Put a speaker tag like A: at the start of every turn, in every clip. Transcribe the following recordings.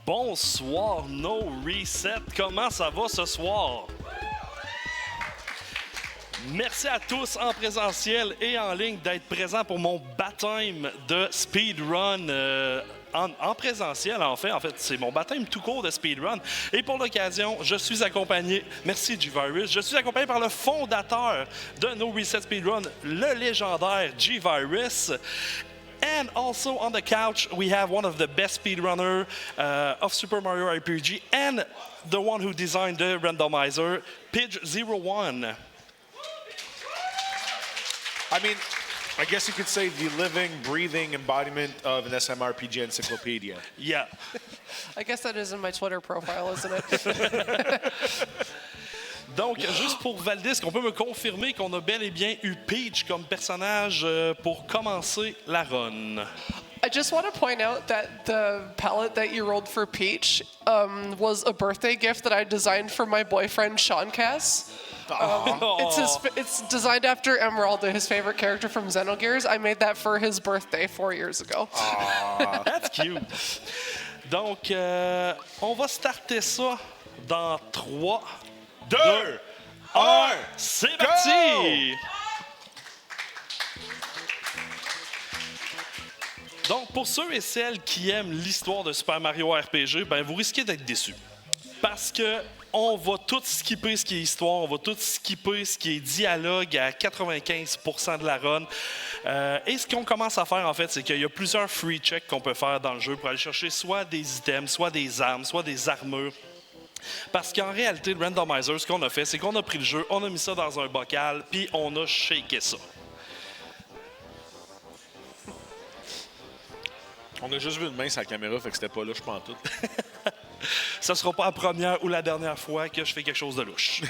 A: Bonsoir, NoReset. Comment ça va ce soir? Merci à tous en présentiel et en ligne d'être présents pour mon baptême de Speedrun en présentiel, en fait. En fait, c'est mon baptême tout court de Speedrun. Et pour l'occasion, je suis accompagné, merci G-Virus, je suis accompagné par le fondateur de NoReset Speedrun, le légendaire G-Virus. And also on the couch, we have one of the best speedrunners of Super Mario RPG and the one who designed the randomizer, Pidge01.
B: I mean, I guess you could say the living, breathing embodiment of an SMRPG encyclopedia.
A: Yeah.
C: I guess that is in my Twitter profile, isn't it?
A: Donc, juste pour valider, est-ce qu'on peut me confirmer qu'on a bel et bien eu Peach comme personnage pour commencer la run?
C: I just want to point out that the palette that you rolled for Peach was a birthday gift that I designed for my boyfriend, Sean Cass. It's designed after Emeralda, his favorite character from Xenogears. I made that for his birthday 4 years ago.
A: That's cute. Donc, on va starter ça dans 3, 2, 1, c'est parti! Donc, pour ceux et celles qui aiment l'histoire de Super Mario RPG, ben, vous risquez d'être déçus. Parce que on va tout skipper ce qui est histoire, on va tout skipper ce qui est dialogue à 95% de la run. Et ce qu'on commence à faire, en fait, c'est qu'il y a plusieurs free checks qu'on peut faire dans le jeu pour aller chercher soit des items, soit des armes, soit des armures. Parce qu'en réalité, le Randomizer, ce qu'on a fait, c'est qu'on a pris le jeu, on a mis ça dans un bocal, puis on a shaké ça.
B: On a juste vu une main sur la caméra, fait que c'était pas louche pantoute.
A: Ça sera pas la première ou la dernière fois que je fais quelque chose de louche.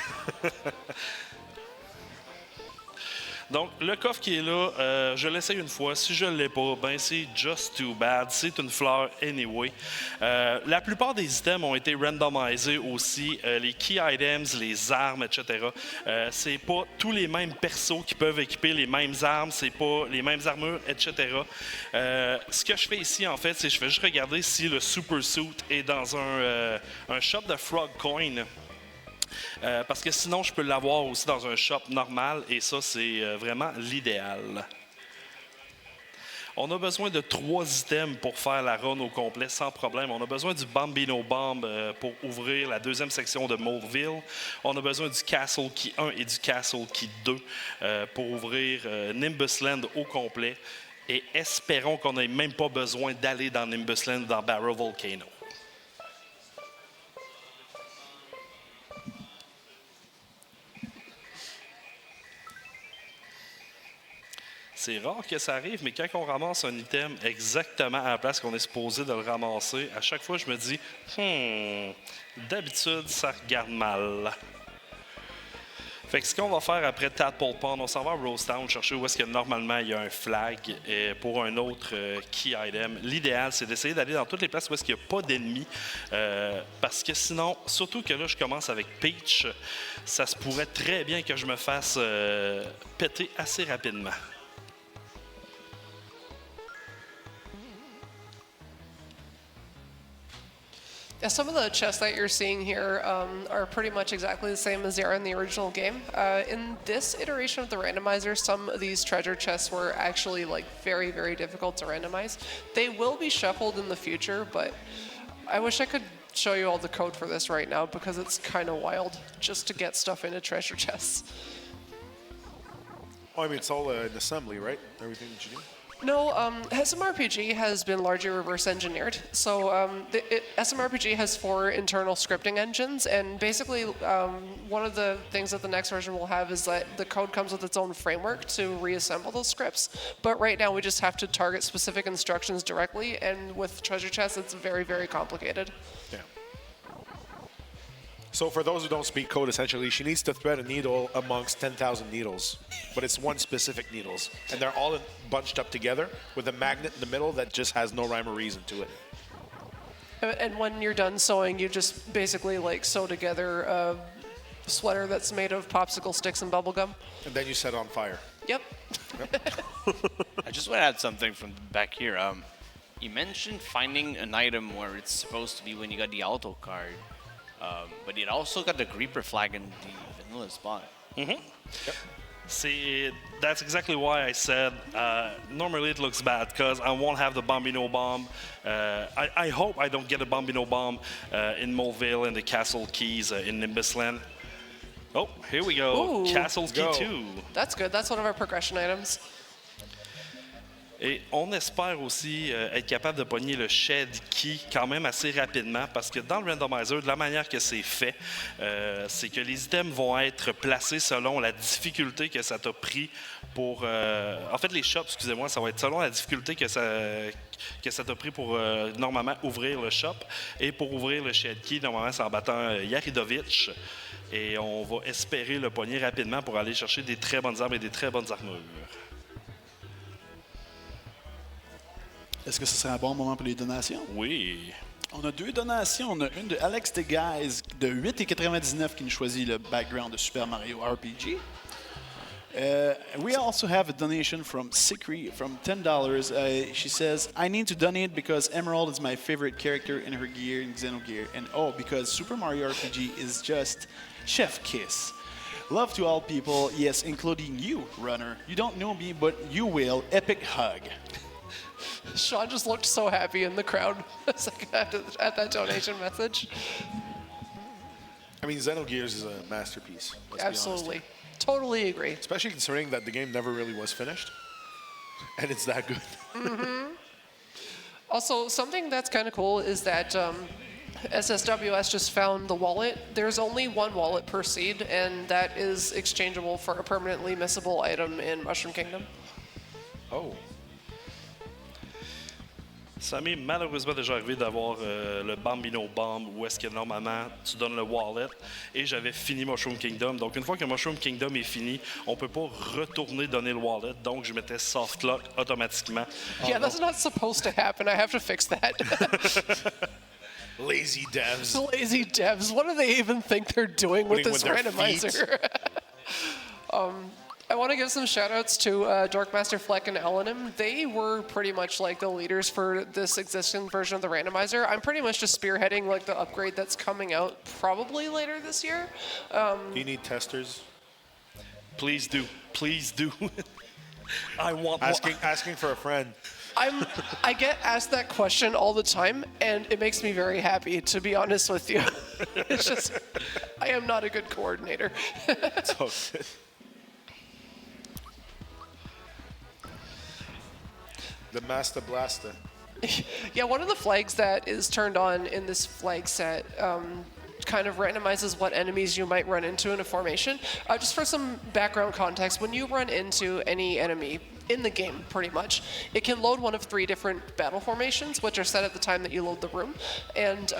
A: Donc, le coffre qui est là, je l'essaye une fois. Si je ne l'ai pas, ben c'est just too bad. C'est une fleur anyway. La plupart des items ont été randomisés aussi. Les key items, les armes, etc. C'est pas tous les mêmes persos qui peuvent équiper les mêmes armes. C'est pas les mêmes armures, etc. Ce que je fais ici, en fait, c'est que je fais juste regarder si le Super Suit est dans un shop de Frog Coin. Parce que sinon, je peux l'avoir aussi dans un shop normal et ça, c'est vraiment l'idéal. On a besoin de 3 items pour faire la run au complet sans problème. On a besoin du Bambino Bomb pour ouvrir la deuxième section de Moleville. On a besoin du Castle Key 1 et du Castle Key 2 pour ouvrir Nimbus Land au complet. Et espérons qu'on n'ait même pas besoin d'aller dans Nimbus Land ou dans Barrow Volcano. C'est rare que ça arrive, mais quand on ramasse un item exactement à la place qu'on est supposé de le ramasser, à chaque fois, je me dis d'habitude, ça regarde mal. Fait que ce qu'on va faire après Tadpole Pond, on s'en va à Rose Town chercher où est-ce que normalement il y a un flag pour un autre key item. L'idéal, c'est d'essayer d'aller dans toutes les places où est-ce qu'il n'y a pas d'ennemis. Parce que sinon, surtout que là, je commence avec Peach, ça se pourrait très bien que je me fasse péter assez rapidement.
C: Yeah, some of the chests that you're seeing here are pretty much exactly the same as they are in the original game. In this iteration of the randomizer, some of these treasure chests were actually like very, very difficult to randomize. They will be shuffled in the future, but I wish I could show you all the code for this right now because it's kind of wild just to get stuff into treasure chests.
B: Oh, I mean, it's all an assembly, right? Everything that you do?
C: No, SMRPG has been largely reverse engineered. So SMRPG has 4 internal scripting engines, and basically one of the things that the next version will have is that the code comes with its own framework to reassemble those scripts. But right now we just have to target specific instructions directly, and with treasure chests it's very, very complicated.
B: Yeah. So for those who don't speak code, essentially, she needs to thread a needle amongst 10,000 needles, but it's one specific needles, and they're all bunched up together with a magnet in the middle that just has no rhyme or reason to it.
C: And when you're done sewing, you just basically like sew together a sweater that's made of popsicle sticks and bubble gum.
B: And then you set it on fire.
C: Yep.
D: I just want to add something from back here. You mentioned finding an item where it's supposed to be when you got the auto card, but it also got the Creeper flag in the vanilla spot.
A: See, that's exactly why I said normally it looks bad because I won't have the Bombino Bomb. I hope I don't get a Bombino Bomb in Moleville and the Castle Keys in Nimbusland. Oh, here we go.
C: Ooh.
A: Castle's Key
B: Go.
A: 2.
C: That's good. That's one of our progression items.
A: Et on espère aussi être capable de pogner le Shed Key quand même assez rapidement parce que dans le randomizer, de la manière que c'est fait, c'est que les items vont être placés selon la difficulté que ça t'a pris pour... en fait, les shops, excusez-moi, ça va être selon la difficulté que ça t'a pris pour normalement ouvrir le shop. Et pour ouvrir le Shed Key, normalement, c'est en battant Yaridovich. Et on va espérer le pogner rapidement pour aller chercher des très bonnes armes et des très bonnes armures.
E: Est-ce que ce serait un bon moment pour les donations?
A: Oui.
E: On a 2 donations. On a une de Alex the Guys de 8,99 qui nous choisit le background de Super Mario RPG. We also have a donation from Sikri from $10. She says, I need to donate because Emerald is my favorite character in her gear in Xenogear. And because Super Mario RPG is just chef kiss. Love to all people, yes, including you, Runner. You don't know me, but you will. Epic hug.
C: Sean just looked so happy in the crowd at that donation message.
B: I mean, Xenogears is a masterpiece. Let's be honest
C: Absolutely.
B: here.
C: Totally agree.
B: Especially considering that the game never really was finished. And it's that good.
C: Also, something that's kind of cool is that SSWS just found the wallet. There's only one wallet per seed, and that is exchangeable for a permanently missable item in Mushroom Kingdom.
B: Oh.
A: Ça m'est malheureusement déjà arrivé d'avoir le Bambino Bomb où est-ce que normalement tu donnes le wallet et j'avais fini Mushroom Kingdom. Donc une fois que Mushroom Kingdom est fini, on peut pas retourner donner le wallet. Donc je mettais soft lock automatiquement.
C: Yeah, that's not supposed to happen. I have to fix that.
B: Lazy devs.
C: Lazy devs. What do they even think they're doing with
B: Putting
C: this
B: with their
C: randomizer? I want to give some shout outs to Dorkmaster Fleck and Elenim. They were pretty much like the leaders for this existing version of the randomizer. I'm pretty much just spearheading like the upgrade that's coming out probably later this year.
B: Do you need testers?
A: Please do. Please do. I want
B: Asking for a friend.
C: I get asked that question all the time, and it makes me very happy, to be honest with you. It's just, I am not a good coordinator.
B: It's all good. The Master Blaster.
C: Yeah, one of the flags that is turned on in this flag set kind of randomizes what enemies you might run into in a formation. Just for some background context, when you run into any enemy in the game, pretty much, it can load one of 3 different battle formations, which are set at the time that you load the room. And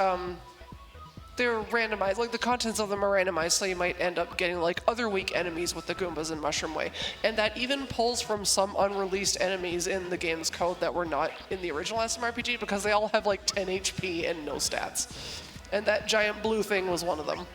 C: they're randomized, like the contents of them are randomized, so you might end up getting like other weak enemies with the Goombas in Mushroom Way. And that even pulls from some unreleased enemies in the game's code that were not in the original SMRPG because they all have like 10 HP and no stats. And that giant blue thing was one of them.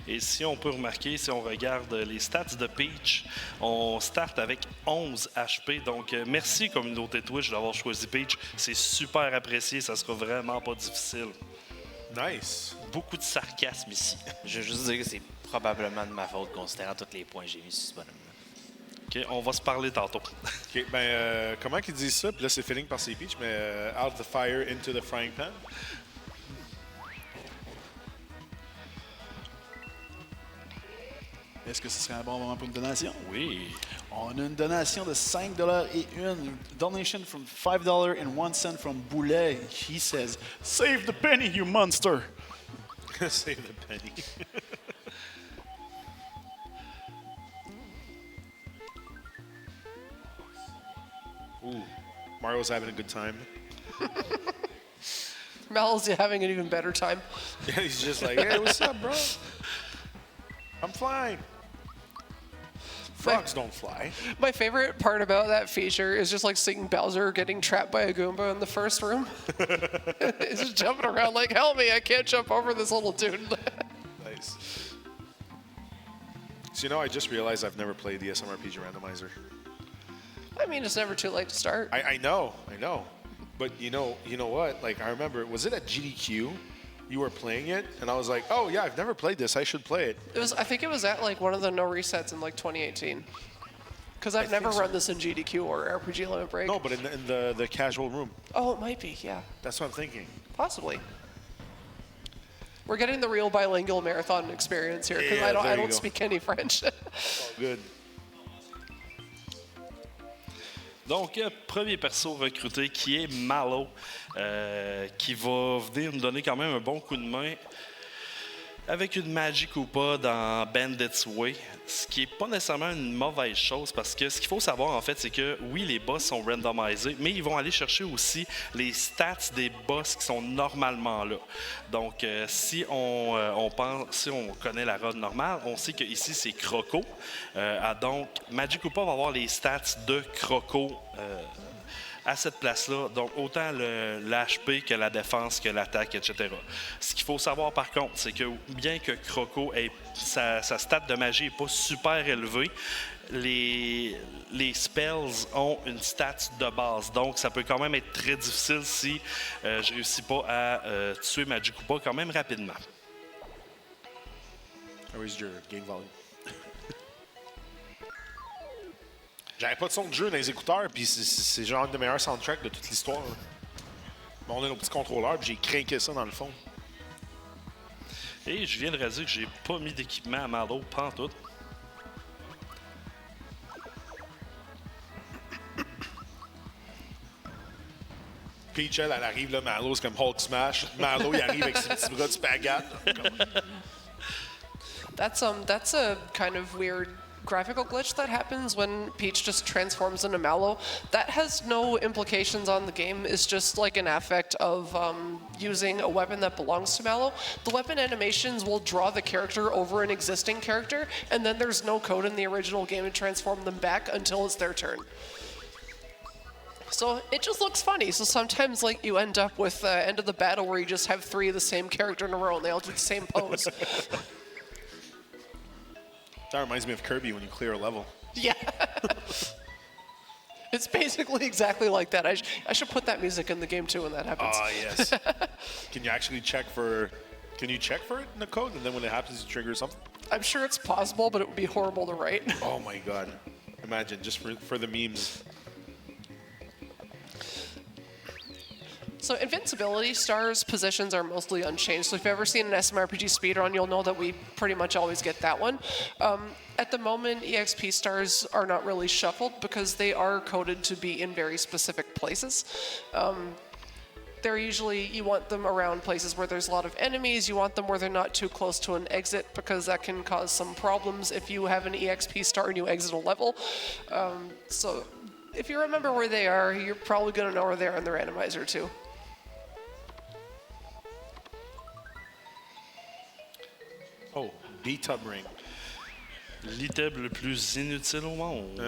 A: Et si on peut remarquer, si on regarde les stats de Peach, on start avec 11 HP. Donc, merci communauté Twitch d'avoir choisi Peach. C'est super apprécié, ça sera vraiment pas difficile.
B: Nice.
A: Beaucoup de sarcasme ici.
D: Je veux juste dire que c'est probablement de ma faute considérant tous les points que j'ai mis sur ce bonhomme.
A: OK, on va se parler tantôt.
B: OK, ben, comment qu'ils disent ça? Puis là, c'est feeling par ses Peach, mais out of the fire into the frying pan.
E: Est-ce que ce serait un bon moment pour une donation?
A: Oui.
E: On a une donation de $5 et une donation from $5.01 from Boulet. He says, "Save the penny, you monster."
B: Save the penny. Ooh, Mario's having a good time.
C: Mel's having an even better time.
B: Yeah, he's just like, hey, what's up, bro? I'm flying. Frogs don't fly.
C: My favorite part about that feature is just like seeing Bowser getting trapped by a Goomba in the first room. He's just jumping around like, help me, I can't jump over this little dude.
B: Nice. So, you know, I just realized I've never played the SMRPG Randomizer.
C: I mean, it's never too late to start.
B: I know. But you know what? Like, I remember, was it at GDQ? You were playing it, and I was like, oh yeah, I've never played this. I should play it.
C: I think it was at like one of the no resets in like 2018. Because I've never run this in GDQ or RPG Limit Break.
B: No, but in the casual room.
C: Oh, it might be, yeah.
B: That's what I'm thinking.
C: Possibly. We're getting the real bilingual marathon experience here because
B: Yeah,
C: I don't speak any French.
B: Good.
A: Donc, premier perso recruté qui est Malo, qui va venir nous donner quand même un bon coup de main avec une Magic ou pas dans Bandit's Way, ce qui n'est pas nécessairement une mauvaise chose parce que ce qu'il faut savoir en fait, c'est que oui, les boss sont randomisés, mais ils vont aller chercher aussi les stats des boss qui sont normalement là. Donc, si on connaît la run normale, on sait que ici c'est Croco. Donc, Magic ou pas va avoir les stats de Croco. À cette place-là, donc autant l'HP que la défense, que l'attaque, etc. Ce qu'il faut savoir par contre, c'est que bien que Croco sa stat de magie n'est pas super élevée, les spells ont une stat de base. Donc ça peut quand même être très difficile si je réussis pas à tuer Magic ou pas quand même rapidement.
B: Where's your game volume? J'avais pas de son de jeu dans les écouteurs, puis c'est genre un des meilleurs soundtracks de toute l'histoire. Mais on a nos petits contrôleurs, puis j'ai craqué ça dans le fond.
A: Et je viens de réaliser que j'ai pas mis d'équipement à Malo pantoute.
B: Peach, elle arrive là, Malo, c'est comme Hulk Smash. Malo, il arrive avec ses petits bras de spaghette.
C: That's a kind of weird graphical glitch that happens when Peach just transforms into Mallow. That has no implications on the game. It's just like an affect of using a weapon that belongs to Mallow. The weapon animations will draw the character over an existing character, and then there's no code in the original game to transform them back until it's their turn. So it just looks funny. So sometimes like you end up with end of the battle where you just have 3 of the same character in a row and they all do the same pose.
B: That reminds me of Kirby when you clear a level.
C: Yeah. It's basically exactly like that. I should put that music in the game too when that happens.
B: Ah, yes. Can you actually check for... Can you check for it in the code, and then when it happens, you trigger something?
C: I'm sure it's possible, but it would be horrible to write.
B: Oh my god. Imagine, just for the memes.
C: So invincibility stars positions are mostly unchanged. So if you've ever seen an SMRPG speedrun, you'll know that we pretty much always get that one. At the moment, EXP stars are not really shuffled because they are coded to be in very specific places. They're usually, you want them around places where there's a lot of enemies. You want them where they're not too close to an exit because that can cause some problems if you have an EXP star and you exit a level. So if you remember where they are, you're probably going to know where they are in the randomizer too.
B: Oh, B-Tub Ring.
A: L'item le plus inutile au monde.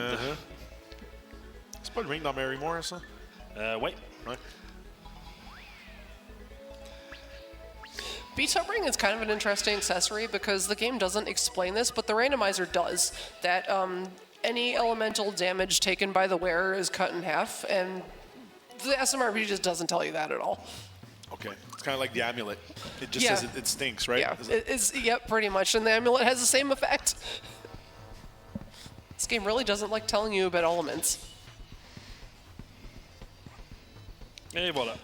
B: C'est pas le ring dans Mary Moore, ça?
A: Ouais.
B: Ouais.
C: B-Tub Ring is kind of an interesting accessory because the game doesn't explain this, but the randomizer does. That any elemental damage taken by the wearer is cut in half, and the SMRPG just doesn't tell you that at all.
B: Okay. It's kind of like the amulet. It just
C: Yeah.
B: says it stinks, right?
C: Yeah,
B: Is it-
C: yep, pretty much, and the amulet has the same effect. This game really doesn't like telling you about elements.
A: Et voilà.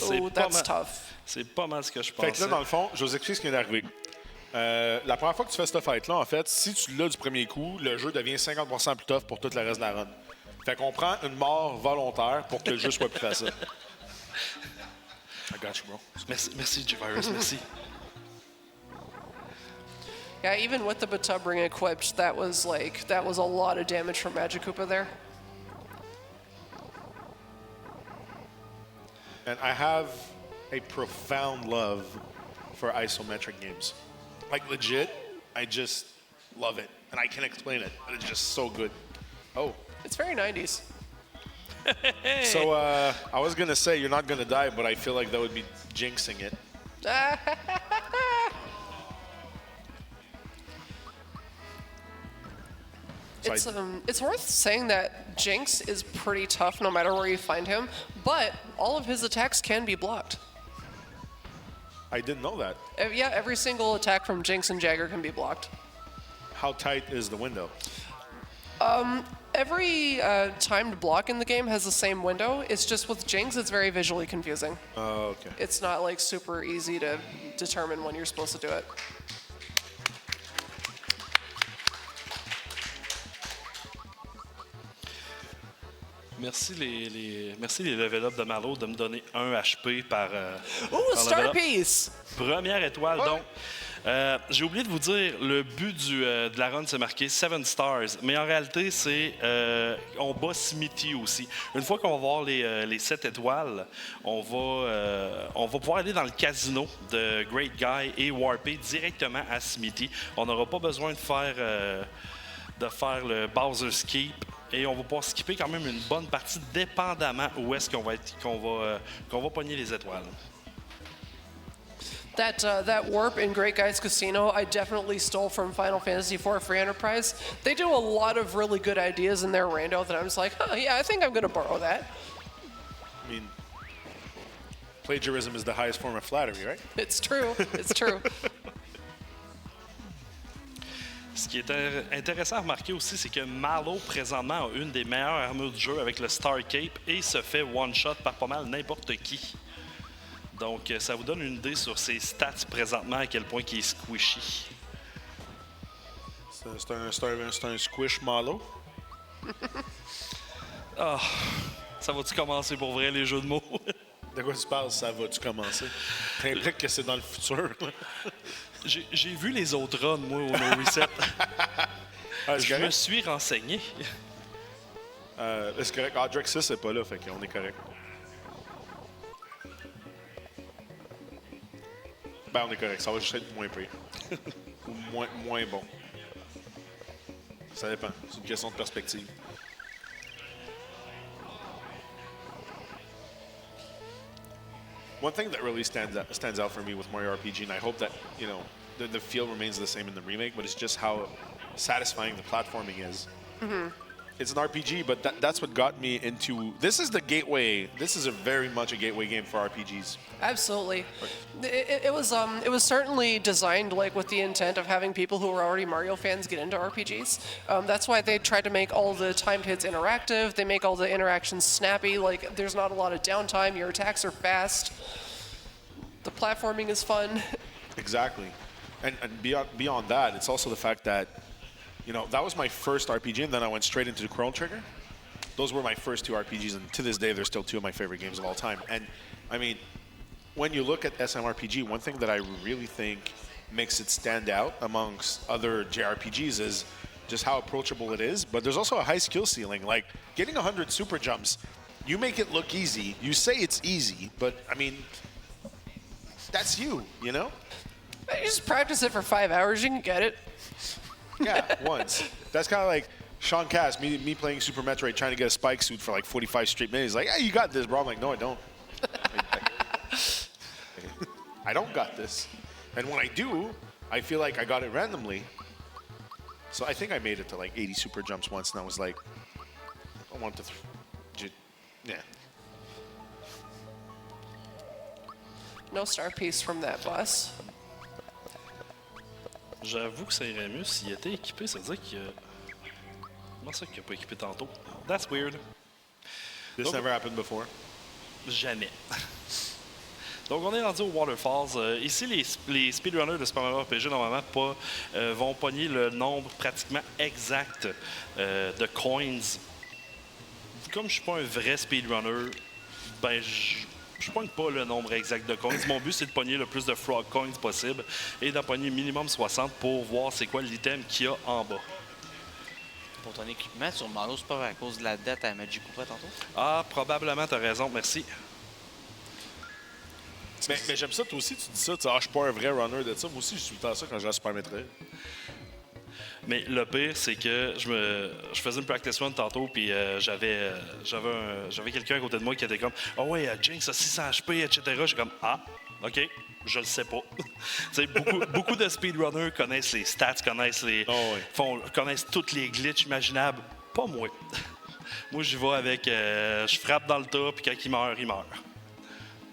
C: Oh, that's tough.
A: C'est pas mal ce que je
B: Fait que
A: pensais.
B: là, dans le fond, je vous explique ce qui vient d'arriver. La première fois que tu fais cette fight-là, en fait, si tu l'as du premier coup, le jeu devient 50% plus tough pour tout le reste de la run. Fait qu'on prend une mort volontaire pour que le jeu soit plus facile. I got you, bro.
A: Merci, J-Virus, merci.
C: Yeah, even with the Batub Ring equipped, that was a lot of damage from Magikoopa there.
B: And I have a profound love for isometric games. Like, legit, I just love it. And I can't explain it, but it's just so good. Oh.
C: It's very 90s.
B: So, I was going to say you're not going to die, but I feel like that would be jinxing it.
C: It's worth saying that Jinx is pretty tough no matter where you find him, but all of his attacks can be blocked.
B: I didn't know that.
C: Yeah, every single attack from Jinx and Jagger can be blocked.
B: How tight is the window?
C: Every timed block in the game has the same window. It's just with Jinx, it's very visually confusing.
B: Oh, okay.
C: It's not like super easy to determine when you're supposed to do it.
A: Merci les level up de Malo de me donner 1 HP par.
C: Ooh,
A: par
C: Star
A: level up.
C: Piece!
A: Première étoile, donc. J'ai oublié de vous dire, le but de la run, c'est marqué 7 stars. Mais en réalité, c'est on bat Smithy aussi. Une fois qu'on va voir les 7 étoiles, on va pouvoir aller dans le casino de Great Guy et warper directement à Smithy. On n'aura pas besoin de faire le Bowser's Keep. Et on va pouvoir skipper quand même une bonne partie, dépendamment où est-ce qu'on va pogner les étoiles.
C: That warp in Great Guy's Casino, I definitely stole from Final Fantasy IV Free Enterprise. They do a lot of really good ideas in their rando that I'm just like, yeah, I think I'm going to borrow that.
B: I mean, plagiarism is the highest form of flattery, right?
C: It's true. It's true.
A: Ce qui est intéressant à remarquer aussi, c'est que Malo, présentement, a une des meilleures armures du jeu avec le Star Cape et se fait one-shot par pas mal n'importe qui. Donc, ça vous donne une idée sur ses stats présentement, à quel point il est squishy.
B: C'est un squish Malo.
A: Ça va-tu commencer pour vrai, les jeux de mots?
B: De quoi tu parles? Ça va-tu commencer? T'impliques que c'est dans le futur?
A: J'ai vu les autres runs, moi, au NoReset. Je me suis renseigné.
B: C'est correct. Drexus c'est pas là, fait qu'on est correct. Ben, on est correct. Ça va juste être moins pire. Ou moins bon. Ça dépend. C'est une question de perspective. One thing that really stands out for me with Mario RPG, and I hope that, you know, the feel remains the same in the remake, but it's just how satisfying the platforming is. Mm-hmm. It's an RPG, but that's what got me into... This is the gateway. This is very much a gateway game for RPGs.
C: Absolutely. It was certainly designed like with the intent of having people who were already Mario fans get into RPGs. That's why they tried to make all the timed hits interactive. They make all the interactions snappy. Like there's not a lot of downtime. Your attacks are fast. The platforming is fun.
B: Exactly. And beyond that, it's also the fact that, you know, that was my first RPG, and then I went straight into the Chrono Trigger. Those were my first 2 RPGs, and to this day, they're still 2 of my favorite games of all time. And, I mean, when you look at SMRPG, one thing that I really think makes it stand out amongst other JRPGs is just how approachable it is, but there's also a high skill ceiling. Like, getting 100 super jumps, you make it look easy. You say it's easy, but, I mean, that's you know?
C: You just practice it for 5 hours, you can get it.
B: Yeah, once. That's kind of like Sean Cass, me playing Super Metroid, trying to get a spike suit for like 45 straight minutes. He's like, hey, you got this, bro. I'm like, no, I don't. I don't got this. And when I do, I feel like I got it randomly. So I think I made it to like 80 super jumps once, and I was like, I want to... yeah.
C: No star piece from that boss.
A: J'avoue que ça irait mieux s'il était équipé. Ça veut dire qu'il a... Comment ça qu'il n'a pas équipé tantôt? That's weird.
B: This never happened before.
A: Jamais. Donc, on est rendu aux Waterfalls. Ici, les speedrunners de Super Mario RPG, normalement, vont pogner le nombre pratiquement exact de coins. Comme je suis pas un vrai speedrunner, ben, je pogne pas le nombre exact de coins. Mon but, c'est de pogner le plus de frog coins possible et d'en pogner minimum 60 pour voir c'est quoi l'item qu'il y a en bas.
D: Pour ton équipement sur Mario, c'est pas à cause de la dette à Magic Koopa tantôt?
A: Ah, probablement, t'as raison, merci.
B: Mais j'aime ça, toi aussi, tu dis ça. Je suis pas un vrai runner de ça. Moi aussi, je suis tout le temps ça quand je joue à Super Metroid.
A: Mais le pire, c'est que je faisais une practice run tantôt, puis j'avais quelqu'un à côté de moi qui était comme « Ah ouais, Jinx a 600 HP, etc. » Je suis comme « Ah, OK, je le sais pas. » Tu sais, beaucoup de speedrunners connaissent les stats, connaissent tous les glitches imaginables. Pas moi. Moi, j'y vais avec... je frappe dans le tas, puis quand il meurt, il meurt.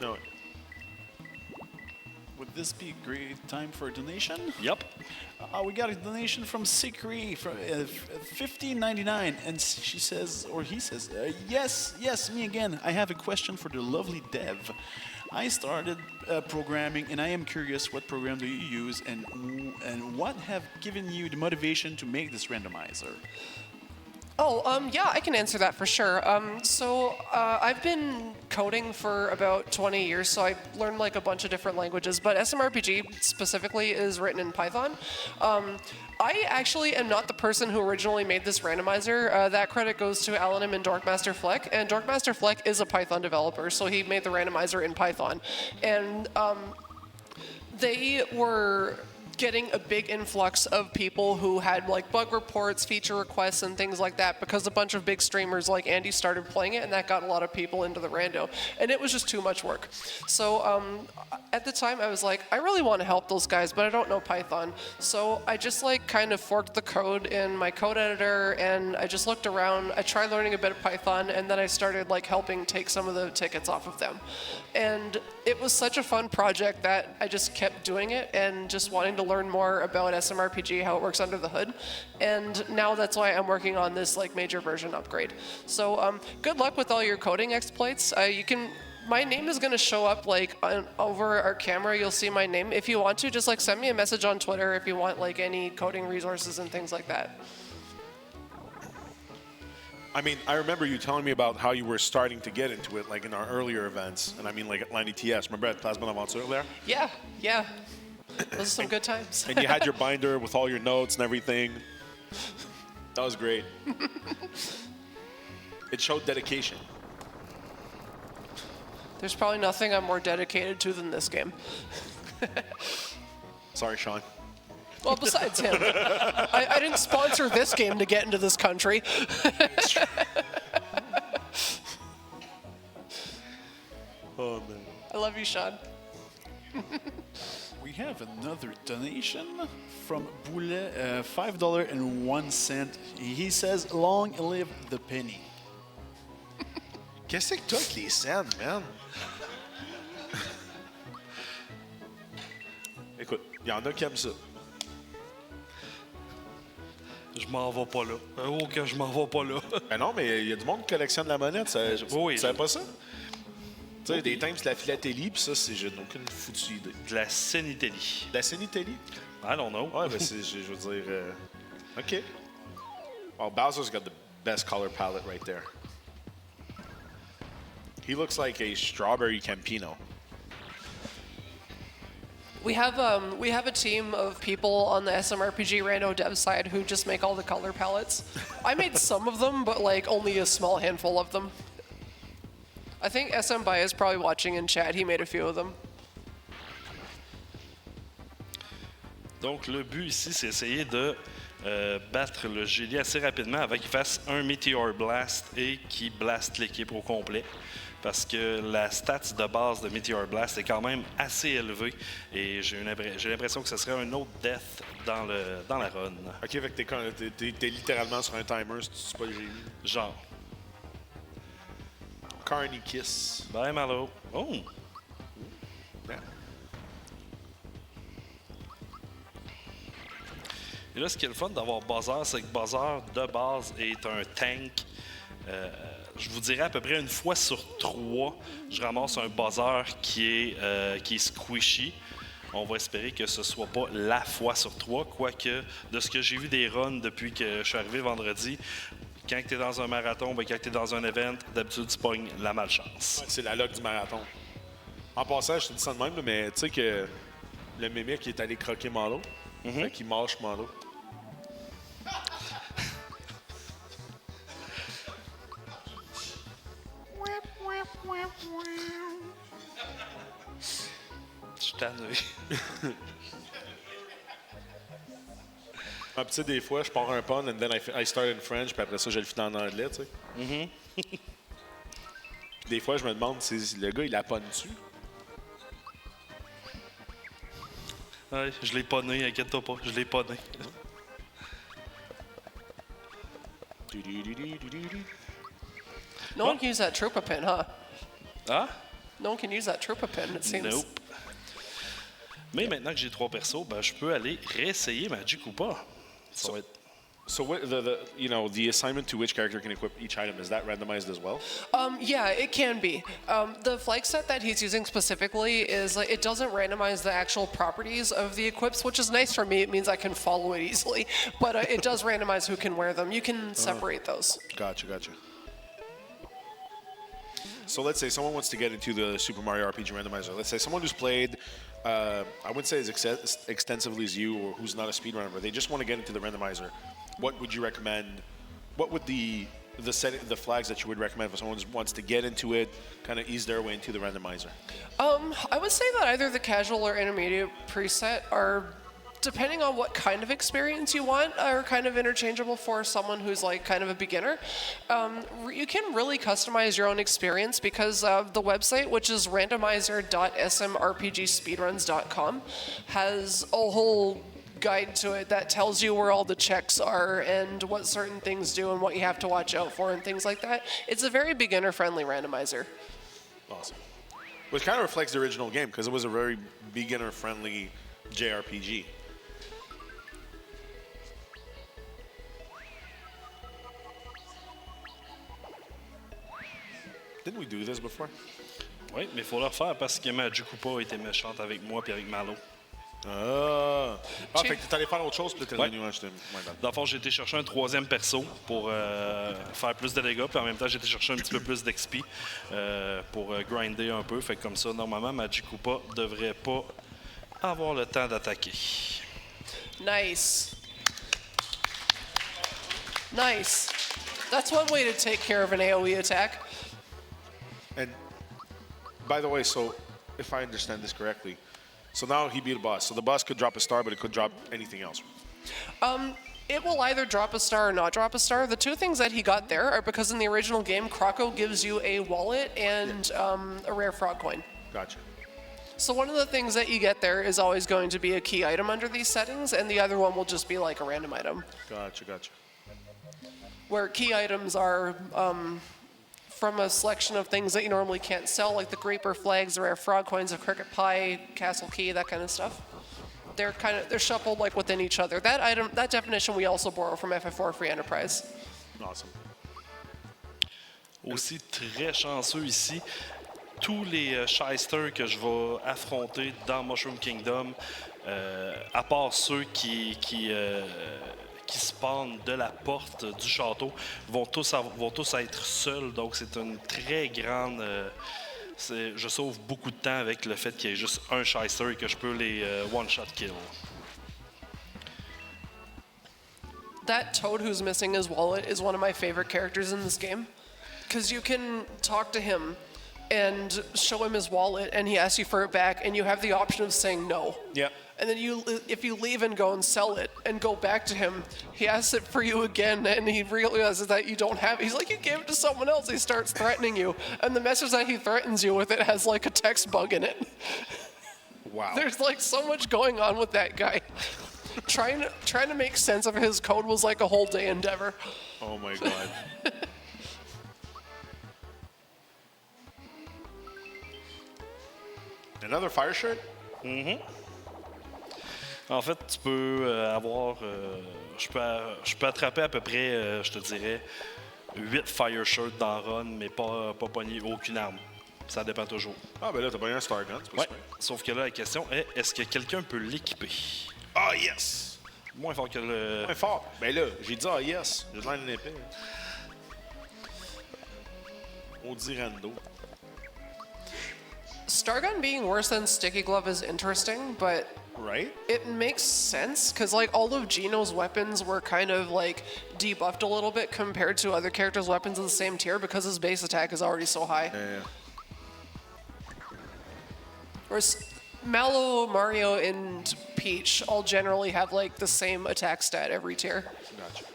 B: Ah ouais.
E: Would this be a great time for a donation?
A: Yup.
E: We got a donation from Sikri from $15.99, and she says, or he says, yes, me again. I have a question for the lovely Dev. I started programming, and I am curious, what program do you use, and what have given you the motivation to make this randomizer?
C: Yeah, I can answer that for sure. I've been coding for about 20 years, so I learned like a bunch of different languages, but SMRPG specifically is written in Python. I actually am not the person who originally made this randomizer. That credit goes to Alanim and Dorkmaster Fleck, and Dorkmaster Fleck is a Python developer, so he made the randomizer in Python. And they were getting a big influx of people who had like bug reports, feature requests, and things like that because a bunch of big streamers like Andy started playing it, and that got a lot of people into the rando, and it was just too much work. So at the time I was like, I really want to help those guys, but I don't know Python. So I just like kind of forked the code in my code editor, and I just looked around. I tried learning a bit of Python, and then I started like helping take some of the tickets off of them. And it was such a fun project that I just kept doing it and just wanting to learn more about SMRPG, how it works under the hood. And now that's why I'm working on this like major version upgrade. So good luck with all your coding exploits. My name is going to show up like over our camera. You'll see my name. If you want to, just like send me a message on Twitter if you want like any coding resources and things like that.
B: I mean, I remember you telling me about how you were starting to get into it, like in our earlier events, and I mean, like at Line ETS. Remember at Plasma Aventure there?
C: Yeah. Those are some good times.
B: And you had your binder with all your notes and everything. That was great. It showed dedication.
C: There's probably nothing I'm more dedicated to than this game.
B: Sorry, Sean.
C: Well, besides him, I didn't sponsor this game to get into this country.
B: Oh, man.
C: I love you, Sean.
E: We have another donation from Boulet, $5.01. He says, "Long live the penny."
B: Qu'est-ce que t'as avec les scènes, man? Écoute, il y en a qui aiment ça.
A: Je m'en vais pas là. Oh, que je m'en vais pas là.
B: Ben non, mais il y a du monde qui collectionne la monnaie.
A: Oui.
B: Tu savais pas ça? Tu sais, des times, c'est la philatélie, puis ça, je n'ai aucune foutue idée.
A: De la Sénitelli.
B: De la Sénitelli?
A: I don't know.
B: Ouais, ben je veux dire... OK. Well, Bowser's got the best color palette right there. He looks like a strawberry Campino.
C: We have a team of people on the SMRPG Rando dev side who just make all the color palettes. I made some of them, but like only a small handful of them. I think SM Bai is probably watching in chat. He made a few of them.
A: Donc, le but ici, c'est essayer de battre le Gélie assez rapidement avant qu'il fasse un Meteor Blast et qu'il blaste l'équipe au complet. Parce que la stats de base de Meteor Blast est quand même assez élevée et j'ai l'impression que ce serait un autre death dans la run.
B: OK, fait que t'es littéralement sur un timer si tu suis pas le génie.
A: Genre.
B: Carney Kiss.
A: Bye, Malo. Oh!
B: Yeah.
A: Et là, ce qui est le fun d'avoir Buzzer, c'est que Buzzer, de base, est un tank. Je vous dirais à peu près une fois sur 3, je ramasse un Buzzer qui est squishy. On va espérer que ce soit pas la fois sur 3, quoique de ce que j'ai vu des runs depuis que je suis arrivé vendredi, quand tu es dans un marathon, quand tu es dans un event, d'habitude tu pognes la malchance.
B: Ouais, c'est la log du marathon. En passant, je te dis ça de même, mais tu sais que le Mimic est allé croquer Malo. Fait qu'il mâche Malo.
A: Je suis tanné.
B: Ah, tu sais, des fois, je pars un pun, and then I start in French, puis après ça, je le finis en anglais, tu sais. Puis des fois, je me demande si le gars, il a pas dessus.
A: Ouais, je l'ai pas né, inquiète-toi pas, je l'ai pas né.
C: No one can use that trooper pin, huh?
A: Ah?
C: No one can use that trooper pin, it seems.
A: Nope. Mais maintenant que j'ai 3 persos, ben, je peux aller réessayer Magic ou pas. Ça va être...
B: So what the assignment to which character can equip each item, is that randomized as well?
C: Yeah, it can be. The flag set that he's using specifically is like it doesn't randomize the actual properties of the equips, which is nice for me. It means I can follow it easily. But it does randomize who can wear them. You can separate those.
B: Gotcha. So let's say someone wants to get into the Super Mario RPG randomizer. Let's say someone who's played, I wouldn't say as extensively as you, or who's not a speedrunner, but they just want to get into the randomizer. What would you recommend? What would the flags that you would recommend for someone who wants to get into it, kind of ease their way into the randomizer?
C: I would say that either the casual or intermediate preset are, depending on what kind of experience you want, are kind of interchangeable for someone who's like kind of a beginner. You can really customize your own experience because the website, which is randomizer.smrpgspeedruns.com, has a whole guide to it that tells you where all the checks are and what certain things do and what you have to watch out for and things like that. It's a very beginner-friendly randomizer.
B: Awesome. Which kind of reflects the original game because it was a very beginner-friendly JRPG. Didn't we do this before?
A: Oui, mais il faut le refaire parce que Magic ou pas était méchante avec moi et avec Malo.
B: Ah, fait que t'es allé faire autre chose puis t'es
A: Ouais.
B: revenu acheter.
A: Dans le fond, j'ai été chercher un 3e perso pour faire plus de dégâts, puis en même temps, j'ai été chercher un petit peu plus d'XP pour grinder un peu. Fait que comme ça, normalement, Magic Koopa devrait pas avoir le temps d'attaquer.
C: Nice. That's one way to take care of an AoE attack.
B: And by the way, so if I understand this correctly, so now he beat a boss. So the boss could drop a star, but it could drop anything else.
C: It will either drop a star or not drop a star. The two things that he got there are because in the original game, Croco gives you a wallet and a rare frog coin.
B: Gotcha.
C: So one of the things that you get there is always going to be a key item under these settings, and the other one will just be like a random item.
B: Gotcha.
C: Where key items are from a selection of things that you normally can't sell, like the Graper flags, the rare frog coins, the cricket pie, castle key, that kind of stuff. They're shuffled like within each other. That definition we also borrow from FF4 Free Enterprise.
B: Awesome.
A: Aussi très chanceux ici, tous les shysters que je vais affronter dans Mushroom Kingdom, à part ceux qui spawnent de la porte du château, vont tous être seuls. Donc c'est une très grande... je sauve beaucoup de temps avec le fait qu'il y ait juste un shyster et que je peux les one-shot kill.
C: That Toad who's missing his wallet is one of my favorite characters in this game. Because you can talk to him and show him his wallet, and he asks you for it back, and you have the option of saying no.
B: Yeah.
C: And then if you leave and go and sell it and go back to him, he asks it for you again, and he realizes that you don't have it. He's like, you gave it to someone else. He starts threatening you, and the message that he threatens you with it has like a text bug in it.
B: Wow.
C: There's like so much going on with that guy. Trying to make sense of his code was like a whole day endeavor.
B: Oh my god. Another fire shirt?
A: En fait, tu peux avoir... je peux attraper à peu près, je te dirais, 8 fire shirts dans run, mais pas pogner aucune arme. Ça dépend toujours.
B: Ah, ben là, t'as pas eu un Star Gun, c'est pas
A: Ouais. Sauf que là, la question est, est-ce que quelqu'un peut l'équiper?
B: Ah, yes!
A: Moins fort que le...
B: Moins fort. Ben là, j'ai dit ah, yes. J'ai l'air d'une épée. On dit rando.
C: Stargun being worse than Sticky Glove is interesting, but
B: Right?
C: it makes sense because like all of Gino's weapons were kind of like debuffed a little bit compared to other characters' weapons of the same tier because his base attack is already so high.
B: Yeah.
C: Whereas Mallow, Mario, and Peach all generally have like the same attack stat every tier.
B: Gotcha.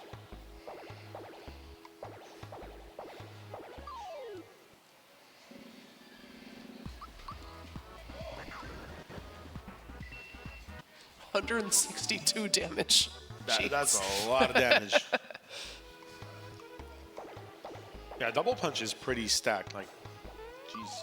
C: $162 damage.
B: That's
C: Jeez.
B: a lot of damage. Yeah, double punch is pretty stacked. Like, jeez.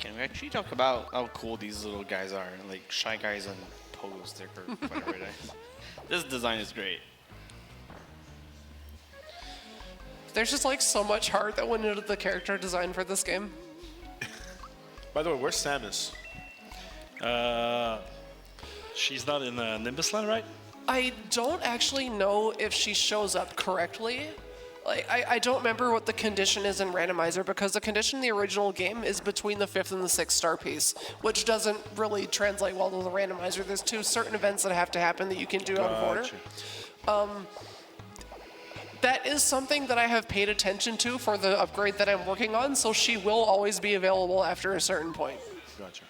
D: Can we actually talk about how cool these little guys are? Like Shy Guys and Pogo Stick or whatever it is. This design is great.
C: There's just like so much heart that went into the character design for this game.
B: By the way, where's Samus?
A: She's not in Nimbus Land, right?
C: I don't actually know if she shows up correctly. Like, I don't remember what the condition is in Randomizer because the condition in the original game is between the 5th and the 6th star piece, which doesn't really translate well to the Randomizer. There's 2 certain events that have to happen that you can do out of order. That is something that I have paid attention to for the upgrade that I'm working on, so she will always be available after a certain point.
B: Gotcha.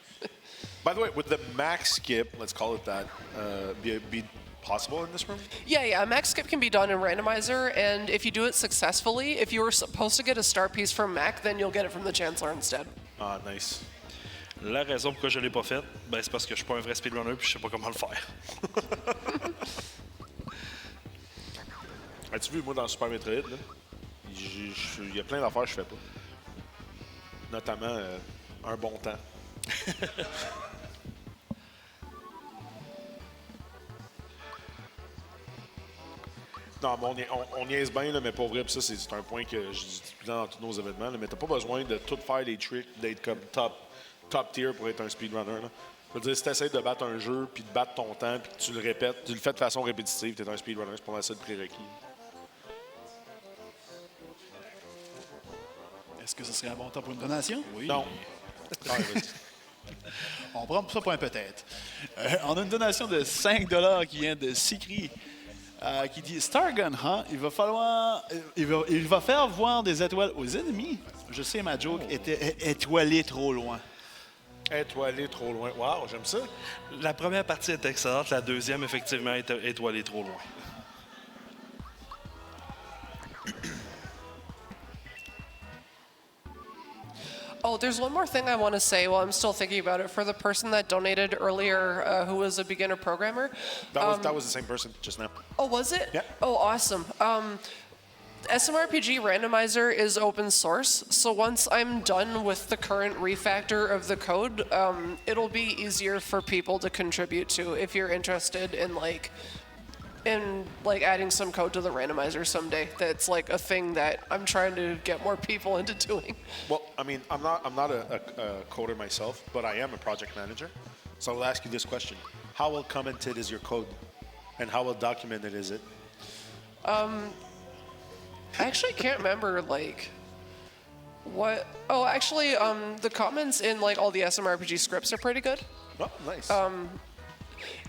B: By the way, would the max skip, let's call it that, be possible in this room?
C: Yeah, max skip can be done in Randomizer, and if you do it successfully, if you were supposed to get a star piece from Mac, then you'll get it from the Chancellor instead.
B: Ah, nice.
A: La raison pourquoi je l'ai pas fait, ben c'est parce que je suis pas un vrai speedrunner puis je sais pas comment le faire.
B: As-tu vu, moi, dans Super Metroid, là, il y a plein d'affaires que je fais pas. Notamment un bon temps. Non, mais on niaise bien, là, mais pour vrai, pis ça, c'est un point que je dis tout le temps dans tous nos événements, là, mais t'as pas besoin de tout faire des tricks, d'être comme top tier pour être un speedrunner. Là. Je veux dire, si t'essaies de battre un jeu, puis de battre ton temps, puis que tu le répètes, tu le fais de façon répétitive, t'es un speedrunner, c'est pour moi ça le prérequis.
E: Est-ce que ce serait un bon temps pour une donation? Oui.
B: Non. Ah, vas-y.
E: On prend ça pour un peut-être. On a une donation de 5 $ qui vient de Sikri, qui dit Stargun, hein? Il va faire voir des étoiles aux ennemis. Je sais, ma joke était étoilée trop loin.
B: Étoilé trop loin. Wow, j'aime ça.
A: La première partie est excellente, la deuxième, effectivement, est étoilée trop loin.
C: Oh, there's one more thing I want to say while I'm still thinking about it. For the person that donated earlier, who was a beginner programmer.
B: That was the same person just now.
C: Oh, was it?
B: Yeah.
C: Oh, awesome. SMRPG Randomizer is open source, so once I'm done with the current refactor of the code, it'll be easier for people to contribute to if you're interested in adding some code to the randomizer someday. That's like a thing that I'm trying to get more people into doing.
B: Well, I mean, I'm not a coder myself, but I am a project manager. So I'll ask you this question: how well commented is your code, and how well documented is it?
C: I actually can't remember what. Oh, actually, the comments in all the SMRPG scripts are pretty good.
B: Oh, nice.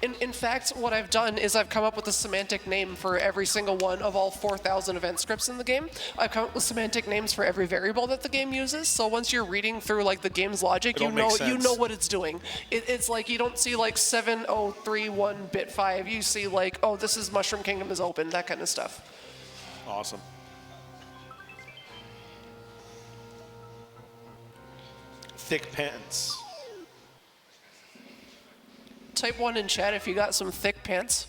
C: In fact, what I've done is I've come up with a semantic name for every single one of all 4,000 event scripts in the game. I've come up with semantic names for every variable that the game uses. So once you're reading through the game's logic, you know what it's doing. It's like you don't see 7031 bit 5. You see oh, this is Mushroom Kingdom is open, that kind of stuff.
B: Awesome. Thick pants.
C: Type 1 in chat if you got some thick pants.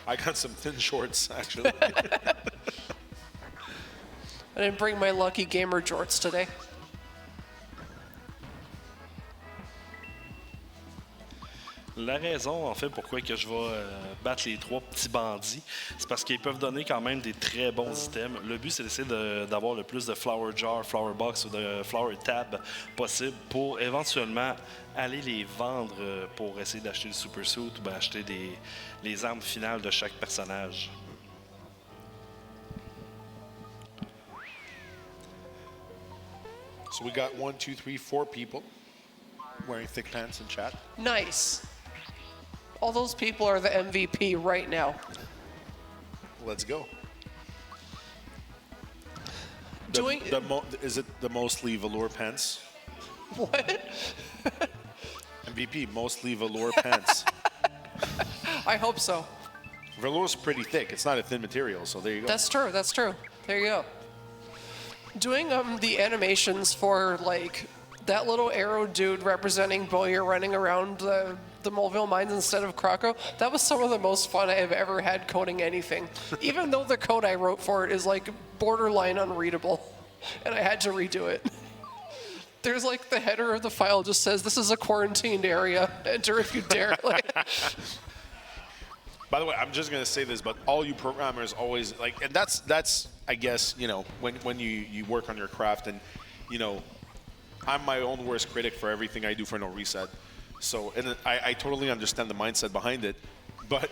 B: I got some thin shorts, actually.
C: I didn't bring my lucky gamer jorts today.
A: La raison, en fait, pourquoi que je vais battre les 3 petits bandits, c'est parce qu'ils peuvent donner quand même des très bons items. Le but, c'est d'essayer d'avoir le plus de flower jar, flower box ou de flower tab possible pour éventuellement aller les vendre pour essayer d'acheter le super suit ou acheter les armes finales de chaque personnage.
B: So we got 1, 2, 3, 4 people wearing thick pants in chat.
C: Nice. All those people are the MVP right now.
B: Let's go.
C: Doing
B: Is it the mostly velour pants?
C: what?
B: MVP, mostly velour pants.
C: I hope so.
B: Velour's pretty thick. It's not a thin material, so there you go.
C: That's true. That's true. There you go. Doing the animations for like that little arrow dude representing Bowyer running around the Moleville mines instead of Krakow, that was some of the most fun I have ever had coding anything. Even though the code I wrote for it is like borderline unreadable, and I had to redo it. There's like the header of the file just says this is a quarantined area. Enter if you dare. Like,
B: By the way, I'm just gonna say this, but all you programmers always like, and that's I guess when you work on your craft, and I'm my own worst critic for everything I do for NoReset. So, and I totally understand the mindset behind it, but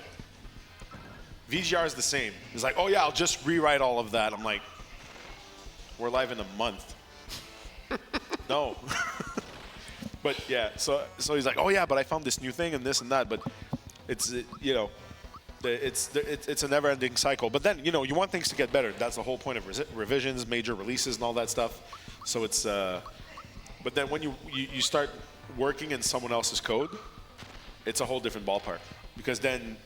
B: VGR is the same. It's like, oh yeah, I'll just rewrite all of that. I'm like, we're live in a month. No. But yeah, so he's like, oh yeah, but I found this new thing and this and that, but it's it's a never-ending cycle. But then you want things to get better. That's the whole point of revisions, major releases, and all that stuff. So it's but then when you start working in someone else's code, it's a whole different ballpark. Because then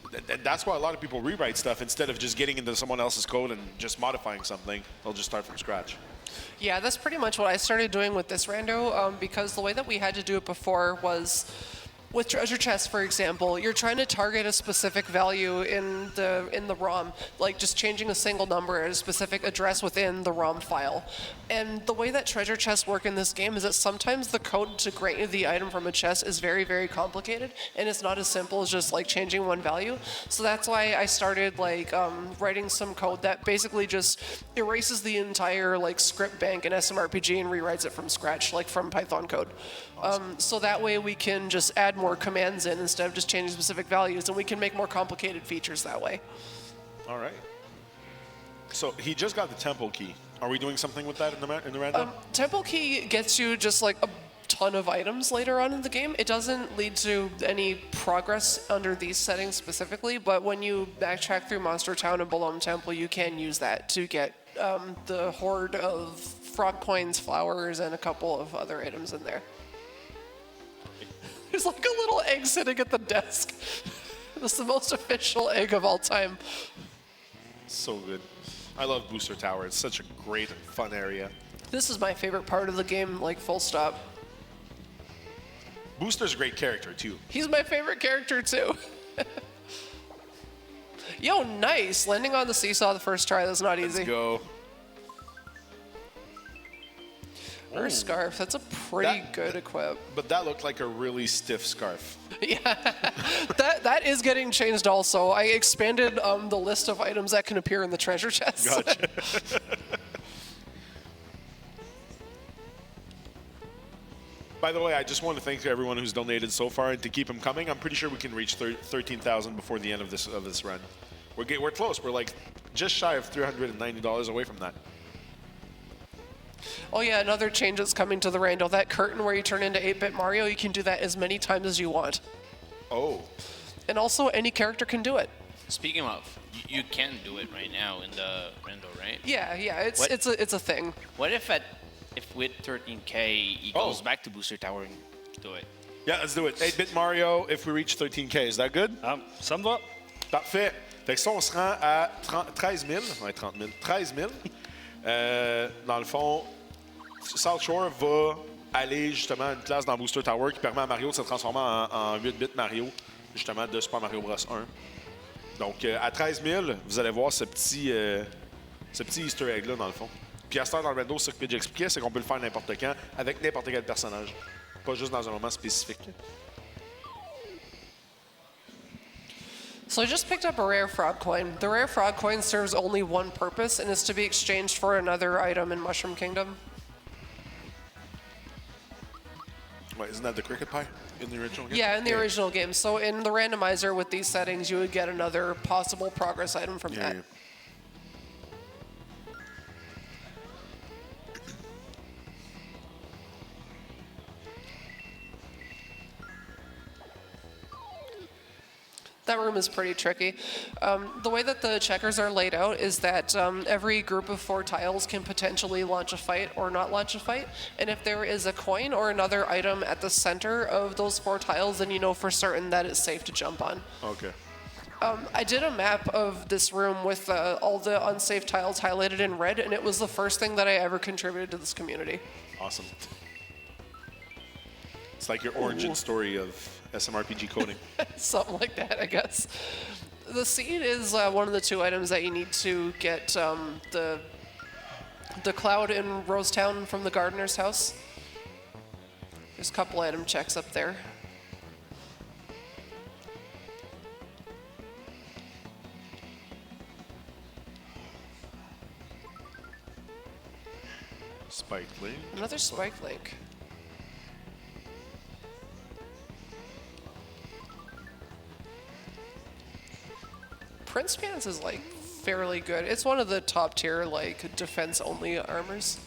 B: that's why a lot of people rewrite stuff instead of just getting into someone else's code and just modifying something. They'll just start from scratch.
C: yeah, that's pretty much what I started doing with this rando, because the way that we had to do it before was with treasure chests, for example, you're trying to target a specific value in the ROM, like just changing a single number at a specific address within the ROM file. And the way that treasure chests work in this game is that sometimes the code to grant you the item from a chest is very, very complicated, and it's not as simple as just like changing one value. So that's why I started like writing some code that basically just erases the entire like script bank in SMRPG and rewrites it from scratch, like from Python code. So that way we can just add more commands in instead of just changing specific values, and we can make more complicated features that way.
B: All right. So he just got the temple key. Are we doing something with that in the random?
C: Temple key gets you just like a ton of items later on in the game. It doesn't lead to any progress under these settings specifically, but when you backtrack through Monster Town and Belome Temple, you can use that to get the horde of frog coins, flowers, and a couple of other items in there. There's like a little egg sitting at the desk. It's the most official egg of all time.
B: So good. I love Booster Tower. It's such a great and fun area.
C: This is my favorite part of the game, like full stop.
B: Booster's a great character too.
C: He's my favorite character too. Yo, nice. Landing on the seesaw the first try, that's not easy.
B: Let's go.
C: Or scarf, that's a pretty good equip.
B: But that looked like a really stiff scarf.
C: Yeah, that is getting changed also. I expanded the list of items that can appear in the treasure chest.
B: Gotcha. By the way, I just want to thank everyone who's donated so far, and to keep them coming. I'm pretty sure we can reach 13,000 before the end of this run. We're close. We're like just shy of $390 away from that.
C: Oh yeah, another change that's coming to the Rando. That curtain where you turn into 8-bit Mario, you can do that as many times as you want.
B: Oh.
C: And also, any character can do it.
D: Speaking of, you can do it right now in the Rando, right?
C: Yeah, it's a thing.
D: What if with 13K he goes back to Booster Tower and do it?
B: Yeah, let's do it. 8-bit Mario if we reach 13K. Is that good?
A: Ça me va.
B: Parfait. Fait que ça, on se rend à 13 000. Ouais, 30 000. 13 000. Dans le fond, South Shore va aller justement à une classe dans Booster Tower qui permet à Mario de se transformer en 8-bit Mario, justement de Super Mario Bros 1. Donc, à 13 000, vous allez voir ce petit Easter egg-là, dans le fond. Puis à ce temps, dans le Rando, ce que j'expliquais, c'est qu'on peut le faire n'importe quand, avec n'importe quel personnage. Pas juste dans un moment spécifique.
C: So I just picked up a rare frog coin. The rare frog coin serves only one purpose, and is to be exchanged for another item in Mushroom Kingdom.
B: Wait, isn't that the cricket pie in the original game?
C: Yeah, in the original game. So in the randomizer with these settings, you would get another possible progress item from that.
B: Yeah.
C: That room is pretty tricky. The way that the checkers are laid out is that every group of 4 tiles can potentially launch a fight or not launch a fight. And if there is a coin or another item at the center of those 4 tiles, then you know for certain that it's safe to jump on.
B: Okay.
C: I did a map of this room with all the unsafe tiles highlighted in red, and it was the first thing that I ever contributed to this community.
B: Awesome. It's like your origin story of SMRPG coding.
C: Something like that, I guess. The seed is one of the 2 items that you need to get the cloud in Rosetown from the gardener's house. There's a couple item checks up there.
B: Spike link.
C: Another spike link. Prince Pants is like fairly good. It's one of the top tier like defense only armors.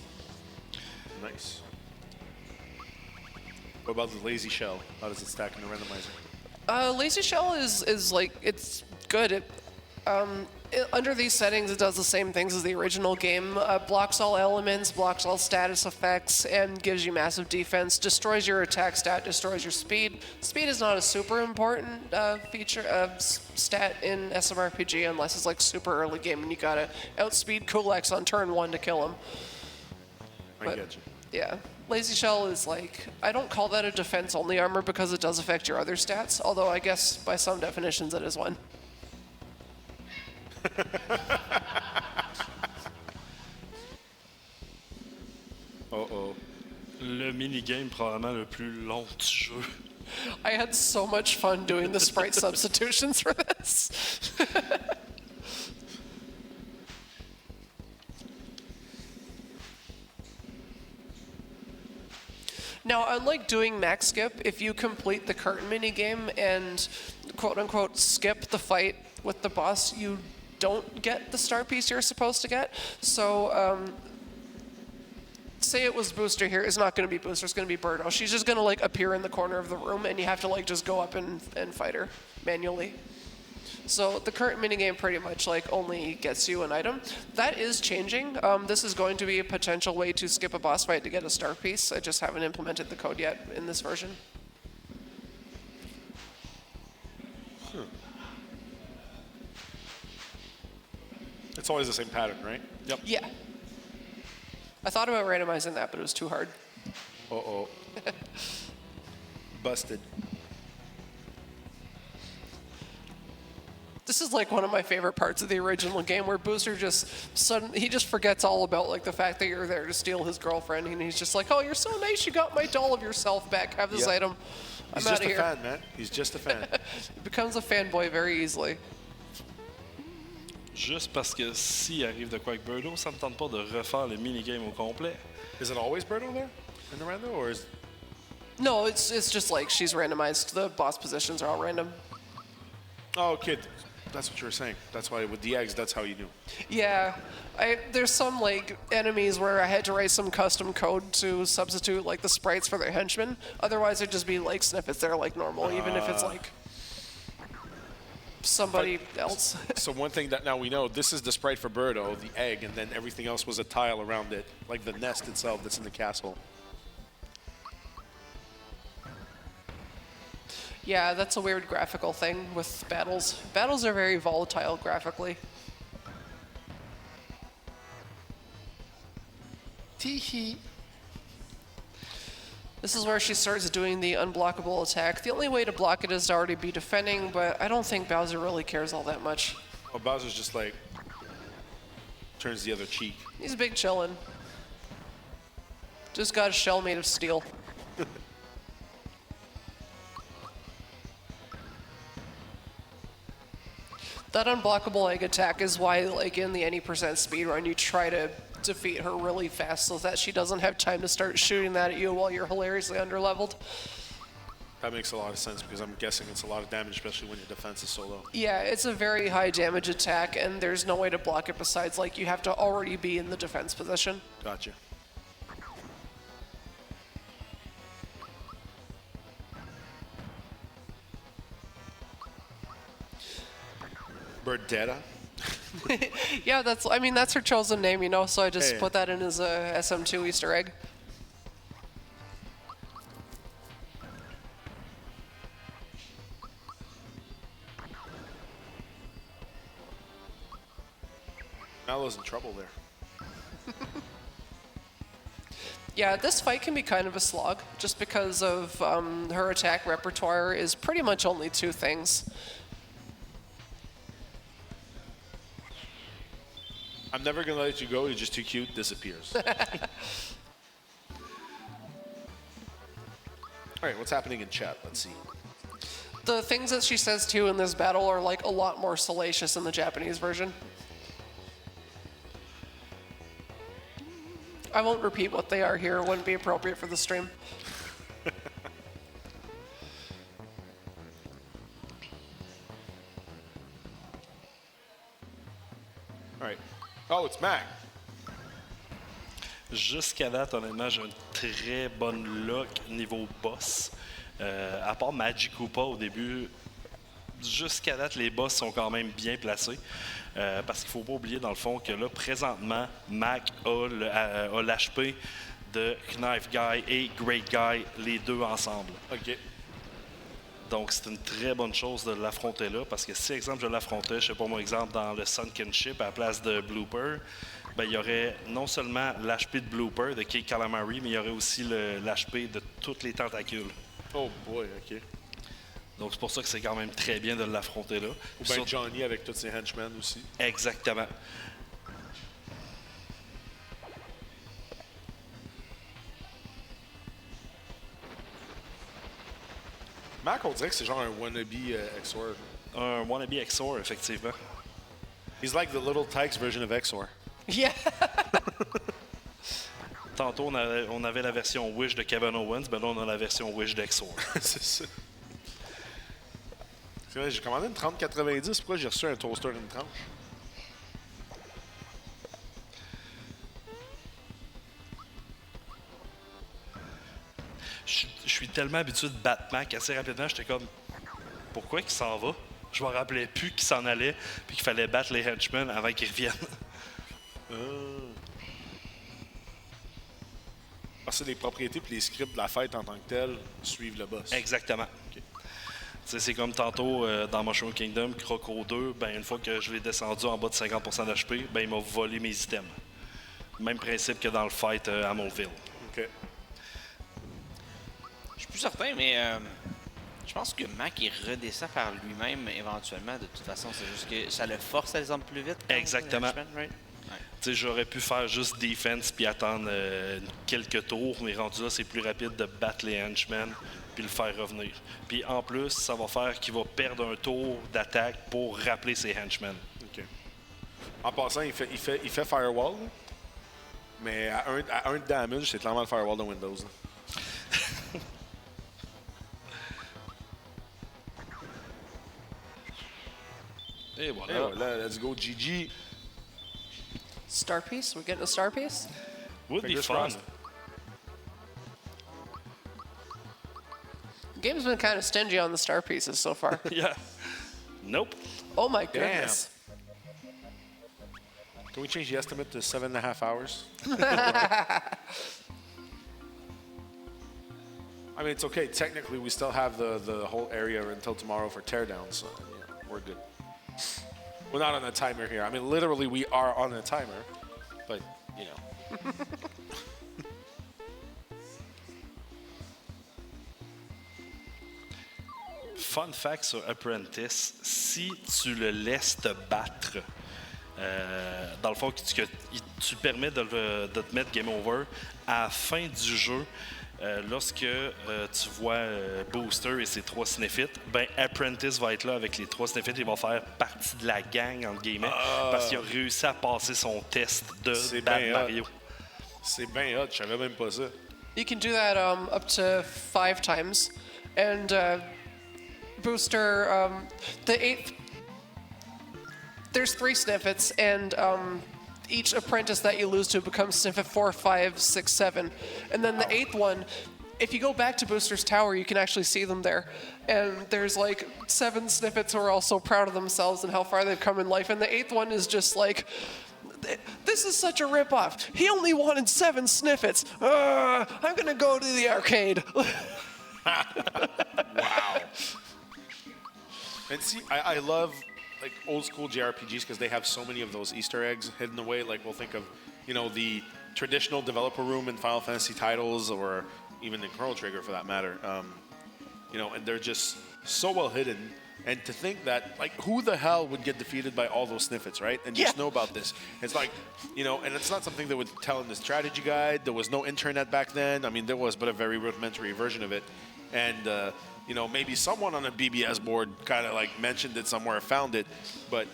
B: Nice. What about the lazy shell? How does it stack in the randomizer?
C: Lazy Shell is like, it's good. Under these settings, it does the same things as the original game. Blocks all elements, blocks all status effects, and gives you massive defense. Destroys your attack stat, destroys your speed. Speed is not a super important stat in SMRPG unless it's like super early game and you gotta outspeed Kulaks on turn 1 to kill him.
B: I get you.
C: Yeah. Lazy Shell is like, I don't call that a defense-only armor because it does affect your other stats, although I guess by some definitions it is one.
B: Uh-oh.
A: Le minigame probablement le plus long du jeu.
C: I had so much fun doing the sprite substitutions for this. Now, unlike doing max skip, if you complete the curtain minigame and quote-unquote skip the fight with the boss, you don't get the star piece you're supposed to get. So, say it was Booster here. It's not going to be Booster. It's going to be Birdo. She's just going to like appear in the corner of the room, and you have to like just go up and fight her manually. So the current minigame pretty much like only gets you an item. That is changing. This is going to be a potential way to skip a boss fight to get a star piece. I just haven't implemented the code yet in this version.
B: It's always the same pattern, right?
A: Yep.
C: Yeah. I thought about randomizing that, but it was too hard.
B: Uh-oh. Busted.
C: This is like one of my favorite parts of the original game where Booster he just forgets all about like the fact that you're there to steal his girlfriend, and he's just like, "Oh, you're so nice. You got my doll of yourself back. Have this item. I'm
B: He's
C: out
B: just
C: of
B: a
C: here."
B: fan, man. He's just a fan.
C: He becomes a fanboy very easily.
A: Juste parce que s'il arrive de quoi avec Birdo, ça me tente pas de refaire le minigame au complet.
B: Is it always Birdo there in the rando, or is...
C: No, it's just like she's randomized. The boss positions are all random.
B: Oh, okay. That's what you were saying. That's why with the eggs, that's how you knew.
C: Yeah, there's some like enemies where I had to write some custom code to substitute like the sprites for their henchmen. Otherwise, it'd just be like snippets there like normal, even if it's like somebody else.
B: So one thing that now we know, this is the sprite for Birdo, the egg, and then everything else was a tile around it, like the nest itself that's in the castle.
C: Yeah, that's a weird graphical thing with battles. Battles are very volatile graphically.
B: Tee-hee.
C: This is where she starts doing the unblockable attack. The only way to block it is to already be defending, but I don't think Bowser really cares all that much.
B: Oh, Bowser's just like, turns the other cheek.
C: He's big chillin'. Just got a shell made of steel. That unblockable egg attack is why, like, in the any % speedrun, you try to defeat her really fast so that she doesn't have time to start shooting that at you while you're hilariously underleveled.
B: That makes a lot of sense because I'm guessing it's a lot of damage, especially when your defense is so low.
C: Yeah, it's a very high damage attack, and there's no way to block it besides, like, you have to already be in the defense position.
B: Gotcha. Birdetta.
C: Yeah, that's her chosen name, you know, so I just
B: Yeah.
C: put that in as a SM2 Easter egg.
B: Mallow's in trouble there.
C: Yeah, this fight can be kind of a slog, just because of her attack repertoire is pretty much only two things.
B: I'm never gonna let you go. You're just too cute. Disappears. All right, what's happening in chat? Let's see.
C: The things that she says too in this battle are like a lot more salacious in the Japanese version. I won't repeat what they are here. It wouldn't be appropriate for the stream.
B: All right. Oh, it's Mac.
A: Jusqu'à date, honnêtement, j'ai une très bonne look niveau boss. À part Magic Koopa au début, jusqu'à date, les boss sont quand même bien placés. Parce qu'il ne faut pas oublier, dans le fond, que là, présentement, Mac a l'HP de Knife Guy et Great Guy, les deux ensemble.
B: OK.
A: Donc, c'est une très bonne chose de l'affronter là, parce que si, exemple, je l'affrontais, je sais pas moi, exemple, dans le Sunken Ship à la place de Blooper, ben, il y aurait non seulement l'HP de Blooper, de Kid Calamari, mais il y aurait aussi l'HP de tous les tentacules.
B: Oh boy, OK.
A: Donc, c'est pour ça que c'est quand même très bien de l'affronter là.
B: Ou bien Johnny avec tous ses henchmen aussi.
A: Exactement.
B: Mac, on dirait que c'est genre un wannabe Exor.
A: Un wannabe Exor, effectivement.
B: He's like the little Tykes version of Exor.
C: Yeah.
A: Tantôt, on avait la version Wish de Kevin Owens, ben là, on a la version Wish d'Exor.
B: C'est ça. C'est vrai, j'ai commandé une 3090. Pourquoi j'ai reçu un toaster d'une tranche?
A: Je suis tellement habitué de battre Mac assez rapidement, j'étais comme, pourquoi il s'en va? Je me rappelais plus qu'il s'en allait, puis qu'il fallait battre les henchmen avant qu'ils reviennent.
B: Parce que les propriétés et les scripts de la fête en tant que tels suivent le boss.
A: Exactement.
B: OK.
A: Tu sais, c'est comme tantôt dans Mushroom Kingdom, Croco 2, ben, une fois que je l'ai descendu en bas de 50% d'HP, ben, il m'a volé mes items. Même principe que dans le fight à Montville.
B: OK.
D: Je suis plus certain, mais je pense que Mac il redescend par lui-même éventuellement. De toute façon, c'est juste que ça le force à descendre plus vite.
A: Exactement.
D: Right?
A: Tu sais, j'aurais pu faire juste defense puis attendre quelques tours, mais rendu là, c'est plus rapide de battre les henchmen puis le faire revenir. Puis en plus, ça va faire qu'il va perdre un tour d'attaque pour rappeler ses henchmen.
B: OK. En passant, il fait Firewall, là. Mais à un damage, c'est clairement le Firewall de Windows. Là.
A: Et voilà.
B: Et voilà, let's go, GG.
C: Star piece? We're getting a star piece?
A: Would be
B: Fingers
A: fun.
B: crossed.
C: The game's been kind of stingy on the star pieces so far.
A: Yeah. Nope.
C: Oh my goodness.
B: Can we change the estimate to 7.5 hours? I mean, it's okay. Technically, we still have the whole area until tomorrow for teardown, so yeah, we're good. We're not on a timer here. I mean, literally, we are on a timer, but, you know.
A: Fun fact sur Apprentice, si tu le laisses te battre, dans le fond, tu permets de te mettre game over, à la fin du jeu, lorsque tu vois Booster et ses 3 Sniffites, ben Apprentice va être là avec les 3 Sniffites. Il va faire partie de la gang, entre guillemets, parce qu'il a réussi à passer son test de battre Mario.
B: C'est bien hot. Je savais même pas ça.
C: You can do that up to 5 times. And Booster, the 8th, there's 3 Sniffits, and each apprentice that you lose to becomes Sniffit 4, 5, 6, 7. And then the 8th one, if you go back to Booster's Tower, you can actually see them there. And there's like 7 snippets who are also proud of themselves and how far they've come in life. And the 8th one is just like, this is such a ripoff. He only wanted 7 snippets. I'm going to go to the arcade.
B: Wow. And see, I love like old school JRPGs because they have so many of those Easter eggs hidden away. Like we'll think of, the traditional developer room in Final Fantasy titles, or even in Chrono Trigger for that matter. And they're just so well hidden. And to think that, like, who the hell would get defeated by all those snippets, right? And just know about this. It's like, and it's not something that would tell in the strategy guide. There was no internet back then. I mean, there was, but a very rudimentary version of it. And, maybe someone on a BBS board kind of like mentioned it somewhere, found it. But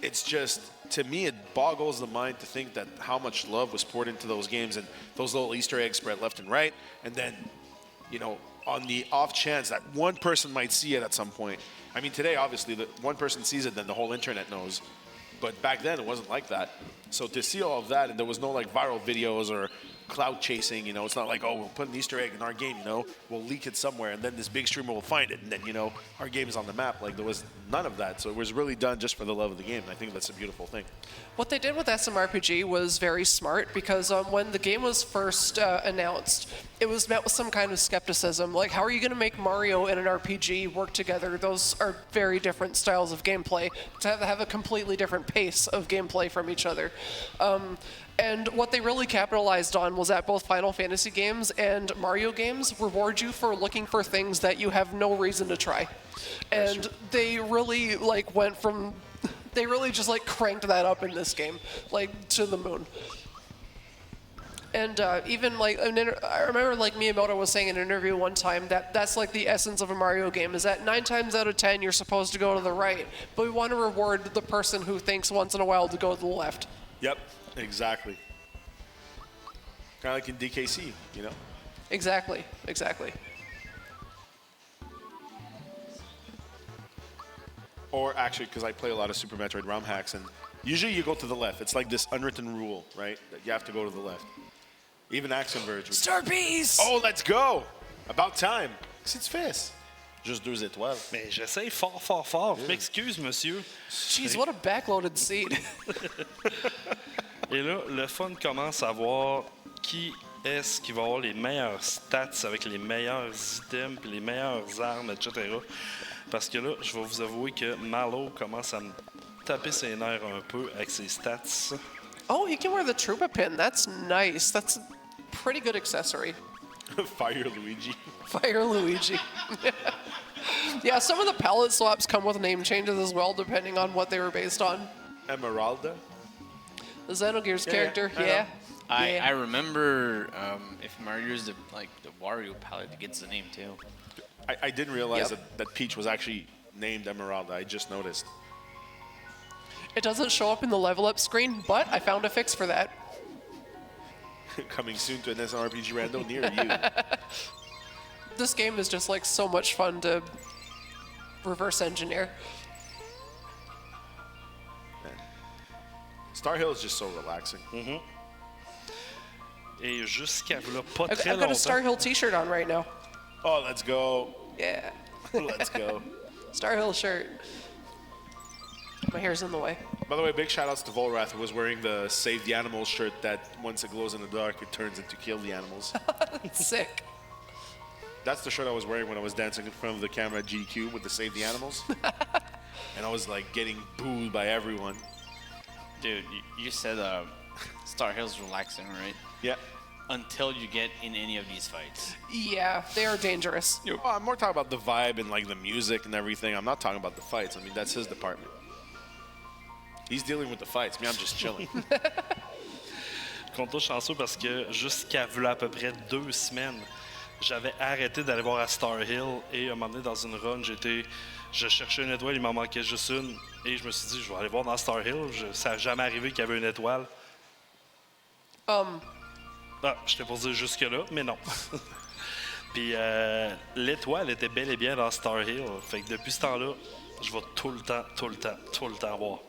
B: it's just, to me, it boggles the mind to think that how much love was poured into those games and those little Easter eggs spread left and right. And then, on the off chance that one person might see it at some point. I mean, today, obviously, the one person sees it, then the whole internet knows. But back then, it wasn't like that. So to see all of that, and there was no like viral videos or cloud chasing, it's not like, oh, we'll put an Easter egg in our game, we'll leak it somewhere, and then this big streamer will find it, and then, our game is on the map. Like, there was none of that. So it was really done just for the love of the game. And I think that's a beautiful thing.
C: What they did with SMRPG was very smart because when the game was first announced, it was met with some kind of skepticism. Like, how are you going to make Mario and an RPG work together? Those are very different styles of gameplay. To have a completely different pace of gameplay from each other. And what they really capitalized on was that both Final Fantasy games and Mario games reward you for looking for things that you have no reason to try. And they really they really just like cranked that up in this game, like to the moon. And even like, I remember like Miyamoto was saying in an interview one time that that's like the essence of a Mario game, is that 9 times out of 10 you're supposed to go to the right, but we want to reward the person who thinks once in a while to go to the left.
B: Yep, exactly. Kind of like in DKC,
C: Exactly.
B: Or actually, because I play a lot of Super Metroid ROM hacks, and usually you go to the left. It's like this unwritten rule, right? That you have to go to the left. Even Axe Converge.
C: Star Bees!
B: Oh, let's go! About time. C'est de fesse. Juste 2 étoiles.
A: Mais j'essaye fort, fort, fort. Je m'excuse, monsieur.
C: Jeez, what a backloaded seed.
A: Et là, le fun commence à voir qui est-ce qui va avoir les meilleurs stats avec les meilleurs items puis les meilleures armes, etc. Parce que là, je vais vous avouer que Malo commence à me taper ses nerfs un peu avec ses stats.
C: Oh, he can wear the Troopa pin. That's nice. That's a pretty good accessory.
B: Fire Luigi.
C: Fire Luigi. Yeah, some of the palette swaps come with name changes as well, depending on what they were based on.
B: Emeralda.
C: The Xenogears character,
B: I know.
C: yeah.
D: I remember if Mario's the Wario palette, it gets the name too.
B: I didn't realize that Peach was actually named Emeralda. I just noticed.
C: It doesn't show up in the level up screen, but I found a fix for that.
B: Coming soon to an SMRPG rando near you.
C: This game is just like so much fun to reverse engineer.
B: Star Hill is just so relaxing.
A: Mm-hmm. Et jusqu'à pas
C: I've
A: très
C: got a Star
A: longtemps.
C: Hill t-shirt on right now.
B: Oh, let's go.
C: Yeah.
B: Let's go.
C: Star Hill shirt. My hair's in the way.
B: By the way, big shout outs to Volrath, who was wearing the Save the Animals shirt that once it glows in the dark, it turns into Kill the Animals.
C: Sick.
B: That's the shirt I was wearing when I was dancing in front of the camera at GQ with the Save the Animals. And I was like getting booed by everyone.
D: Dude, you said Star Hill's relaxing, right?
B: Yeah.
D: Until you get in any of these fights.
C: Yeah, they are dangerous.
B: Oh, I'm more talking about the vibe and like the music and everything. I'm not talking about the fights. I mean, that's his department. He's dealing with the fights. Me, I'm just chilling.
A: Compte chanceux parce que jusqu'à v'là à peu près 2 semaines, j'avais arrêté d'aller voir à Star Hill et à un moment donné dans une run, je cherchais une étoile, il m'en manquait juste une et je me suis dit je vais aller voir dans Star Hill. Ça n'a jamais arrivé qu'il y avait une étoile. J'étais pour dire jusque-là, mais non. Puis l'étoile était bel et bien dans Star Hill. Fait que depuis ce temps-là, je vais tout le temps voir.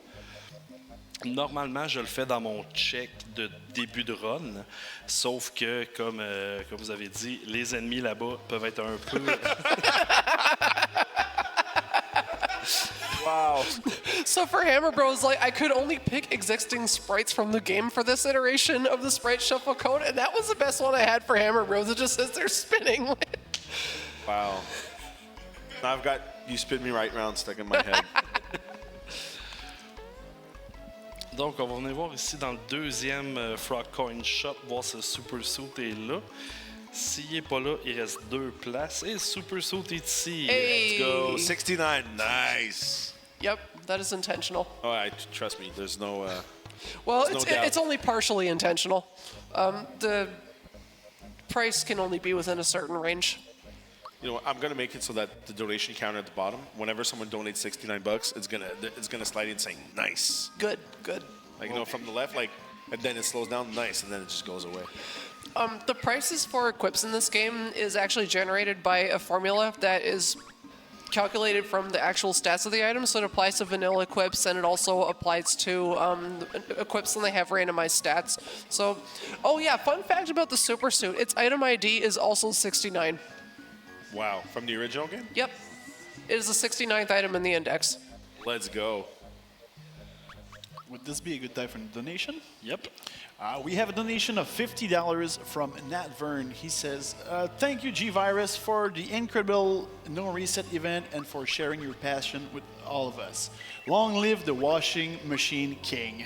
A: Normalement, je le fais dans mon check de début de run, sauf que, comme vous avez dit, les ennemis là-bas peuvent être un peu...
B: Wow.
C: So for Hammer Bros, like I could only pick existing sprites from the game for this iteration of the sprite shuffle code, and that was the best one I had for Hammer Bros. It just says they're spinning.
B: Wow. Now I've got You Spin Me Right Round stuck in my head.
A: Donc, on va venir voir ici dans le deuxième Frog Coin Shop, voir si le Super Suit est là. S'il n'est pas là, il reste 2 places. Et le Super Suit est ici.
C: Hey.
B: Let's go. 69. Nice.
C: Yep, that is intentional.
B: All right, trust me. There's no.
C: Well,
B: There's no doubt.
C: it's only partially intentional. The price can only be within a certain range.
B: You know, I'm gonna make it so that the donation counter at the bottom, whenever someone donates $69, it's gonna slide in saying nice.
C: Good, good.
B: Like you know, from the left, like, and then it slows down, nice, and then it just goes away.
C: The prices for equips in this game is actually generated by a formula that is calculated from the actual stats of the item. So it applies to vanilla equips, and it also applies to equips when they have randomized stats. So, oh yeah, fun fact about the Super Suit: its item ID is also 69.
B: Wow, from the original game.
C: Yep, it is the 69th item in the index.
B: Let's go.
E: Would this be a good time for a donation?
A: Yep.
E: We have a donation of $50 from Nat Vern. He says, thank you, G-Virus, for the incredible No Reset event and for sharing your passion with all of us. Long live the washing machine king.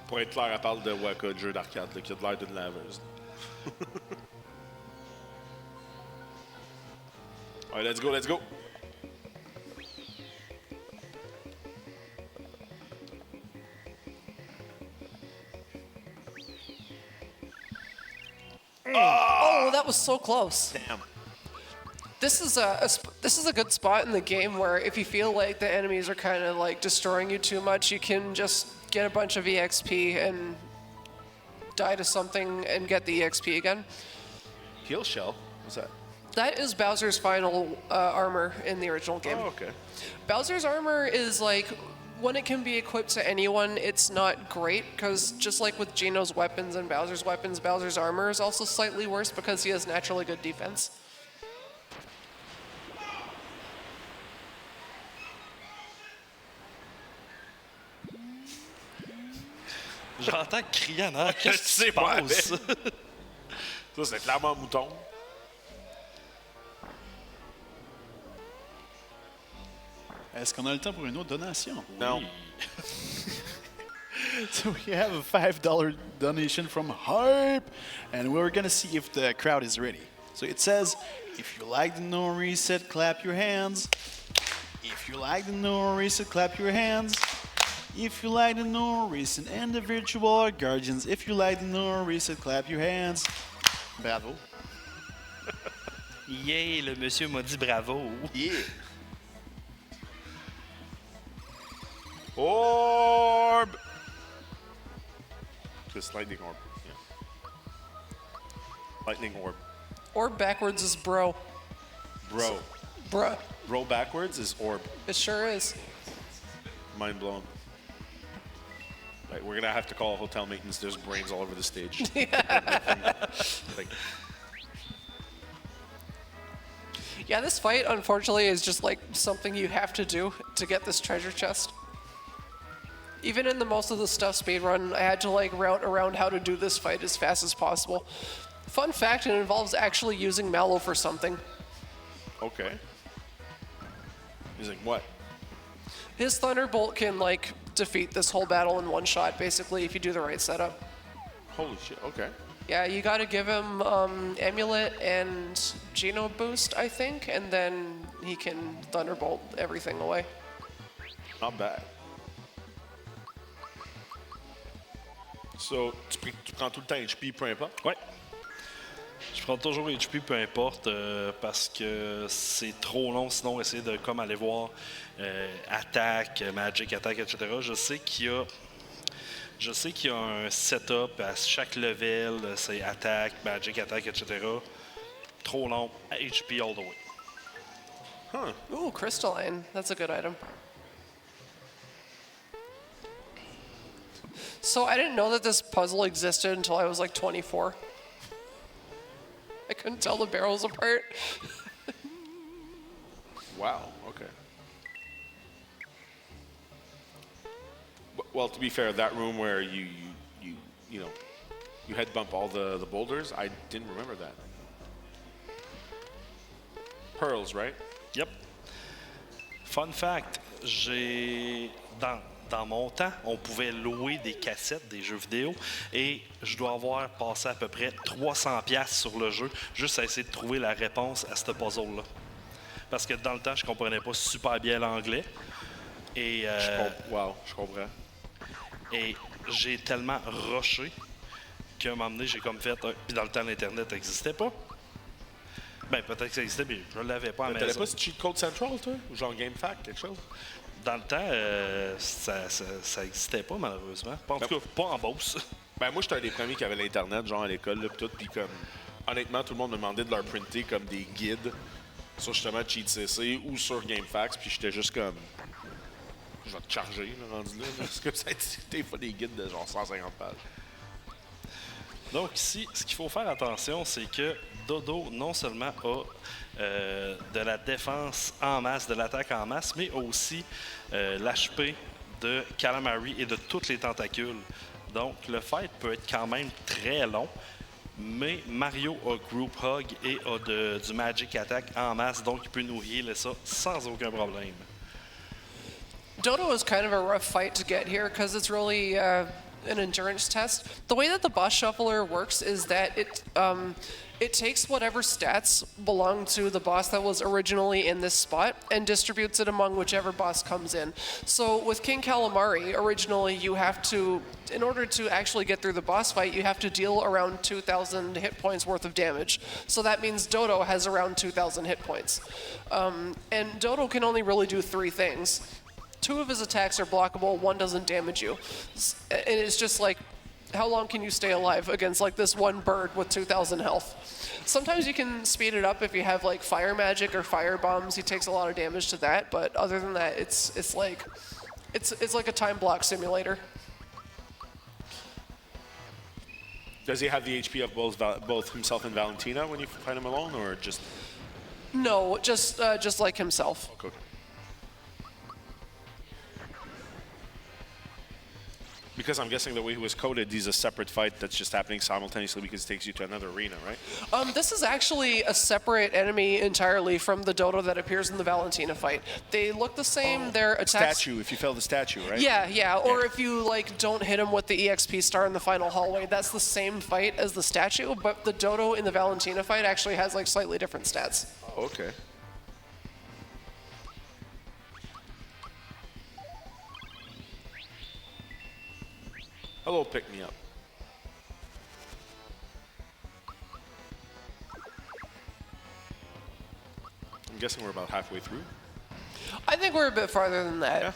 B: Pour être clair, elle parle de Waka, de jeu d'arcade, là, qui a de l'air d'une laveuse. All right, let's go, let's go.
C: Oh, that was so close.
B: Damn.
C: This is a good spot in the game where if you feel like the enemies are kind of like destroying you too much, you can just get a bunch of EXP and die to something and get the EXP again.
B: Heal shell. What's that?
C: That is Bowser's final armor in the original game.
B: Oh, okay.
C: Bowser's armor is like, when it can be equipped to anyone, it's not great, because just like with Geno's weapons and Bowser's weapons, Bowser's armor is also slightly worse because he has naturally good defense.
A: J'entends crier en arrière. Qu'est-ce qui se
B: sais pas,
A: passe?
B: Ça, c'est clairement un mouton.
E: Est-ce qu'on a le temps pour une autre donation?
B: Non.
E: So we have a $5 donation from Hype, and we're gonna see if the crowd is ready. So it says, if you like the No Reset, clap your hands. If you like the No Reset, clap your hands. If you like the No Reset and the Virtual Guardians, if you like the No Reset, clap your hands. Bravo.
A: Yay, le monsieur m'a dit bravo.
B: Yeah. Orb! This lightning orb. Yeah. Lightning orb.
C: Or backwards is bro.
B: Bro.
C: Bruh.
B: Bro backwards is orb.
C: It sure is.
B: Mind blown. Right, we're gonna have to call hotel maintenance. There's brains all over the stage. Like,
C: Yeah, this fight, unfortunately, is just like something you have to do to get this treasure chest. Even in the most of the stuff speedrun, I had to like route around how to do this fight as fast as possible. Fun fact, it involves actually using Mallow for something.
B: okay. He's like, what?
C: His Thunderbolt can like defeat this whole battle in one shot, basically, if you do the right setup.
B: Holy shit, okay.
C: Yeah, you gotta give him Amulet and Geno Boost, I think, and then he can Thunderbolt everything away.
B: Not bad. So, tu prends tout le temps HP, peu importe?
A: Ouais. Je prends toujours HP, peu importe, parce que c'est trop long, sinon essayer de comme aller voir attaque, magic attack, etc. Je sais qu'il y a un setup à chaque level, c'est attaque, magic attack, etc. Trop long, HP all the way.
C: Ooh, crystalline. That's a good item. So I didn't know that this puzzle existed until I was like 24. I couldn't tell the barrels apart.
B: Wow. Okay. Well, to be fair, that room where you know, you head bump all the boulders, I didn't remember that. Pearls, right?
A: Yep. Fun fact, dans mon temps, on pouvait louer des cassettes, des jeux vidéo, et je dois avoir passé à peu près 300$ sur le jeu, juste à essayer de trouver la réponse à ce puzzle-là. Parce que dans le temps, je comprenais pas super bien l'anglais. Et,
B: Je comprends.
A: Et j'ai tellement rushé qu'à un moment donné, j'ai comme fait... Puis dans le temps, l'Internet n'existait pas. Ben, peut-être que ça existait, mais je ne l'avais pas à la
B: T'avais
A: maison.
B: pas ce cheat code central, toi? Ou genre GameFAQ, quelque chose?
A: Dans le temps, ça n'existait pas, malheureusement. En tout cas, pas en Beauce.
B: Ben moi, j'étais un des premiers qui avait l'Internet, genre à l'école, là, pis tout. Puis comme, honnêtement, tout le monde me demandait de leur printer comme des guides sur justement CheatCC ou sur GameFAQs. Puis j'étais juste comme... Je vais te charger, là, rendu là. Parce que ça a été des fois des guides de genre 150 pages.
A: Donc ici, ce qu'il faut faire attention, c'est que Dodo, non seulement a de la défense en masse, de l'attaque en masse, mais aussi l'HP de Calamari et de toutes les tentacules. Donc le fight peut être quand même très long, mais Mario a Group Hug et a du Magic Attack en masse, donc il peut nous healer ça sans aucun problème.
C: Dodo is kind of a rough fight to get here because it's really an endurance test. The way that the boss shuffler works is that it takes whatever stats belong to the boss that was originally in this spot and distributes it among whichever boss comes in. So with King Calamari, originally you have to, in order to actually get through the boss fight, you have to deal around 2,000 hit points worth of damage. So that means Dodo has around 2,000 hit points. And Dodo can only really do 3 things. 2 of his attacks are blockable, 1 doesn't damage you. And it's just like, how long can you stay alive against like this one bird with 2,000 health? Sometimes you can speed it up if you have like fire magic or fire bombs. He takes a lot of damage to that, but other than that, it's like a time block simulator.
B: Does he have the HP of both himself and Valentina when you fight him alone, or just...
C: No, just like himself.
B: Okay. Because I'm guessing the way he was coded, he's a separate fight that's just happening simultaneously because it takes you to another arena, right?
C: This is actually a separate enemy entirely from the Dodo that appears in the Valentina fight. They look the same. Their attacks.
B: Statue, if you fail the statue, right?
C: Yeah. Or if you like don't hit him with the EXP star in the final hallway, that's the same fight as the statue. But the Dodo in the Valentina fight actually has like slightly different stats.
B: Oh, okay. Hello, pick me up. I'm guessing we're about halfway through.
C: I think we're a bit farther than that.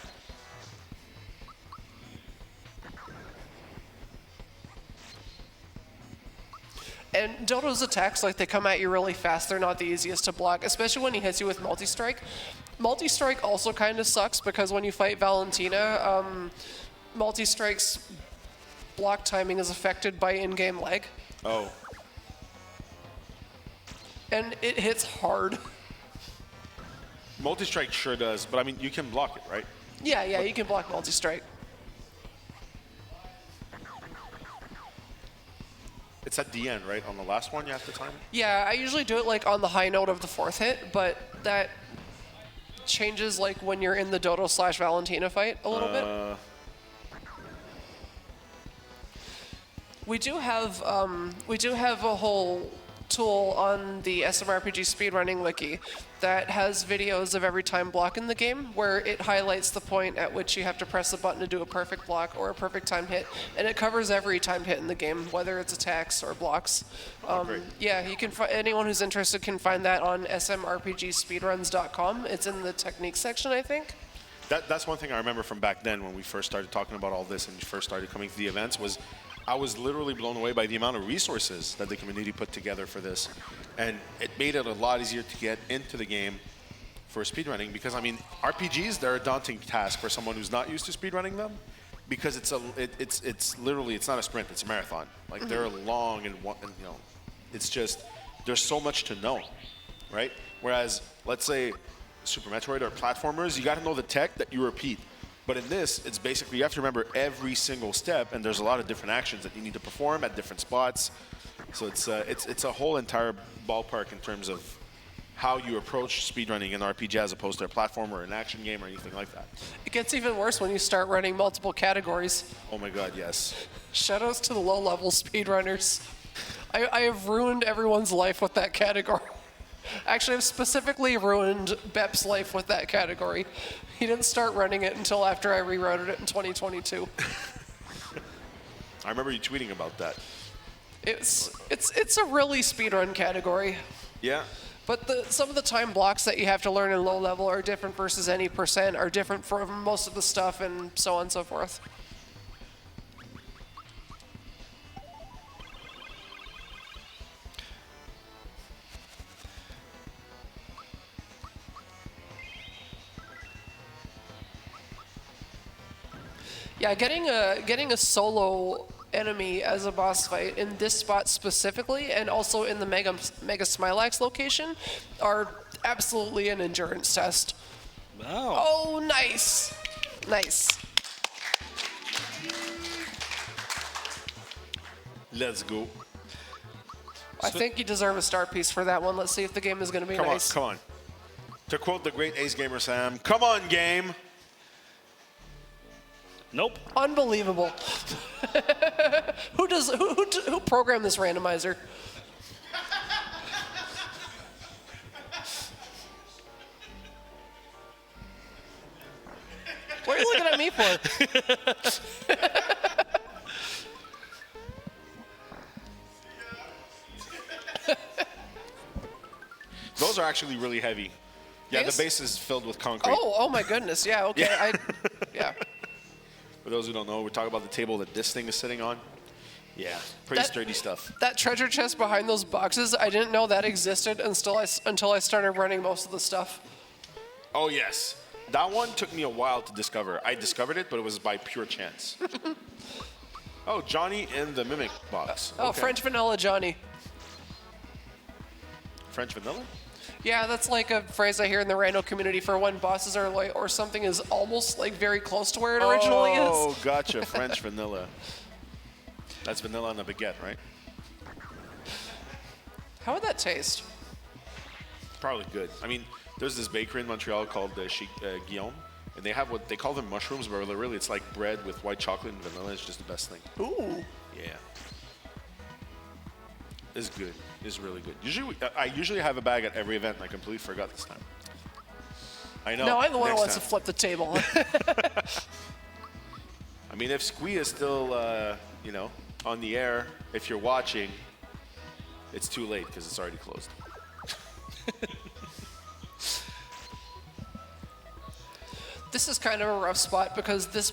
B: Yeah.
C: And Dodo's attacks, like, they come at you really fast. They're not the easiest to block, especially when he hits you with multi-strike. Multi-strike also kind of sucks because when you fight Valentina, multi-strike's block timing is affected by in-game lag.
B: Oh.
C: And it hits hard.
B: Multi-strike sure does, but I mean, you can block it, right?
C: Yeah, you can block multi-strike.
B: It's at the end, right? On the last one, you have to time it?
C: Yeah, I usually do it like on the high note of the 4th hit, but that changes like when you're in the Dodo/Valentina fight a little bit. We do have a whole tool on the SMRPG speedrunning wiki that has videos of every time block in the game where it highlights the point at which you have to press a button to do a perfect block or a perfect time hit, and it covers every time hit in the game, whether it's attacks or blocks.
B: Great.
C: Yeah, you can anyone who's interested can find that on smrpgspeedruns.com. It's in the technique section, I think.
B: That's one thing I remember from back then when we first started talking about all this and you first started coming to the events was I was literally blown away by the amount of resources that the community put together for this. And it made it a lot easier to get into the game for speedrunning because, I mean, RPGs, they're a daunting task for someone who's not used to speedrunning them because it's literally, it's not a sprint, it's a marathon. Like, they're long and, you know, it's just, there's so much to know, right? Whereas, let's say, Super Metroid or platformers, you got to know the tech that you repeat. But in this, it's basically, you have to remember every single step, and there's a lot of different actions that you need to perform at different spots. So it's a whole entire ballpark in terms of how you approach speedrunning in RPG as opposed to a platformer or an action game or anything like that.
C: It gets even worse when you start running multiple categories.
B: Oh my god, yes.
C: Shoutouts to the low-level speedrunners. I have ruined everyone's life with that category. Actually, I've specifically ruined Bep's life with that category. He didn't start running it until after I rewrote it in 2022.
B: I remember you tweeting about that.
C: It's a really speedrun category.
B: Yeah.
C: But some of the time blocks that you have to learn in low level are different versus any percent, are different from most of the stuff, and so on and so forth. Yeah, getting a solo enemy as a boss fight in this spot specifically, and also in the Mega Smilax location, are absolutely an endurance test.
A: Wow.
C: Oh, nice, nice.
B: Let's go.
C: I think you deserve a star piece for that one. Let's see if the game is going to be nice.
B: Come on. To quote the great Ace Gamer Sam, come on, game.
A: Nope.
C: Unbelievable. Who programmed this randomizer? What are you looking at me for?
B: Those are actually really heavy. Yeah,
C: These?
B: the base is filled with concrete.
C: Oh my goodness. Yeah, okay.
B: Yeah.
C: Yeah.
B: For those who don't know, we're talking about the table that this thing is sitting on. Yeah, pretty
C: That-
B: sturdy stuff.
C: That treasure chest behind those boxes, I didn't know that existed until I started running most of the stuff.
B: Oh, yes. That one took me a while to discover. I discovered it, but it was by pure chance. Oh, Johnny in the Mimic box.
C: Oh,
B: Okay.
C: French Vanilla Johnny.
B: French vanilla?
C: Yeah, that's like a phrase I hear in the rando community for when bosses are like, or something is almost like very close to where it originally is.
B: Oh, gotcha. French vanilla. That's vanilla on a baguette, right?
C: How would that taste?
B: Probably good. I mean, there's this bakery in Montreal called Guillaume, and they have what they call them mushrooms, but really it's like bread with white chocolate and vanilla. It's just the best thing.
C: Ooh.
B: Yeah. It's good. It's really good. I usually have a bag at every event, and I completely forgot this time. I know.
C: No, I'm the one who
B: Next
C: wants to
B: time.
C: flip the table.
B: I mean, if Squee is still, on the air, if you're watching, it's too late because it's already closed.
C: This is kind of a rough spot because this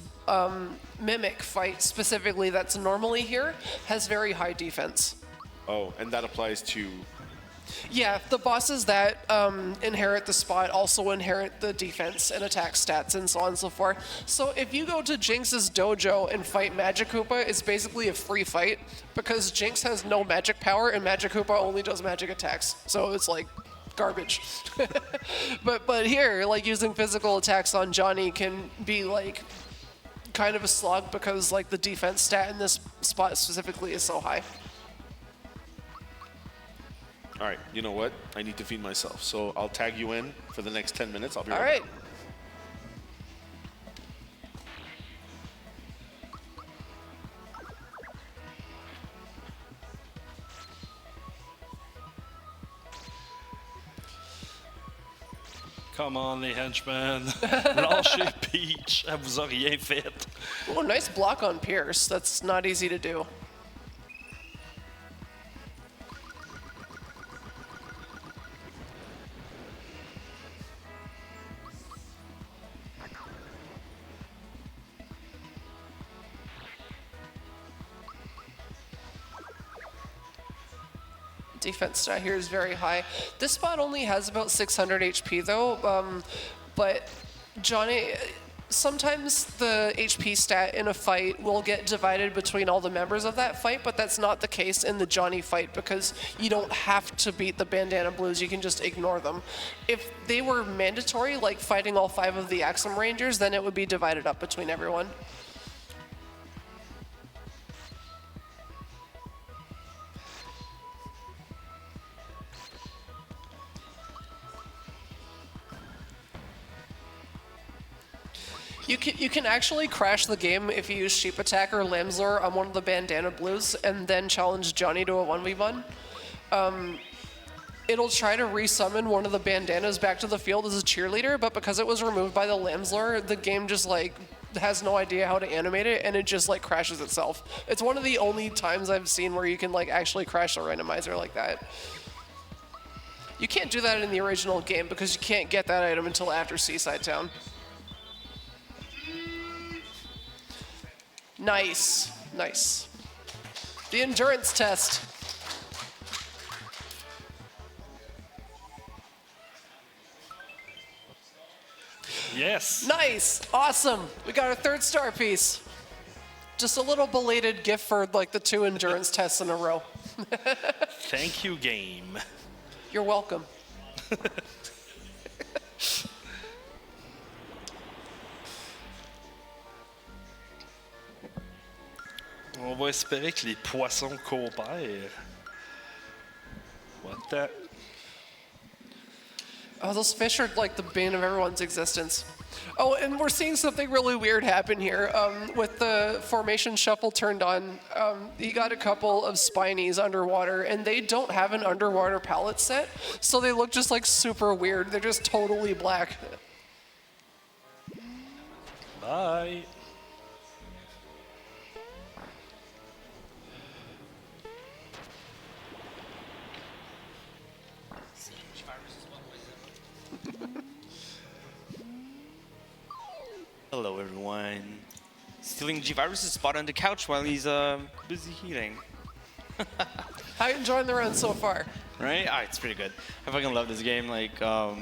C: Mimic fight specifically that's normally here has very high defense.
B: Oh, and that applies to...
C: Yeah, the bosses that inherit the spot also inherit the defense and attack stats and so on and so forth. So if you go to Jinx's dojo and fight Magikoopa, it's basically a free fight because Jinx has no magic power and Magikoopa only does magic attacks. So it's like garbage. but here, like using physical attacks on Johnny can be like kind of a slug because like the defense stat in this spot specifically is so high.
B: All right, you know what? I need to feed myself. So I'll tag you in for the next 10 minutes. I'll be
C: All
B: right
C: right.
B: back.
A: Come on, les henchmen. Lâchez Peach. Elle vous a rien fait.
C: Oh, nice block on Pierce. That's not easy to do. defense stat here is very high. This spot only has about 600 HP though, but Johnny, sometimes the HP stat in a fight will get divided between all the members of that fight, but that's not the case in the Johnny fight because you don't have to beat the Bandana Blues, you can just ignore them. If they were mandatory, like fighting all 5 of the Axum Rangers, then it would be divided up between everyone. You can actually crash the game if you use Sheep Attack or Lamslure on one of the Bandana Blues and then challenge Johnny to a 1v1. It'll try to resummon one of the Bandanas back to the field as a cheerleader, but because it was removed by the Lamslure, the game just like has no idea how to animate it and it just like crashes itself. It's one of the only times I've seen where you can like actually crash a randomizer like that. You can't do that in the original game because you can't get that item until after Seaside Town. Nice, nice. The endurance test.
A: Yes.
C: Nice, awesome. We got our 3rd star piece. Just a little belated gift for like the 2 endurance tests in a row.
A: Thank you, game.
C: You're welcome.
A: On va espérer que les poissons coopèrent. What the?
C: Oh, those fish are like the bane of everyone's existence. Oh, and we're seeing something really weird happen here. With the formation shuffle turned on, you got a couple of Spinies underwater, and they don't have an underwater palette set, so they look just like super weird. They're just totally black.
A: Bye.
D: Hello, everyone. Stealing G-Virus's spot on the couch while he's busy healing.
C: How you enjoying the run so far?
D: Right? Ah, it's pretty good. I fucking love this game. Like, I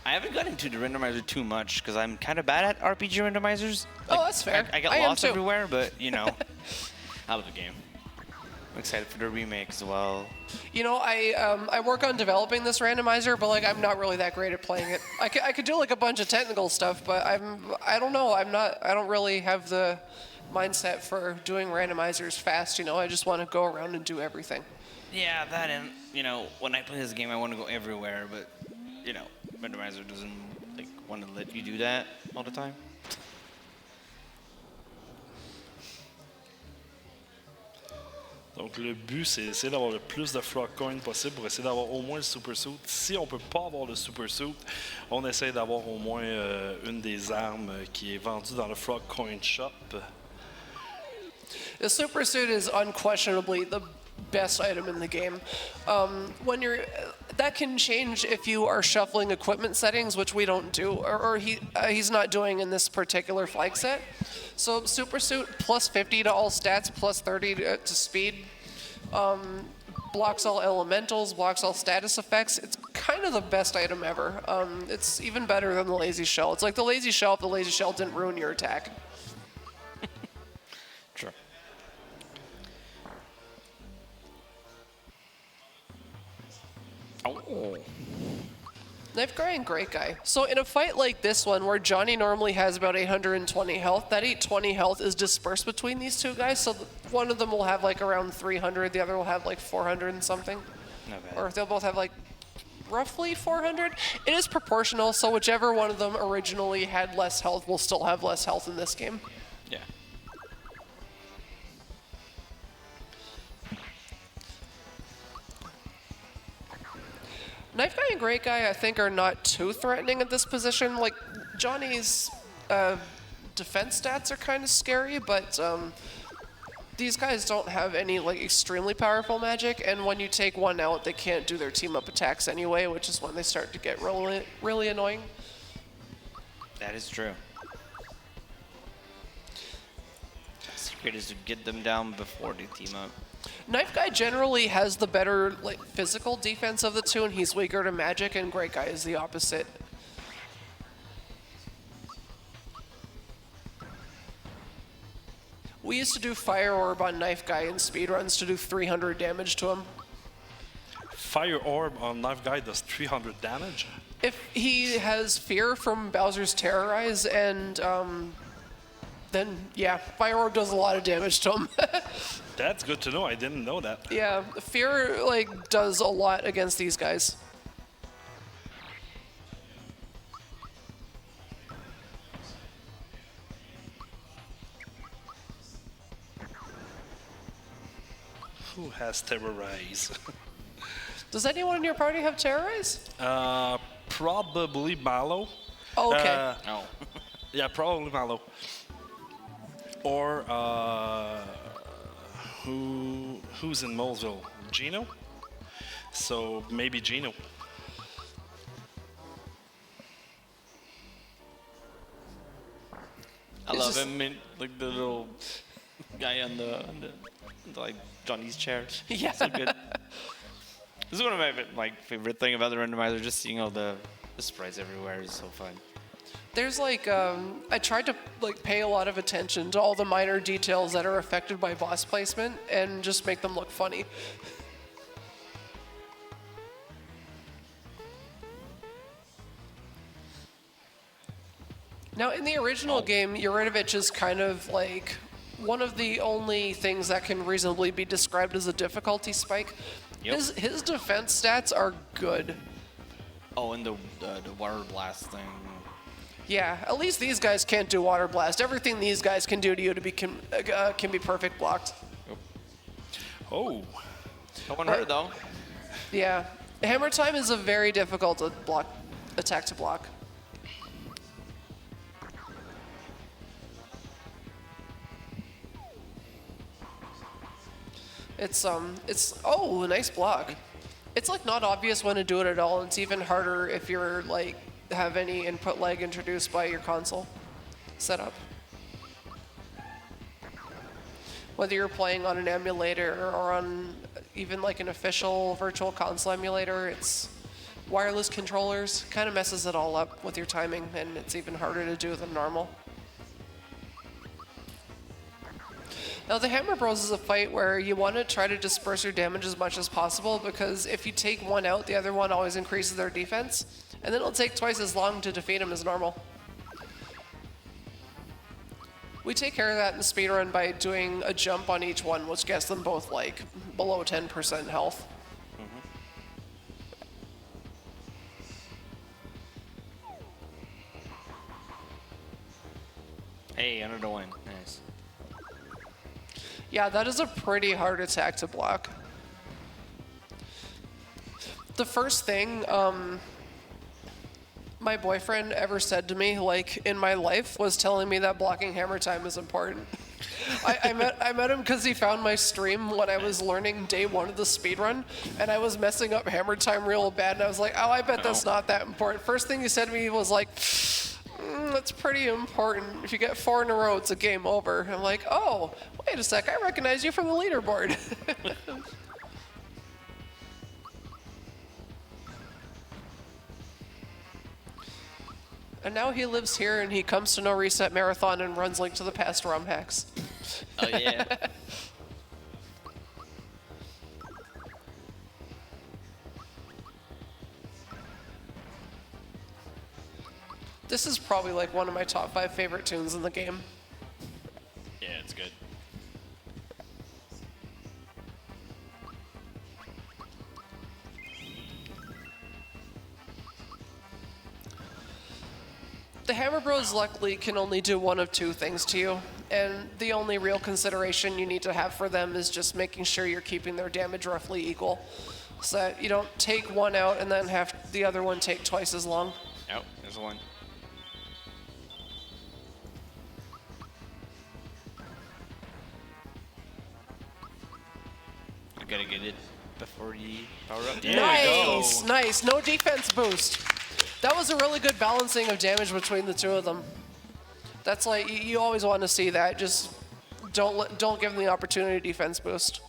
D: haven't gotten into the randomizer too much because I'm kind of bad at RPG randomizers. Like,
C: Oh, that's fair.
D: I get
C: I am
D: lost
C: too.
D: everywhere, but you know, I love the game. I'm excited for the remake as well.
C: You know, I work on developing this randomizer, but like I'm not really that great at playing it. I could do like a bunch of technical stuff, but I don't know. I don't really have the mindset for doing randomizers fast. You know, I just want to go around and do everything.
D: Yeah, that and you know, when I play this game, I want to go everywhere, but you know, randomizer doesn't like want to let you do that all the time.
A: Donc, le but, c'est essayer d'avoir le plus de frog coins possible pour essayer d'avoir au moins le super suit. Si on peut pas avoir le super suit, on essaie d'avoir au moins une des armes qui est vendue dans le frog coin shop.
C: The super suit is unquestionably the best item in the game. That can change if you are shuffling equipment settings, which we don't do, or he's not doing in this particular flag set. So super suit plus 50 to all stats, plus 30 to speed, blocks all elementals, blocks all status effects. It's kind of the best item ever. It's even better than the lazy shell. It's like the lazy shell if the lazy shell didn't ruin your attack.
D: Sure. Oh.
C: Knife Guy and Great Guy. So in a fight like this one, where Johnny normally has about 820 health, that 820 health is dispersed between these two guys. So one of them will have like around 300, the other will have like 400 and something.
D: Not bad.
C: Or they'll both have like roughly 400. It is proportional, so whichever one of them originally had less health will still have less health in this game.
D: Yeah.
C: Knife Guy and Great Guy, I think, are not too threatening at this position. Like, Johnny's defense stats are kind of scary, but these guys don't have any, like, extremely powerful magic, and when you take one out, they can't do their team-up attacks anyway, which is when they start to get really, really annoying.
D: That is true. secret is to get them down before they team up.
C: Knife Guy generally has the better like physical defense of the two, and he's weaker to magic, and Great Guy is the opposite. We used to do Fire Orb on Knife Guy in speedruns to do 300 damage to him.
A: Fire Orb on Knife Guy does 300 damage.
C: If he has fear from Bowser's Terrorize, and then yeah, Fire Orb does a lot of damage to him.
A: That's good to know. I didn't know that.
C: Yeah, fear like does a lot against these guys.
A: Who has Terrorize?
C: Does anyone in your party have Terrorize?
A: Probably Mallow.
C: Oh, okay.
D: Oh.
A: Yeah, probably Mallow. Or who's in Molesville? Gino? So maybe Gino.
D: I love him, like the little guy on the like Johnny's chair.
C: Yeah.
D: So good. This is one of my favorite thing about the randomizer. Just seeing all the sprites everywhere is so fun.
C: There's like, I tried to like pay a lot of attention to all the minor details that are affected by boss placement and just make them look funny. Now, in the original game, Yuridovich is kind of like one of the only things that can reasonably be described as a difficulty spike.
D: Yep.
C: His defense stats are good.
D: Oh, and the water blast thing.
C: Yeah, at least these guys can't do water blast. Everything these guys can do to you can be perfect blocked.
A: Oh,
D: No one heard though.
C: Yeah, hammer time is a very difficult attack to block. It's oh, a nice block. It's like not obvious when to do it at all. It's even harder if you're like have any input lag introduced by your console setup. Whether you're playing on an emulator or on even like an official virtual console emulator, it's wireless controllers kind of messes it all up with your timing, and it's even harder to do than normal. Now, the Hammer Bros is a fight where you want to try to disperse your damage as much as possible, because if you take one out, the other one always increases their defense, and then it'll take twice as long to defeat them as normal. We take care of that in the speedrun by doing a jump on each one, which gets them both like below 10% health.
D: Hey, another one. Nice.
C: Yeah, that is a pretty hard attack to block. The first thing my boyfriend ever said to me, like, in my life, was telling me that blocking hammer time is important. I met him because he found my stream when I was learning day one of the speedrun, and I was messing up hammer time real bad, and I was like, oh, I bet that's not that important. First thing he said to me was like, that's pretty important. If you get 4 in a row, it's a game over. I'm like, oh, wait a sec, I recognize you from the leaderboard. And now he lives here, and he comes to No Reset Marathon and runs Link to the Past ROM hacks.
D: Oh yeah.
C: This is probably like one of my top 5 favorite tunes in the game.
D: Yeah, it's good.
C: The Hammer Bros luckily can only do one of 2 things to you, and the only real consideration you need to have for them is just making sure you're keeping their damage roughly equal, so that you don't take one out and then have the other one take twice as long.
D: Oh, there's one. You gotta get it before you power up. There
C: Nice, nice. No defense boost. That was a really good balancing of damage between the two of them. That's like, you always want to see that. Just Don't give them the opportunity to defense boost.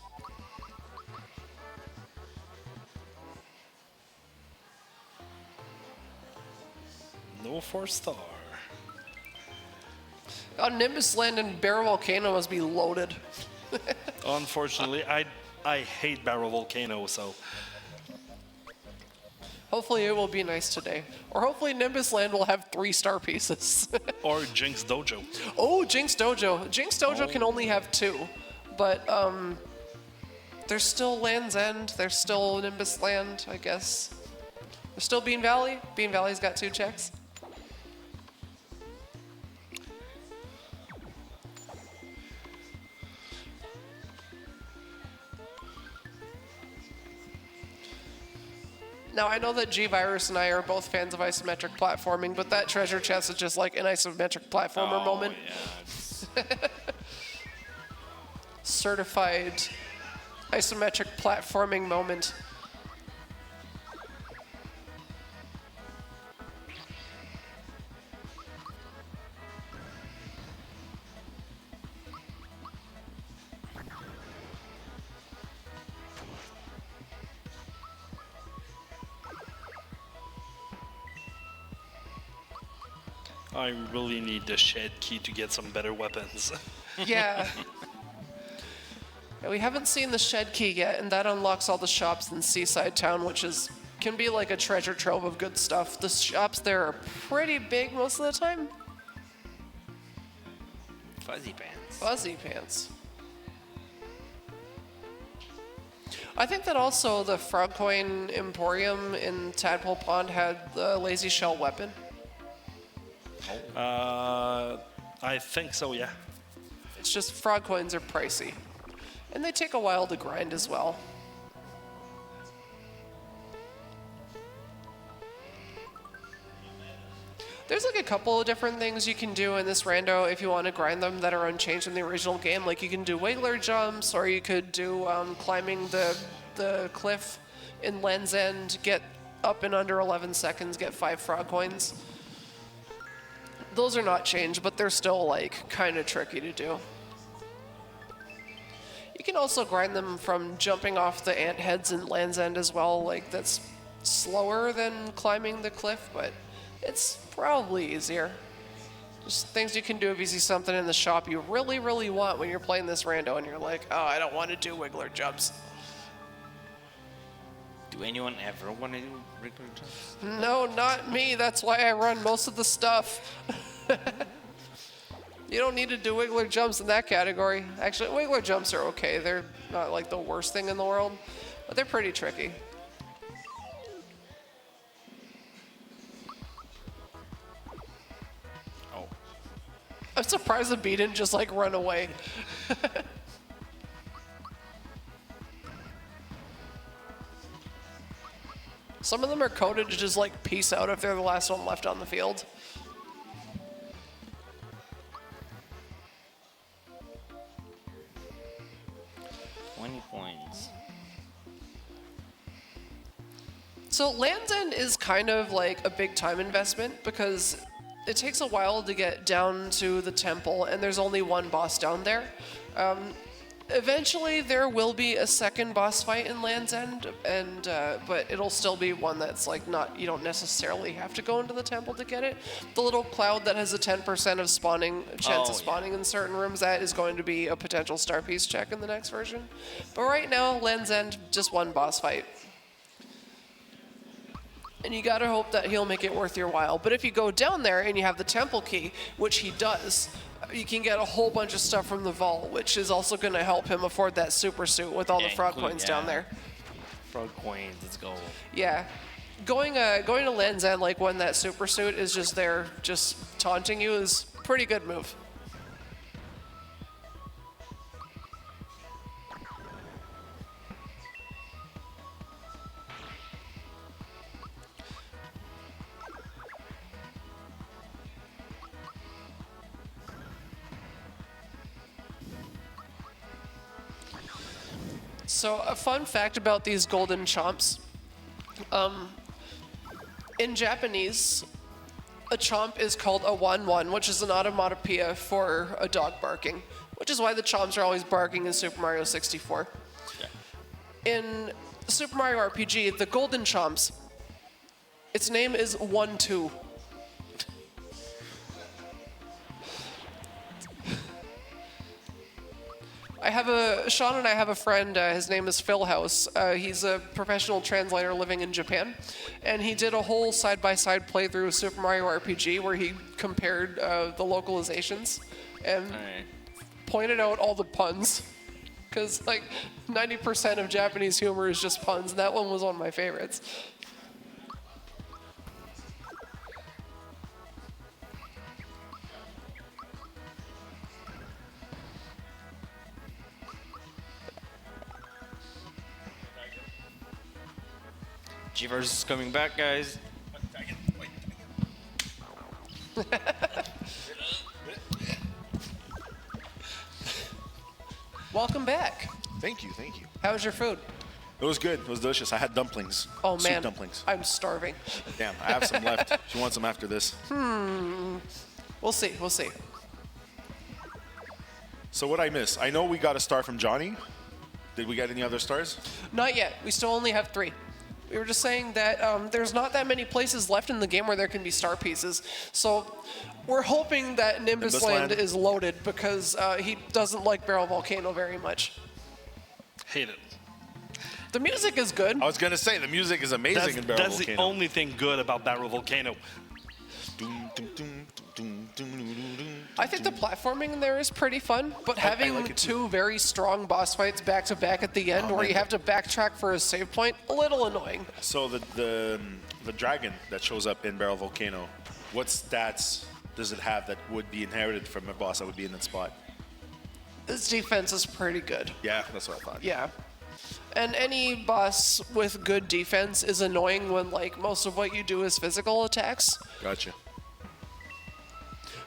A: No 4-star.
C: Nimbus Land and Barrel Volcano must be loaded.
A: Unfortunately, I hate Barrel Volcano, so
C: Hopefully it will be nice today. Or hopefully Nimbus Land will have 3-star pieces.
A: or Jinx Dojo.
C: Oh, Jinx Dojo. Jinx Dojo can only have 2. But there's still Land's End. There's still Nimbus Land, I guess. There's still Bean Valley. Bean Valley's got 2 checks. Now, I know that G-Virus and I are both fans of isometric platforming, but that treasure chest is just like an isometric platformer moment.
A: Yeah.
C: Certified isometric platforming moment.
A: I really need the shed key to get some better weapons.
C: Yeah. Yeah, we haven't seen the shed key yet, and that unlocks all the shops in Seaside Town, which can be like a treasure trove of good stuff. The shops there are pretty big most of the time.
D: Fuzzy pants.
C: Fuzzy pants. I think that also the Frogcoin Emporium in Tadpole Pond had the lazy shell weapon.
A: I think so, yeah.
C: It's just frog coins are pricey. And they take a while to grind as well. There's like a couple of different things you can do in this rando if you want to grind them that are unchanged from the original game. Like you can do wiggler jumps, or you could do climbing the cliff in Land's End, get up in under 11 seconds, get 5 frog coins. Those are not changed, but they're still like kind of tricky to do. You can also grind them from jumping off the ant heads in Land's End as well. Like that's slower than climbing the cliff, but it's probably easier. Just things you can do if you see something in the shop you really, really want when you're playing this rando and you're like, oh, I don't want to do wiggler jumps.
D: Do anyone ever want to do regular jumps?
C: No, not me. That's why I run most of the stuff. You don't need to do wiggler jumps in that category. Actually, wiggler jumps are okay. They're not like the worst thing in the world, but they're pretty tricky.
D: Oh.
C: I'm surprised the bee didn't just like run away. Some of them are coded to just like peace out if they're the last one left on the field.
D: Points.
C: So Land's End is kind of like a big time investment because it takes a while to get down to the temple, and there's only one boss down there. Eventually, there will be a second boss fight in Land's End, and but it'll still be one that's like not. You don't necessarily have to go into the temple to get it. The little cloud that has a 10% of spawning chance of spawning in certain rooms, that is going to be a potential star piece check in the next version. But right now, Land's End, just one boss fight. And you gotta hope that he'll make it worth your while. But if you go down there and you have the temple key, which he does, you can get a whole bunch of stuff from the vault, which is also gonna help him afford that super suit with all the frog coins down there.
D: Frog coins, let's go.
C: Yeah. Going to Land's End, like when that super suit is just there, just taunting you, is a pretty good move. So a fun fact about these golden chomps. In Japanese, a chomp is called a wan-wan, which is an onomatopoeia for a dog barking. which is why the chomps are always barking in Super Mario 64. In Super Mario RPG, the golden chomps, its name is 1-2. Sean and I have a friend, his name is Phil House. He's a professional translator living in Japan. And he did a whole side-by-side playthrough of Super Mario RPG where he compared the localizations and pointed out all the puns. Because, like, 90% of Japanese humor is just puns, and that one was one of my favorites.
D: G-Verse is coming back, guys.
C: Welcome back.
B: Thank you, thank you.
C: How was your food?
B: It was good. It was delicious. I had dumplings.
C: Oh,
B: Soup
C: man.
B: dumplings.
C: I'm starving.
B: Damn, I have some left. If you want some after this.
C: We'll see. We'll see.
B: So what I miss? I know we got a star from Johnny. Did we get any other stars?
C: Not yet. We still only have 3. We were just saying that there's not that many places left in the game where there can be star pieces. So we're hoping that Nimbus Land is loaded because he doesn't like Barrel Volcano very much.
A: Hate it.
C: The music is good.
B: I was going to say, the music is amazing in Barrel
A: That's
B: Volcano.
A: the only thing good about Barrel Volcano.
C: I think the platforming in there is pretty fun, but having
B: like it
C: two very strong boss fights back to back at the end where you have to backtrack for a save point, a little annoying.
B: So the dragon that shows up in Barrel Volcano, what stats does it have that would be inherited from a boss that would be in that spot?
C: Its defense is pretty good.
B: Yeah, that's what I thought.
C: Yeah. And any boss with good defense is annoying when, like, most of what you do is physical attacks.
B: Gotcha.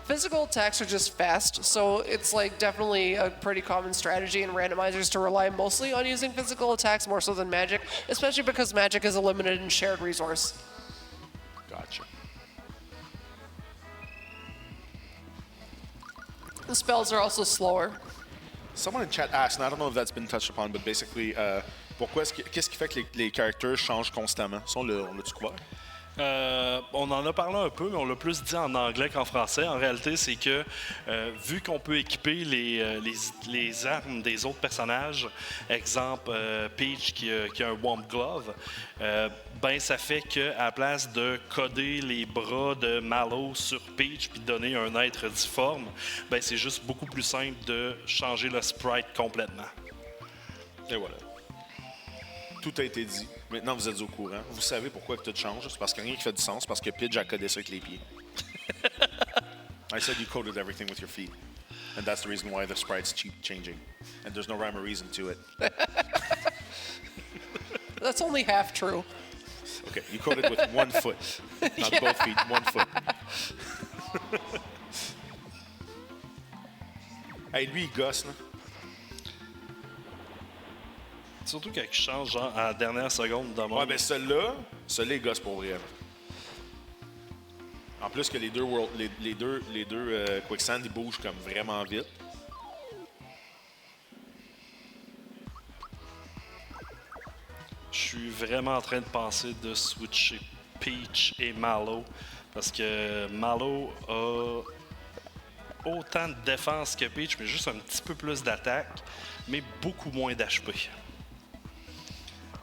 C: Physical attacks are just fast, so it's, like, definitely a pretty common strategy in randomizers to rely mostly on using physical attacks more so than magic, especially because magic is a limited and shared resource.
B: Gotcha.
C: The spells are also slower.
B: Someone in chat asked, and I don't know if that's been touched upon, but basically, qu'est-ce qui fait que les characters changent constamment? On l'a-tu couvert?
A: On en a parlé un peu, mais on l'a plus dit en anglais qu'en français. En réalité, c'est que vu qu'on peut équiper les armes des autres personnages, exemple Peach qui a un Womp Glove, ben ça fait qu'à la place de coder les bras de Mallow sur Peach puis donner un être difforme, ben c'est juste beaucoup plus simple de changer le sprite complètement.
B: Et voilà. Tout a été dit. Maintenant, vous êtes au courant. Vous savez pourquoi que tout change. C'est parce qu'il n'y a rien qui fait du sens. Parce que Pidge a codé ça avec les pieds. I said you coded everything with your feet. And that's the reason why the sprite's changing. And there's no rhyme or reason to it.
C: That's only half true.
B: Okay, you coded with 1 foot. Not both feet, 1 foot. Hey, lui, il gosse, là.
A: Surtout quand il change genre, à la dernière seconde de
B: Ouais, ben celui-là, il gosse pour vrai. En plus que les deux Quicksand, ils bougent comme vraiment vite.
A: Je suis vraiment en train de penser de switcher Peach et Mallow parce que Mallow a autant de défense que Peach, mais juste un petit peu plus d'attaque, mais beaucoup moins d'HP.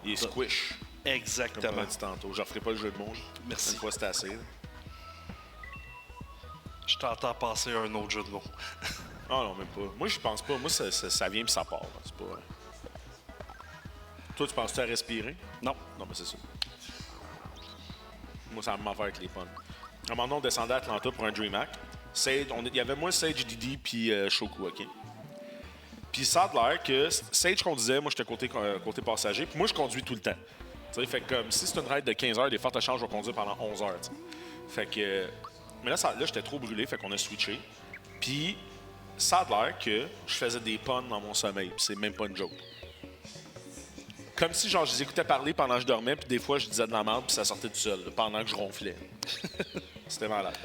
B: Il est squish.
A: Exactement.
B: Comme on a dit tantôt. Je ferai pas le jeu de mots.
A: Merci.
B: Une fois, c'était assez. Là.
A: Je t'entends passer un autre jeu de mots.
B: Ah non, même pas. Moi, je pense pas. Moi, ça vient puis ça part. Là. C'est pas... Toi, tu penses-tu à respirer?
A: Non.
B: Non, mais c'est ça. Moi, ça va m'en faire avec les puns. À un moment donné, on descendait à Atlanta pour un DreamHack. Il y avait moi, Sage, Didi, puis Shoku, OK? Puis ça a l'air que Sage conduisait, moi, j'étais côté passager, puis moi, je conduis tout le temps. Tu sais, fait que comme si c'est une ride de 15 heures, des fortes chances, je vais conduire pendant 11 heures, t'sais. Fait que... Mais là, j'étais trop brûlé, fait qu'on a switché. Puis ça a l'air que je faisais des puns dans mon sommeil, puis c'est même pas une joke. Comme si, genre, je les écoutais parler pendant que je dormais, puis des fois, je disais de la merde, puis ça sortait tout seul, là, pendant que je ronflais. C'était malade.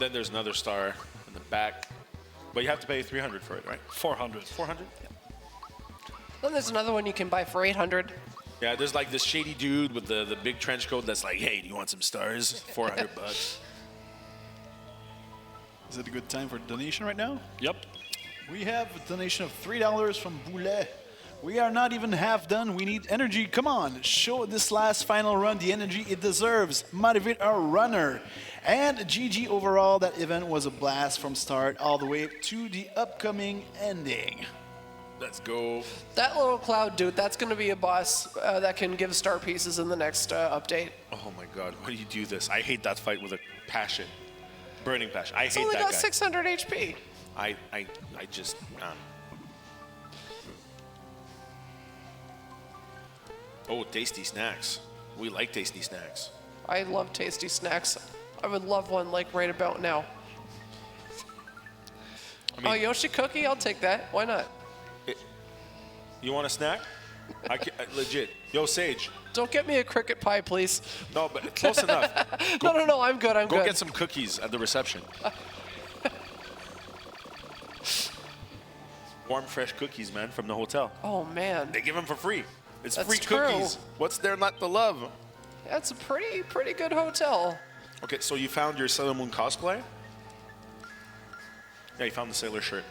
B: Then there's another star in the back. But you have to pay 300 for it, right?
A: 400.
B: 400?
C: Then there's another one you can buy for 800.
B: Yeah, there's like this shady dude with the big trench coat that's like, hey, do you want some stars? 400 bucks.
E: Is it a good time for donation right now?
A: Yep.
E: We have a donation of $3 from Boulet. We are not even half done. We need energy. Come on, show this last final run the energy it deserves. Motivate our runner. And GG overall, that event was a blast from start all the way to the upcoming ending.
B: Let's go.
C: That little cloud dude, that's going to be a boss that can give star pieces in the next update.
B: Oh my god, why do you do this? I hate that fight with a passion. Burning passion. I
C: It's
B: hate
C: only
B: that
C: got
B: guy.
C: 600 HP.
B: I just... Oh, tasty snacks. We like tasty snacks.
C: I love tasty snacks. I would love one like right about now.
B: mean-
C: Oh, Yoshi cookie? I'll take that. Why not?
B: You want a snack? Legit. Yo, Sage.
C: Don't get me a cricket pie, please.
B: No, but close enough.
C: No, I'm good. I'm
B: Go
C: good.
B: get some cookies at the reception. Warm, fresh cookies, man, from the hotel.
C: Oh man,
B: They give them for free. It's
C: That's
B: free
C: true.
B: cookies. What's there not to love?
C: that's a pretty good hotel.
B: Okay, so you found your Sailor Moon cosplay? Yeah, you found the sailor shirt.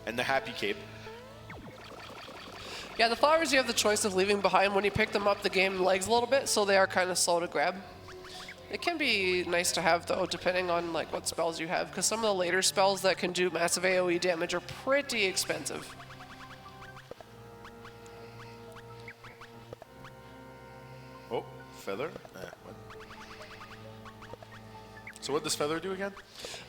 B: And the happy cape.
C: Yeah, the flowers you have the choice of leaving behind. When you pick them up, the game lags a little bit, so they are kind of slow to grab. It can be nice to have though, depending on like what spells you have, because some of the later spells that can do massive AoE damage are pretty expensive.
B: Oh, feather? What? So what does feather do again?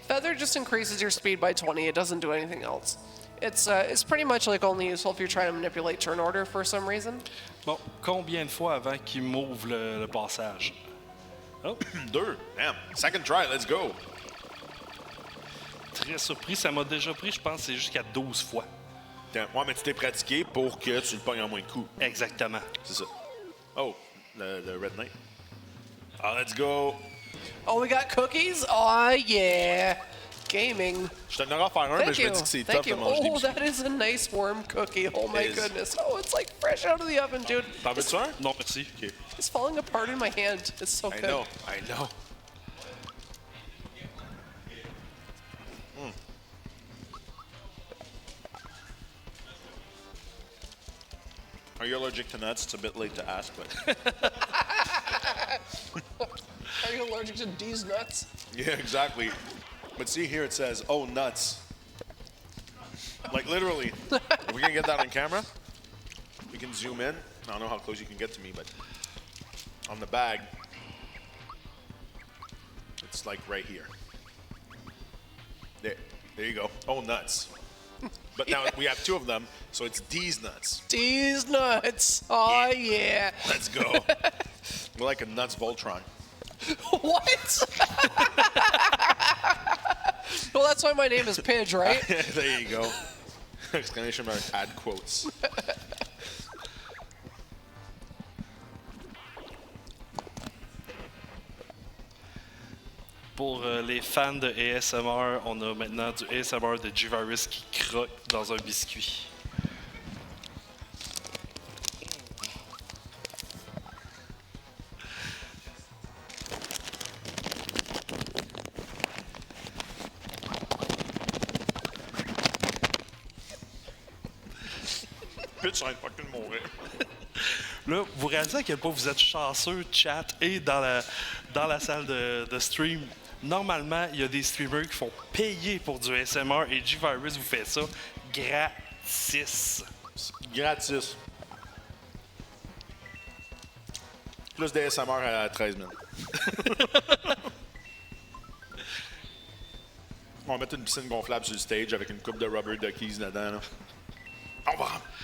C: Feather just increases your speed by 20. It doesn't do anything else. It's pretty much like only useful if you're trying to manipulate turn order for some reason.
A: Bon, combien de fois avant qu'il m'ouvre le passage? Oh,
B: Deux. Damn. Second try, let's go.
A: très surpris. Ça m'a déjà pris, je pense, c'est jusqu'à 12 fois.
B: Damn. Ouais, mais tu t'es pratiqué pour que tu le pognes en moins de coups.
A: Exactement.
B: C'est ça. Oh, the red knight. Ah, let's go.
C: Oh, we got cookies? Oh yeah. Gaming.
B: Je te donnerai à faire un, mais
C: Thank
B: je me
C: you.
B: dis que c'est
C: Thank
B: tough
C: you.
B: de manger des
C: Oh,
B: biscuits.
C: that is a nice warm cookie. Oh my
B: It is.
C: goodness. Oh, it's like fresh out of the oven, dude.
B: T'en veux-tu un?
A: Non, merci.
B: OK.
C: It's falling apart in my hand. It's so
B: I
C: good.
B: know, I know. Are you allergic to nuts? It's a bit late to ask, but
C: Are you allergic to these nuts?
B: yeah, exactly. But see here it says, "Oh, nuts." Like literally. If we can get that on camera, we can zoom in. I don't know how close you can get to me, but on the bag, it's like right here. There you go. Oh, nuts. But now we have two of them, so it's these nuts.
C: These nuts. Oh yeah.
B: Let's go. We're like a nuts Voltron.
C: What? Well, that's why my name is Pidge, right?
B: There you go. Exclamation mark, add quotes.
A: Pour les fans de ASMR, on a maintenant du ASMR de G-Virus qui croque dans un biscuit.
B: Bitch, I'm fucking mourir.
A: Là, vous réalisez à quel point vous êtes chanceux, chat, et dans la salle de stream. Normalement, il y a des streamers qui font payer pour du ASMR et G-Virus vous fait ça gratis.
B: Gratis. Plus d'ASMR à 13 000. On va mettre une piscine gonflable sur le stage avec une coupe de rubber duckies dedans. Là.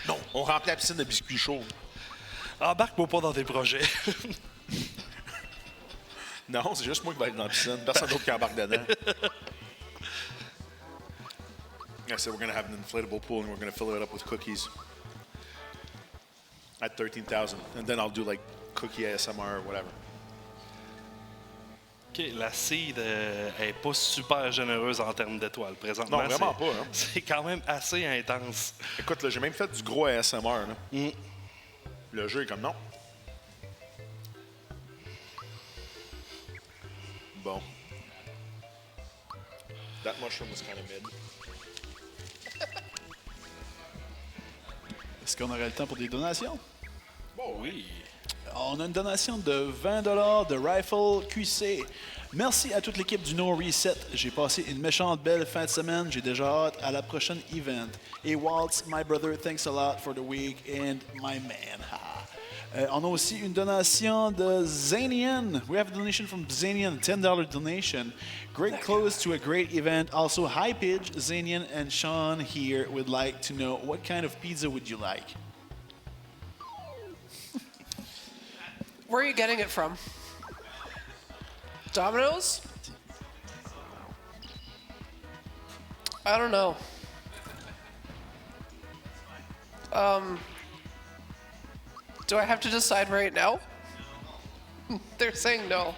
B: Non, on remplit la piscine de biscuits chauds.
A: Embarque-moi pas dans tes projets.
B: Non, c'est juste moi qui vais être dans la piscine. Personne d'autre qui embarque dedans. I said we're going to have an inflatable pool and we're going to fill it up with cookies at 13,000. And then I'll do like cookie ASMR or whatever.
A: OK, la seed est pas super généreuse en termes d'étoiles présentement.
B: Non, vraiment pas. Hein.
A: C'est quand même assez intense.
B: Écoute, là, j'ai même fait du gros ASMR. Là. Le jeu est comme non. Bon. That mushroom was kind of mid.
E: Est-ce qu'on aurait le temps pour des donations?
B: Bon, oui.
E: On a une donation de 20 $ de Rifle QC. Merci à toute l'équipe du NoReset. J'ai passé une méchante belle fin de semaine. J'ai déjà hâte à la prochaine event. Et Waltz, my brother, thanks a lot for the week and my man. On a aussi une donation de Zanian. We have a donation from Zanian, $10 donation. Great close to a great event. Also, hi Pidge, Zanian and Sean here would like to know what kind of pizza would you like?
C: Where are you getting it from? Domino's? I don't know. Do I have to decide right now? They're saying no.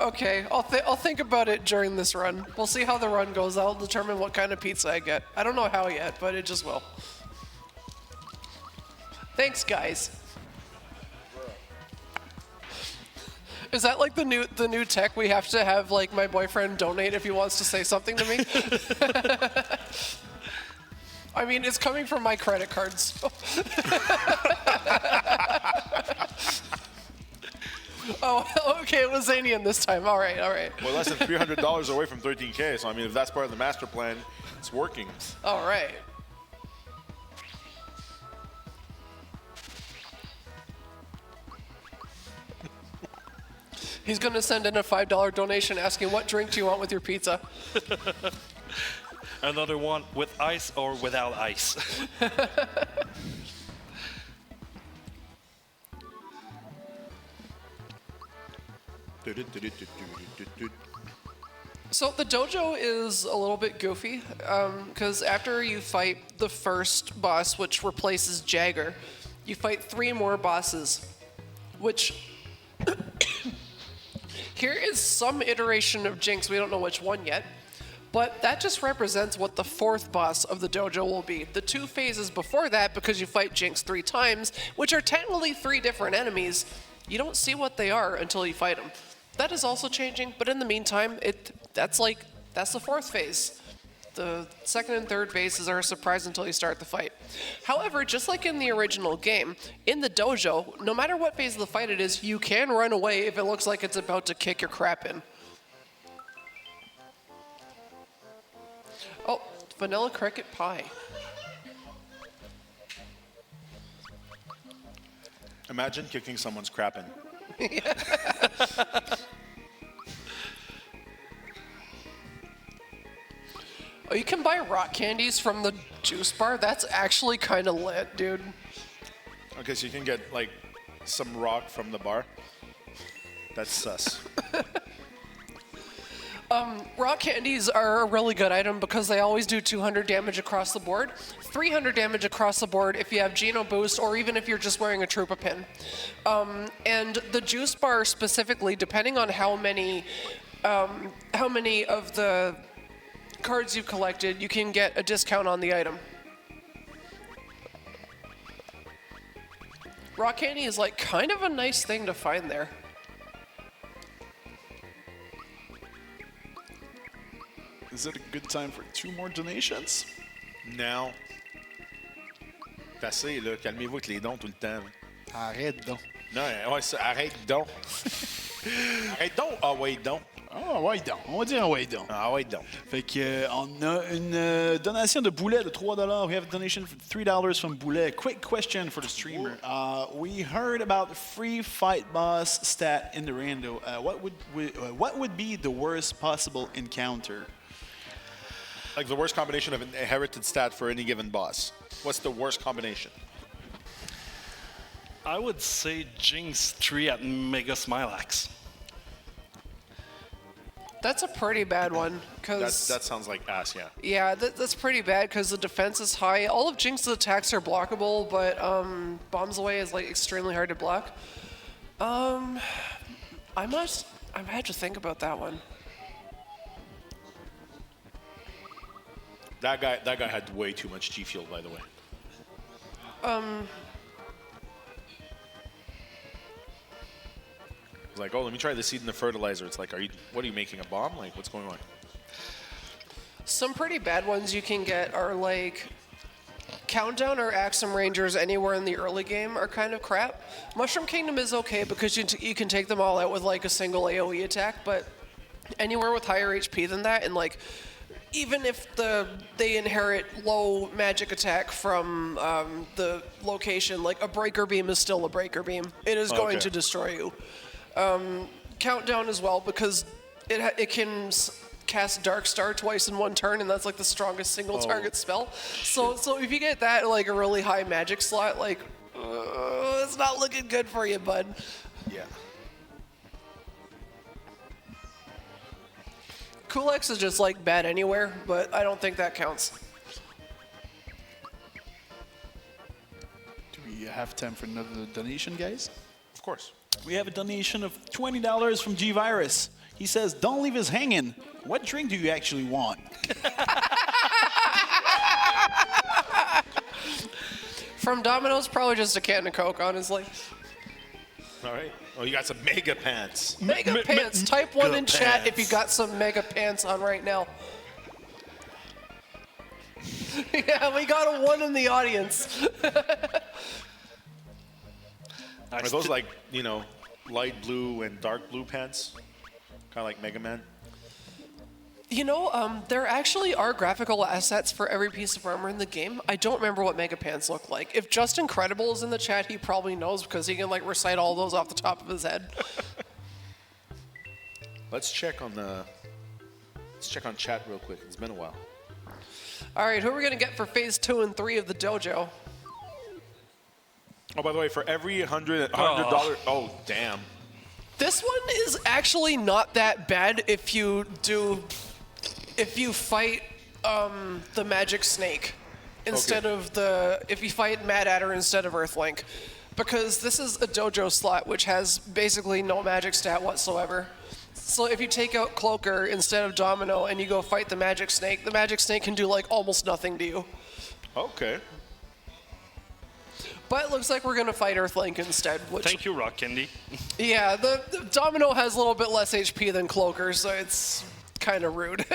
C: Okay, I'll think about it during this run. We'll see how the run goes. That'll determine what kind of pizza I get. I don't know how yet, but it just will. Thanks, guys. Is that like the new tech? We have to have like my boyfriend donate if he wants to say something to me. I mean, it's coming from my credit cards. Oh, okay, it was Zanian this time. All right, all right.
B: We're less than $300 away from 13K, so I mean, if that's part of the master plan, it's working.
C: All right. He's going to send in a $5 donation asking, what drink do you want with your pizza?
A: Another one with ice or without ice.
C: So the dojo is a little bit goofy because after you fight the first boss, which replaces Jagger, you fight 3 more bosses, which here is some iteration of Jinx. We don't know which one yet, but that just represents what the 4th boss of the dojo will be. The 2 phases before that, because you fight Jinx 3 times, which are technically 3 different enemies, you don't see what they are until you fight them. That is also changing, but in the meantime, that's the 4th phase. The 2nd and 3rd phases are a surprise until you start the fight. However, just like in the original game, in the dojo, no matter what phase of the fight it is, you can run away if it looks like it's about to kick your crap in. Oh, vanilla cricket pie.
B: Imagine kicking someone's crap in.
C: Oh, you can buy rock candies from the juice bar? That's actually kind of lit, dude.
B: Okay, so you can get, like, some rock from the bar. That's sus.
C: Rock candies are a really good item because they always do 200 damage across the board, 300 damage across the board if you have Geno Boost, or even if you're just wearing a Troopa pin. And the juice bar specifically, depending on how many of the cards you've collected, you can get a discount on the item. Rock candy is like kind of a nice thing to find there.
E: Is it a good time for 2 more donations?
B: Now. C'est assez, là. Calmez-vous avec les dons tout le temps. Là.
E: Arrête donc.
B: Non, ouais, ça, arrête donc. Arrête donc. Ah, ouais, donc.
E: Ah ouais donc. On va dire ah ouais donc.
B: Ah, ouais, donc.
E: Fait que on a une donation de Boulet de $3. We have a donation for $3 from Boulet. Quick question for the streamer. We heard about the free fight boss stat in the rando. What would be the worst possible encounter?
B: Like the worst combination of an inherited stat for any given boss. What's the worst combination?
A: I would say Jinx 3 at Mega Smilax.
C: That's a pretty bad one, because
B: That sounds like ass, yeah.
C: yeah, that's pretty bad because the defense is high. All of Jinx's attacks are blockable, but Bombs Away is like extremely hard to block. I had to think about that one.
B: That guy had way too much G Fuel, by the way. Like, oh, let me try the seed and the fertilizer. It's like, what are you making, a bomb? Like, what's going on?
C: Some pretty bad ones you can get are like Countdown or Axum Rangers anywhere in the early game are kind of crap. Mushroom Kingdom is okay because you can take them all out with like a single AoE attack, but anywhere with higher HP than that, and like even if they inherit low magic attack from the location, like a Breaker Beam is still a Breaker Beam. It is going to destroy you. Countdown as well because it can cast Dark Star twice in one turn, and that's like the strongest single target spell. So if you get that like a really high magic slot, like it's not looking good for you, bud.
B: Yeah.
C: Kulex is just like bad anywhere, but I don't think that counts.
E: Do we have time for another donation, guys?
B: Of course.
E: We have a donation of $20 from G-Virus. He says, don't leave us hanging. What drink do you actually want?
C: From Domino's, probably just a can of Coke, honestly.
B: All right. Oh, you got some mega pants.
C: Mega pants. Type 1 in chat if you got some mega pants on right now. Yeah, we got a 1 in the audience.
B: Are those like, light blue and dark blue pants? Kind of like Mega Man?
C: There actually are graphical assets for every piece of armor in the game. I don't remember what Mega Pants look like. If Just Incredible is in the chat, he probably knows because he can like recite all those off the top of his head.
B: Let's check on chat real quick. It's been a while.
C: All right, who are we gonna get for phase 2 and 3 of the dojo?
B: Oh, by the way, for every $100, oh damn.
C: This one is actually not that bad if you fight the magic snake instead of if you fight Mad Adder instead of Earthlink, because this is a dojo slot which has basically no magic stat whatsoever. So if you take out Cloaker instead of Domino and you go fight the magic snake can do like almost nothing to you.
B: Okay.
C: But it looks like we're gonna fight Earthlink instead.
A: Thank you, Rock Candy.
C: Yeah, the Domino has a little bit less HP than Cloaker, so it's kind of rude.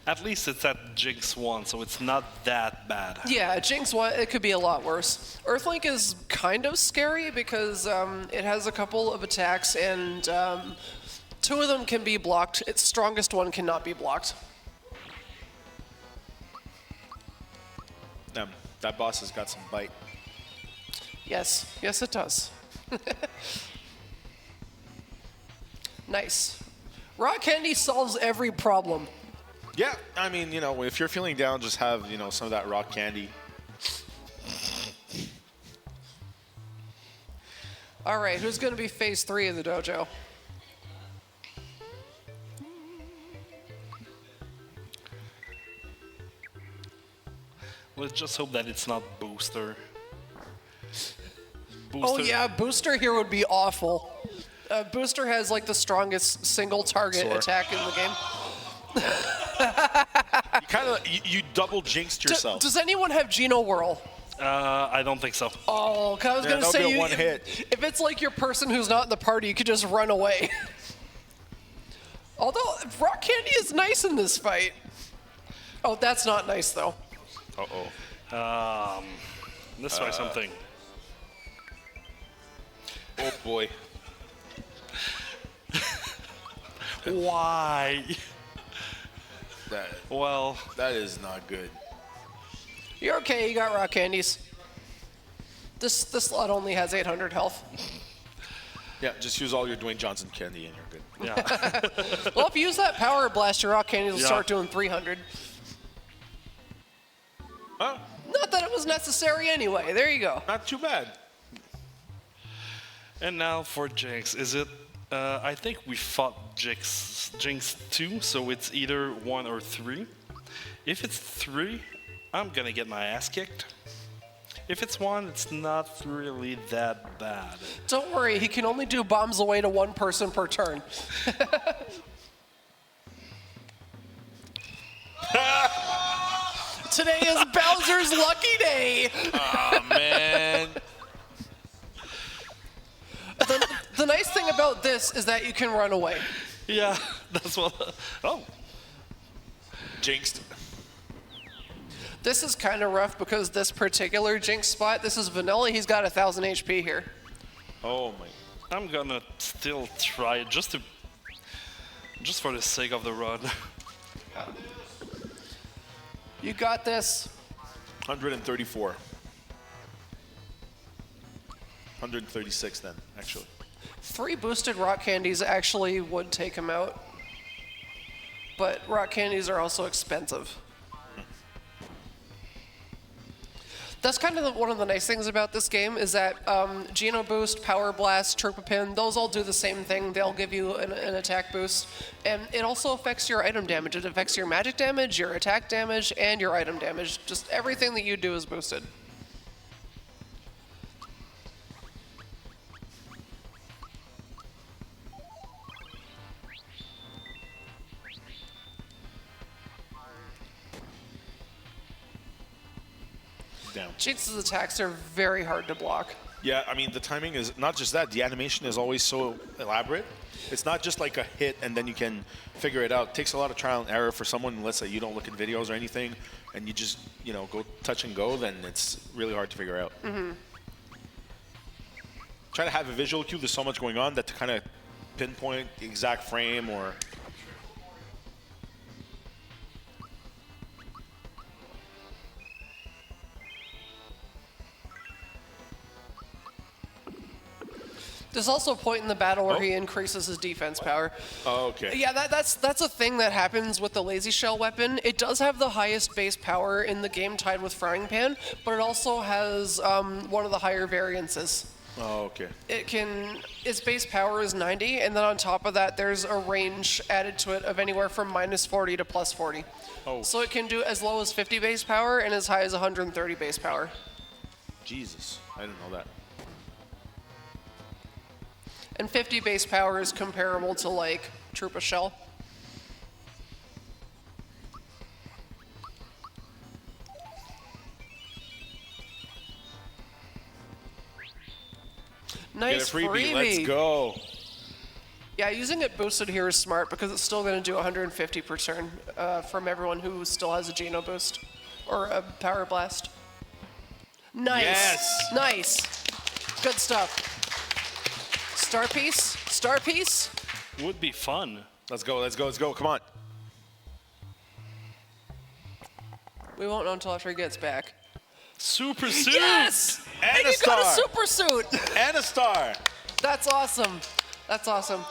A: At least it's at Jinx 1, so it's not that bad.
C: Yeah, Jinx 1, it could be a lot worse. Earthlink is kind of scary because it has a couple of attacks, and 2 of them can be blocked. Its strongest one cannot be blocked.
B: That boss has got some bite.
C: Yes, it does. Nice. Rock Candy solves every problem.
B: Yeah, I mean, if you're feeling down, just have, some of that rock candy.
C: All right, who's going to be phase 3 of the dojo?
A: Let's just hope that it's not Booster.
C: Oh yeah, Booster here would be awful. Booster has like the strongest single target attack in the game.
B: You double jinxed yourself.
C: Does anyone have Geno Whirl?
A: I don't think so.
C: Oh, 'cause I was gonna say,
B: one hit.
C: If it's like your person who's not in the party, you could just run away. Although Rock Candy is nice in this fight. Oh, that's not nice though.
A: Let's try something.
B: Oh boy.
A: Why? Well,
B: that is not good.
C: You're okay, you got Rock Candies. This slot only has 800 health.
B: Yeah, just use all your Dwayne Johnson candy and you're good.
A: yeah.
C: Well, if you use that Power Blast, your Rock Candies will start doing 300.
B: Huh?
C: Not that it was necessary anyway. There you go.
B: Not too bad.
A: And now for Jinx. Is it? I think we fought Jinx 2, so it's either 1 or 3. If it's 3, I'm gonna get my ass kicked. If it's one, it's not really that bad.
C: Don't worry, he can only do bombs away to one person per turn. Today is Bowser's lucky day.
B: Oh, man.
C: The nice thing about this is that you can run away.
A: Yeah, that's what. Oh,
B: Jinxed.
C: This is kind of rough because this particular Jinx spot, this is Vanilla, he's got 1,000 HP here.
B: Oh, my.
A: I'm gonna still try it just for the sake of the run.
C: You got this.
B: 134. 136 then, actually.
C: 3 boosted rock candies actually would take him out. But rock candies are also expensive. That's kind of one of the nice things about this game is that Geno Boost, Power Blast, Turpipin, those all do the same thing. They'll give you an attack boost. And it also affects your item damage. It affects your magic damage, your attack damage, and your item damage. Just everything that you do is boosted.
B: Down.
C: Jinx's attacks are very hard to block.
B: Yeah, I mean, the timing is not just that. The animation is always so elaborate. It's not just like a hit and then you can figure it out. It takes a lot of trial and error for someone, let's say you don't look at videos or anything, and you just, go touch and go, then it's really hard to figure out. Mm-hmm. Try to have a visual cue. There's so much going on that to kind of pinpoint the exact frame or...
C: There's also a point in the battle where he increases his defense power.
B: Oh, okay.
C: Yeah, that's a thing that happens with the Lazy Shell weapon. It does have the highest base power in the game, tied with Frying Pan, but it also has one of the higher variances.
B: Oh, okay.
C: Its base power is 90, and then on top of that, there's a range added to it of anywhere from -40 to +40.
B: Oh.
C: So it can do as low as 50 base power and as high as 130 base power.
B: Jesus, I didn't know that.
C: And 50 base power is comparable to, like, Troopa Shell. Nice
B: Get a freebie,
C: freebie.
B: let's go.
C: Yeah, using it boosted here is smart because it's still going to do 150 per turn from everyone who still has a Geno boost or a Power Blast. Nice.
B: Yes.
C: Nice. Good stuff. Star piece. Star piece.
A: Would be fun.
B: Let's go, let's go, let's go. Come on.
C: We won't know until after he gets back.
A: Super suit.
C: Yes!
B: And a
C: you got a
B: star.
C: super suit.
B: And a star.
C: That's awesome. That's awesome.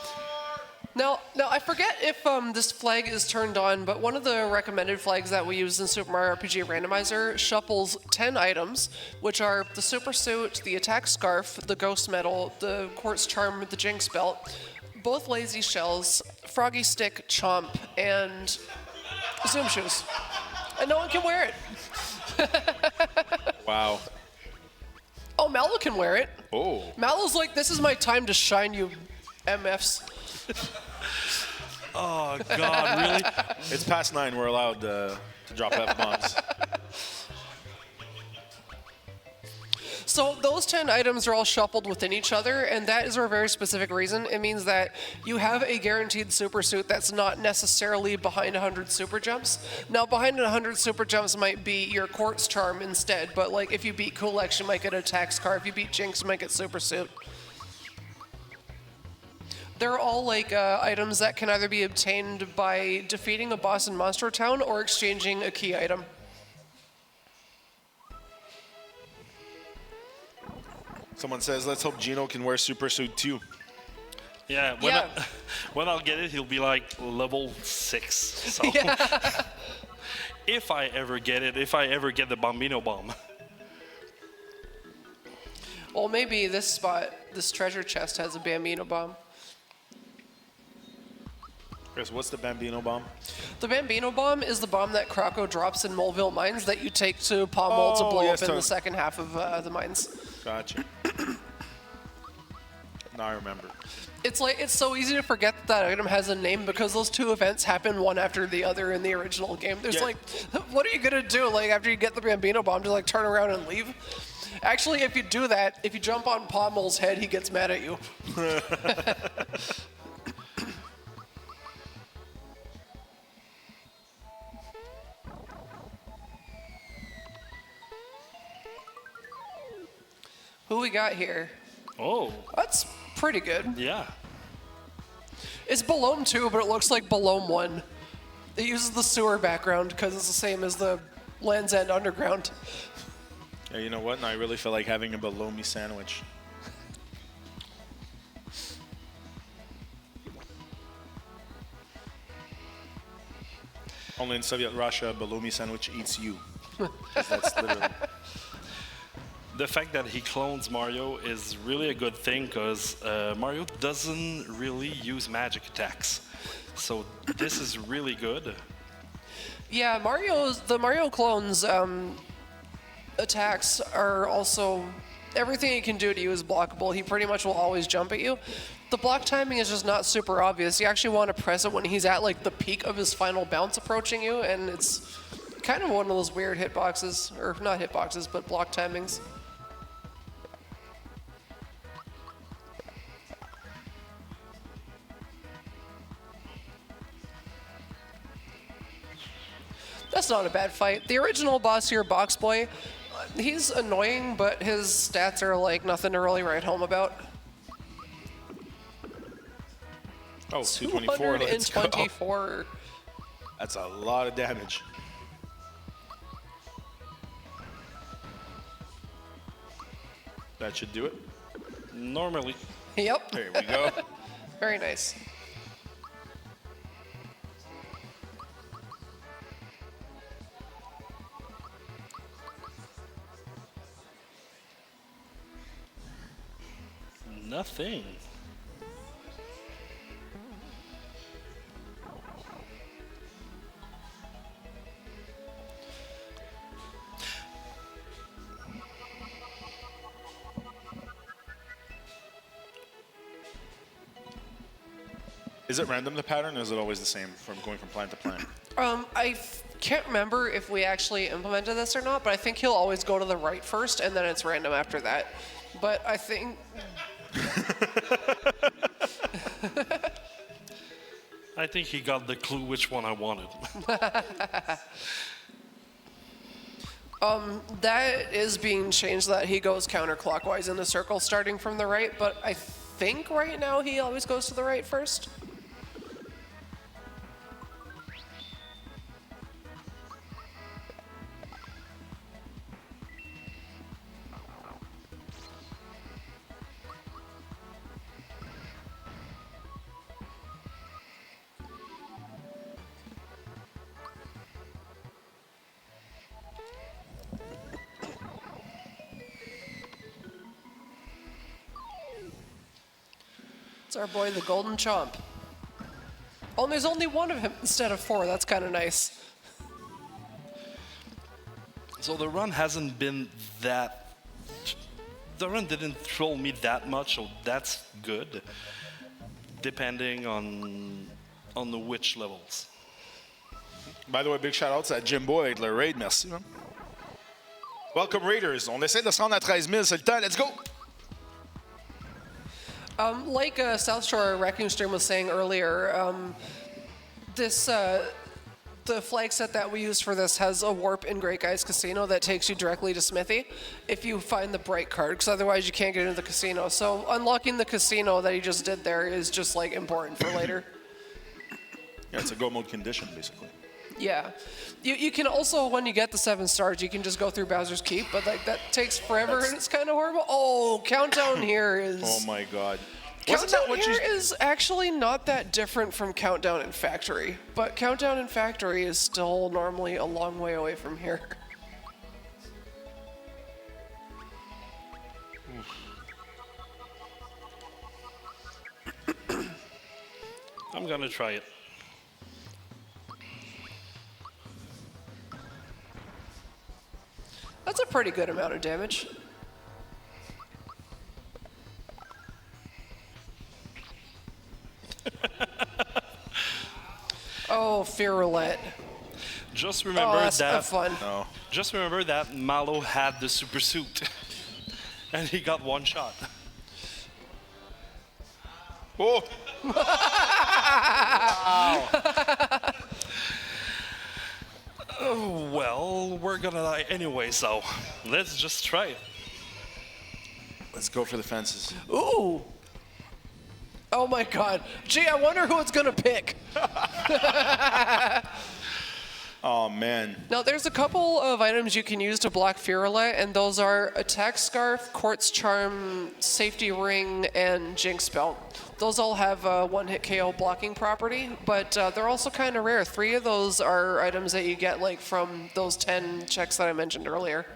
C: Now I forget if this flag is turned on, but one of the recommended flags that we use in Super Mario RPG Randomizer shuffles 10 items, which are the super suit, the attack scarf, the ghost medal, the quartz charm, the jinx belt, both lazy shells, froggy stick, chomp, and zoom shoes. And no one can wear it.
B: Wow.
C: Oh, Mallow can wear it.
B: Oh.
C: Mallow's like, this is my time to shine, you MFs.
A: Oh God, really?
B: It's past 9. We're allowed to drop F-bombs.
C: So those 10 items are all shuffled within each other, and that is for a very specific reason. It means that you have a guaranteed super suit that's not necessarily behind 100 super jumps. Now, behind 100 super jumps might be your quartz charm instead, but like if you beat Kulek, you might get an attack scarf. If you beat Jinx, you might get super suit. They're all like items that can either be obtained by defeating a boss in Monster Town or exchanging a key item.
B: Someone says, let's hope Geno can wear Super Suit too.
A: Yeah. When I'll get it, he'll be like level 6. So if I ever get it, if I ever get the Bombino Bomb.
C: Well, maybe this spot, this treasure chest has a Bambino bomb.
B: Chris, what's the Bambino bomb?
C: The Bambino bomb is the bomb that Krakow drops in Moleville mines that you take to Pommel to blow
B: yes,
C: up in
B: to-
C: the second half of the mines.
B: Gotcha. Now I remember.
C: It's like it's so easy to forget that item has a name because those two events happen one after the other in the original game. There's
B: Yeah.
C: like, what are you gonna do? Like after you get the Bambino bomb, to like turn around and leave? Actually, if you do that, if you jump on Pommel's head, he gets mad at you. Who we got here?
A: Oh,
C: That's pretty good.
A: yeah.
C: It's Balome 2, but it looks like Balome 1. It uses the sewer background because it's the same as the Land's End Underground.
B: Yeah, you know what? Now I really feel like having a bologna sandwich. Only in Soviet Russia, bologna sandwich eats you. That's literally.
A: The fact that he clones Mario is really a good thing because Mario doesn't really use magic attacks. So this is really good.
C: Yeah, the Mario clones attacks are also everything he can do to you is blockable. He pretty much will always jump at you. The block timing is just not super obvious. You actually want to press it when he's at like the peak of his final bounce approaching you, and it's kind of one of those weird hitboxes, or not hitboxes, but block timings. That's not a bad fight. The original boss here, Box Boy, he's annoying, but his stats are like nothing to really write home about.
B: Oh, 224. Let's go.
C: 224.
B: That's a lot of damage. That should do it.
A: Normally.
C: Yep.
B: There we go.
C: Very nice.
A: Nothing.
B: Is it random, the pattern, or is it always the same from going from plant to plant?
C: Can't remember if we actually implemented this or not, but I think he'll always go to the right first, and then it's random after that. But I think
A: I think he got the clue which one I wanted.
C: that is being changed so that he goes counterclockwise in the circle starting from the right, but I think right now he always goes to the right first. It's our boy, the Golden Chomp. Oh, and there's only one of him instead of four. That's kind of nice.
A: So the run hasn't been that. The run didn't troll me that much, so that's good. Depending on the which levels.
B: By the way, big shout out to Jim Boy avec le raid. Merci, man. Welcome, Raiders. On essaie de se rendre à 13 000. C'est le temps. Let's go.
C: Like SouthShoreWreckingStream was saying earlier, the flag set that we use for this has a warp in Great Guys Casino that takes you directly to Smithy if you find the bright card, because otherwise you can't get into the casino. So unlocking the casino that he just did there is just like important for later.
B: Yeah, it's a go mode condition, basically.
C: Yeah. You can also, when you get the 7 stars, you can just go through Bowser's Keep, but like that takes forever and it's kind of horrible. Oh, Countdown here is...
B: Oh my god. Wasn't
C: Countdown
B: that what
C: here
B: you...
C: is actually not that different from Countdown in Factory, but Countdown in Factory is still normally a long way away from here.
A: I'm gonna try it.
C: pretty good amount of damage. Oh, Fear Roulette.
A: Just
C: Oh,
A: remember
C: that's
A: that.
C: fun.
B: No.
A: Just remember that Malo had the super suit, and he got one shot.
B: Oh!
A: Oh, well, we're gonna die anyway, so let's just try it.
B: Let's go for the fences.
C: Ooh. Oh my god. Gee, I wonder who it's gonna pick.
B: Oh, man.
C: Now, there's a couple of items you can use to block Fear Roulette, and those are Attack Scarf, Quartz Charm, Safety Ring, and Jinx Belt. Those all have a one-hit KO blocking property, but they're also kind of rare. 3 of those are items that you get like from those 10 checks that I mentioned earlier.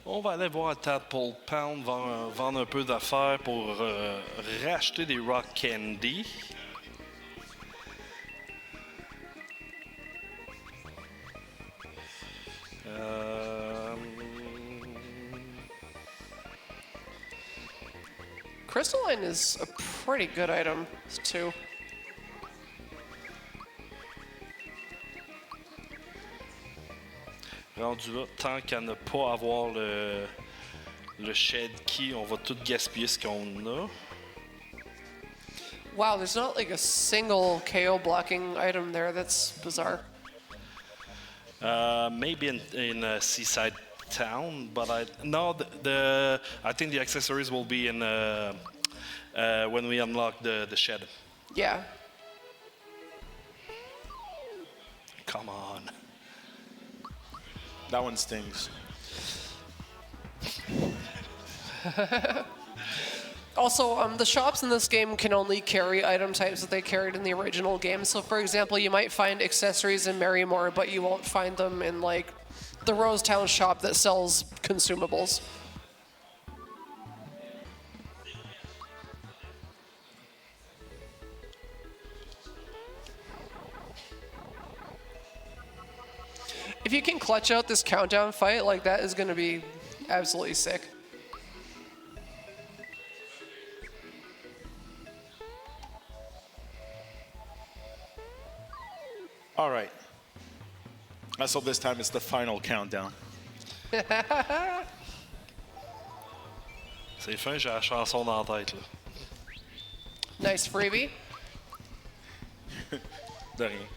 A: On va aller voir Tadpole Pound vendre un peu d'affaires pour racheter des Rock Candy.
C: Crystalline is a pretty good item, too.
A: Rendu là, tant qu'à ne pas avoir le shed key, on va tout gaspiller ce qu'on a.
C: Wow, there's not like a single KO blocking item there. That's bizarre.
A: Maybe in a seaside town, but I think the accessories will be in when we unlock the shed.
C: Yeah.
A: Come on.
B: That one stings.
C: Also, the shops in this game can only carry item types that they carried in the original game. So, for example, you might find accessories in Marrymore, but you won't find them in, like, the Rosetown shop that sells consumables. If you can clutch out this countdown fight, like, that is going to be absolutely sick.
B: All right. Let's hope this time it's the final countdown.
A: C'est fin, j'ai la chanson dans la tête, là.
C: Nice freebie.
B: De rien.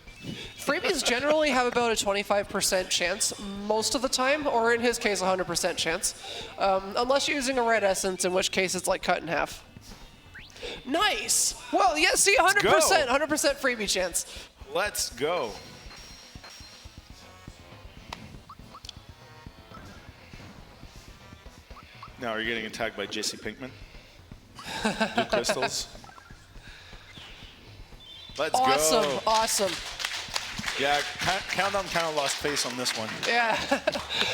C: Freebies generally have about a 25% chance most of the time, or in his case, 100% chance. Unless you're using a red essence, in which case it's like cut in half. Nice! Well, yeah, see, 100%, 100% freebie chance.
B: Let's go. Now, are you getting attacked by JC Pinkman? Blue crystals. Let's
C: Awesome,
B: go.
C: awesome.
B: Yeah, Countdown kind of lost face on this one.
C: Yeah.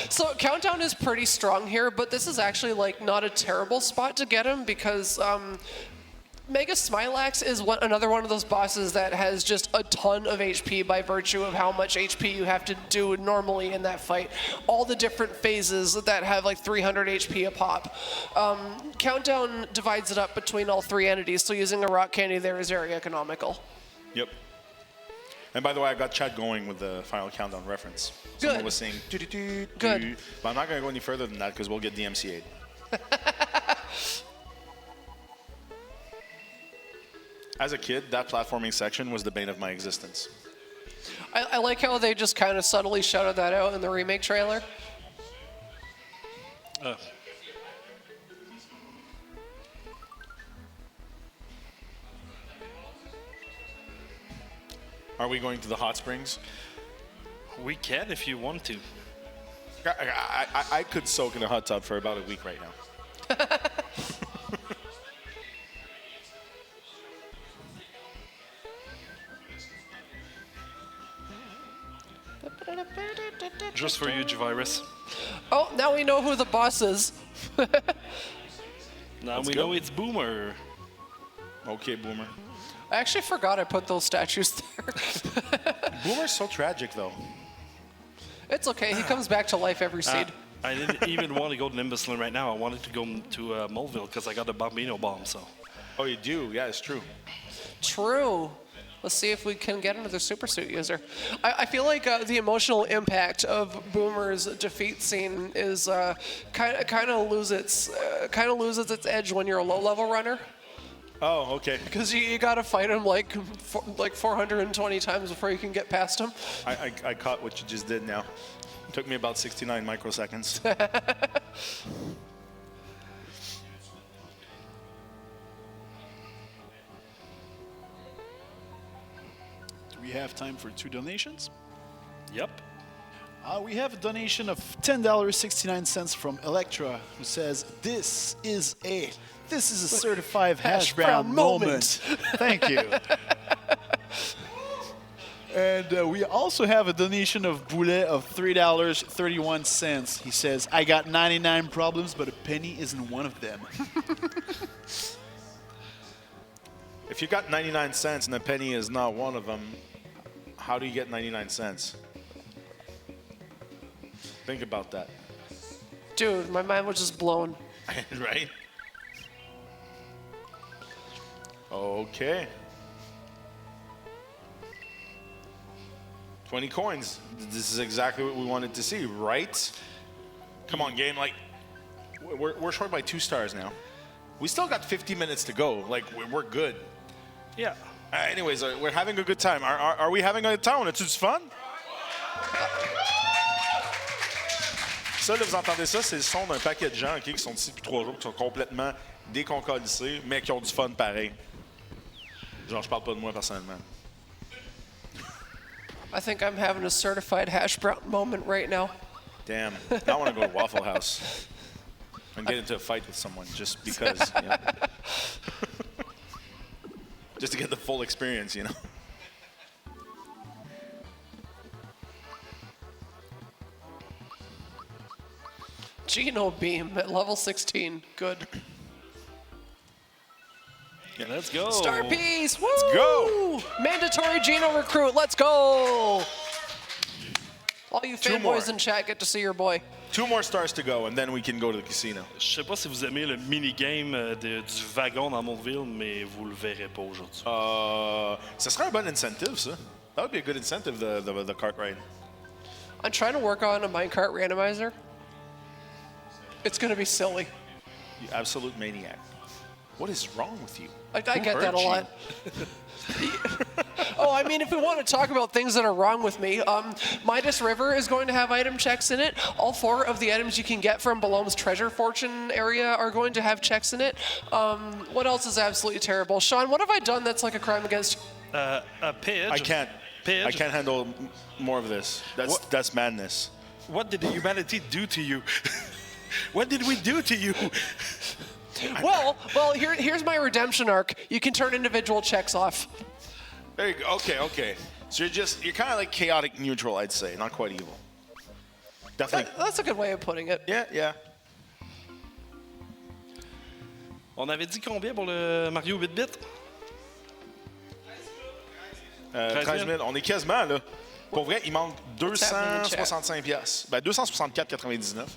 C: So Countdown is pretty strong here, but this is actually like not a terrible spot to get him because Mega Smilax is another one of those bosses that has just a ton of HP by virtue of how much HP you have to do normally in that fight. All the different phases that have like 300 HP a pop. Countdown divides it up between all 3 entities, so using a rock candy there is very economical.
B: Yep. And by the way, I got chat going with the final countdown reference. Someone
C: Good.
B: was saying, "Do-do-do-do."
C: Good.
B: But I'm not going to go any further than that because we'll get DMCA'd. As a kid, that platforming section was the bane of my existence.
C: I like how they just kind of subtly shouted that out in the remake trailer.
B: Are we going to the hot springs?
A: We can if you want to.
B: I could soak in a hot tub for about a week right now.
A: Just for you, Javirus.
C: Oh, now we know who the boss is.
A: Now
B: Let's
A: we
B: go.
A: know it's Boomer.
B: Okay, Boomer.
C: I actually forgot I put those statues there.
B: Boomer's so tragic, though.
C: It's okay. He comes back to life every seed.
A: I didn't even want to go to Nimbusland right now. I wanted to go to Moleville because I got the Bambino bomb. So.
B: Oh, you do? Yeah, it's true.
C: True. Let's see if we can get another super suit user. I feel like the emotional impact of Boomer's defeat scene is kind of loses its edge when you're a low level runner.
B: Oh, okay.
C: Because you got to fight him like 420 times before you can get past him.
B: I caught what you just did now. It took me about 69 microseconds.
E: Do we have time for 2 donations?
A: Yep.
E: We have a donation of $10.69 from Electra, who says, This is a certified hash brown moment. Thank you. And we also have a donation of Boulet of $3.31. He says, I got 99 problems, but a penny isn't one of them.
B: If you got 99 cents and a penny is not one of them, how do you get 99 cents? Think about that.
C: Dude, my mind was just blown.
B: Right? Okay. 20 coins. This is exactly what we wanted to see, right? Come on, game. Like, we're short by 2 stars now. We still got 50 minutes to go. Like, we're good.
A: Yeah.
B: Anyways, we're having a good time. Are we having a good time? On a-tu du fun? Ça, là, vous entendez ça, c'est le son d'un paquet de gens qui sont ici depuis 3 jours, qui sont complètement déconcolissés, mais qui ont du fun pareil. Genre, je parle pas de moi personnellement.
C: I think I'm having a certified hash brown moment right now.
B: Damn. Now I want to go to Waffle House and get into a fight with someone just because. You know? Just to get the full experience, you know?
C: Geno Beam at level 16. Good.
A: Yeah, let's go.
C: Star piece. Woo!
B: Let's go.
C: Mandatory Geno recruit. Let's go. All you
B: Two more.
C: fanboys in chat get to see your boy.
B: 2 more stars to go, and then we can go to the casino.
A: Je sais pas si vous aimez le mini-game du wagon dans Moleville, mais vous le verrez pas aujourd'hui.
B: Ça serait un bon incentive, ça. That would be a good incentive, the cart ride.
C: I'm trying to work on a minecart randomizer. It's going to be silly.
B: You absolute maniac. What is wrong with you?
C: I
B: Who
C: get that a
B: hurt you?
C: lot. Oh, I mean, if we want to talk about things that are wrong with me, Midas River is going to have item checks in it. All 4 of the items you can get from Balom's Treasure Fortune area are going to have checks in it. What else is absolutely terrible? Sean, what have I done that's like a crime against you?
A: A Pidge.
B: I can't.
A: Pidge.
B: I can't handle more of this. That's madness.
A: What did the humanity do to you? What did we do to you?
C: Well, here's my redemption arc. You can turn individual checks off.
B: There you go. Okay. So you're kind of like chaotic neutral, I'd say. Not quite evil. Definitely.
C: That's a good way of putting it.
B: Yeah.
A: On avait dit combien pour le Mario 8-bit?
B: 13 000. On est quasiment là. Pour vrai, il manque
C: What's happening in chat?
B: 265 piastres. Ben 264,99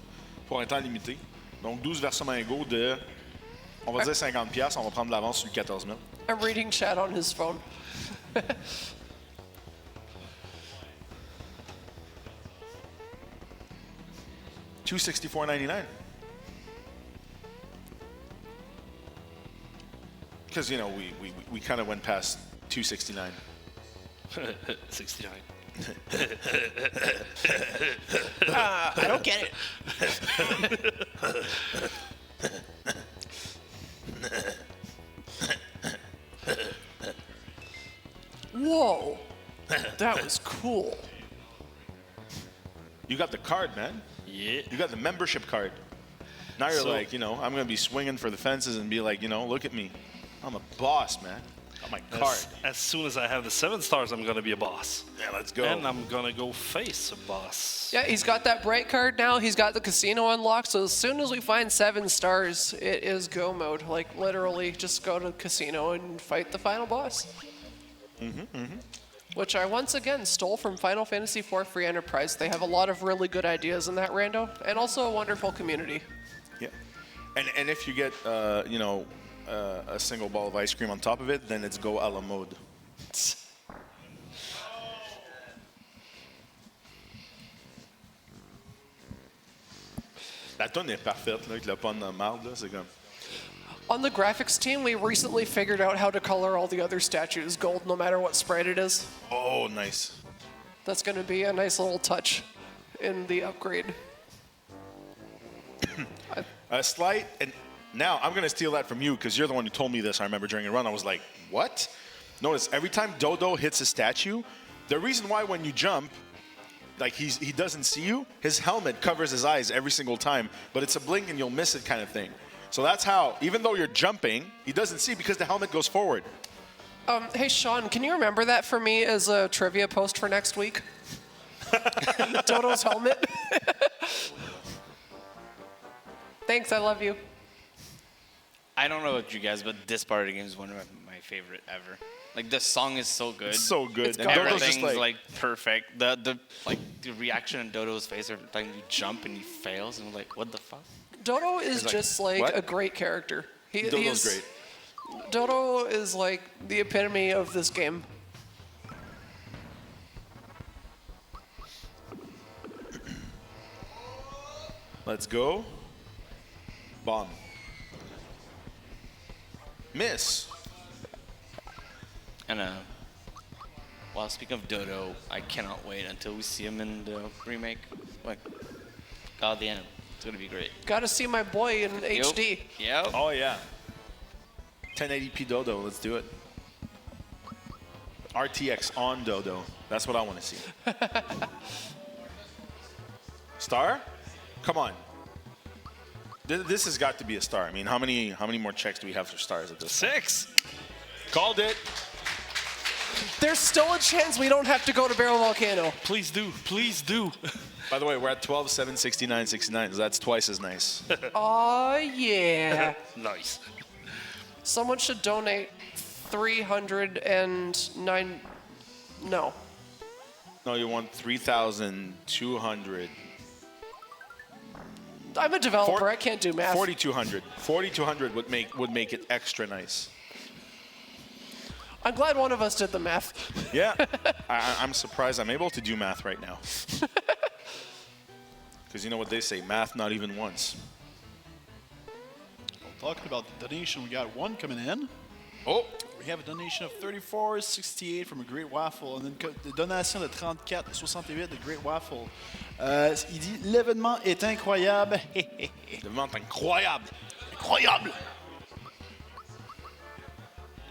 B: pour un temps limité. Donc 12 versements égaux de, on va dire 50 piastres. On va prendre de l'avance sur le 14 000.
C: I'm reading chat on his phone.
B: $264.99. Because you know we kind of went past 269.
A: 69.
C: I don't get it. Whoa. That was cool.
B: You got the card, man.
A: Yeah.
B: You got the membership card. Now you're
A: So-
B: like, you know, I'm going to be swinging for the fences and be like, you know, look at me. I'm a boss, man. Oh, my card.
A: As soon as I have the 7 stars, I'm gonna be a boss.
B: Yeah, let's go.
A: And I'm gonna go face a boss.
C: Yeah, he's got that bright card now. He's got the casino unlocked. So as soon as we find 7 stars, it is go mode. Like literally, just go to the casino and fight the final boss. Which I once again stole from Final Fantasy IV Free Enterprise. They have a lot of really good ideas in that rando, and also a wonderful community.
B: Yeah. And if you get, you know, a single ball of ice cream on top of it, then it's go a la mode. La tonne est parfaite, là, avec le pun de marde, là, c'est comme...
C: On the graphics team, we recently figured out how to color all the other statues gold, no matter what sprite it is.
B: Oh, nice.
C: That's going to be a nice little touch in the upgrade.
B: A slight, and now I'm going to steal that from you because you're the one who told me this. I remember during a run, I was like, what? Notice, every time Dodo hits a statue, the reason why when you jump, like he doesn't see you, his helmet covers his eyes every single time, but it's a blink and you'll miss it kind of thing. So that's how, even though you're jumping, he doesn't see because the helmet goes forward.
C: Hey, Sean, can you remember that for me as a trivia post for next week? Dodo's helmet. Thanks, I love you.
D: I don't know about you guys, but this part of the game is one of my favorite ever. Like the song is so good.
B: It's so good.
C: It's
B: And
C: got
B: Dodo's
D: Everything's
B: just like,
D: perfect. The reaction in Dodo's face every time you jump and he fails, and I'm like, what the fuck?
C: Dodo is
B: like,
C: just like
B: what?
C: a great character.
B: Dodo's
C: He's
B: great.
C: Dodo is like the epitome of this game.
B: Let's go. Bomb. Miss.
D: And well, speaking of Dodo, I cannot wait until we see him in the remake. Like, God damn, it's gonna be great.
C: Got to see my boy in HD.
D: Yep.
B: Oh, yeah. 1080p Dodo. Let's do it. RTX on Dodo. That's what I want to see. Star? Come on. This has got to be a star. I mean, how many more checks do we have for stars at this point?
A: 6.
B: Called it.
C: There's still a chance we don't have to go to Barrel Volcano.
A: Please do. Please do.
B: By the way, we're at 12, 7, 69, 69. So that's twice as nice.
C: Oh yeah.
A: Nice.
C: Someone should donate 309. No.
B: No, you want 3,200.
C: I'm a developer. I can't do math.
B: 4,200. 4,200 would make it extra nice.
C: I'm glad one of us did the math.
B: Yeah, I'm surprised I'm able to do math right now. Because you know what they say, math not even once.
E: Talking about the donation, we got one coming in.
B: Oh,
E: We have a donation of 34,68 from a Great Waffle. And une donation de 34,68 de Great Waffle. Il dit l'événement est incroyable.
B: l'événement est incroyable. Incroyable.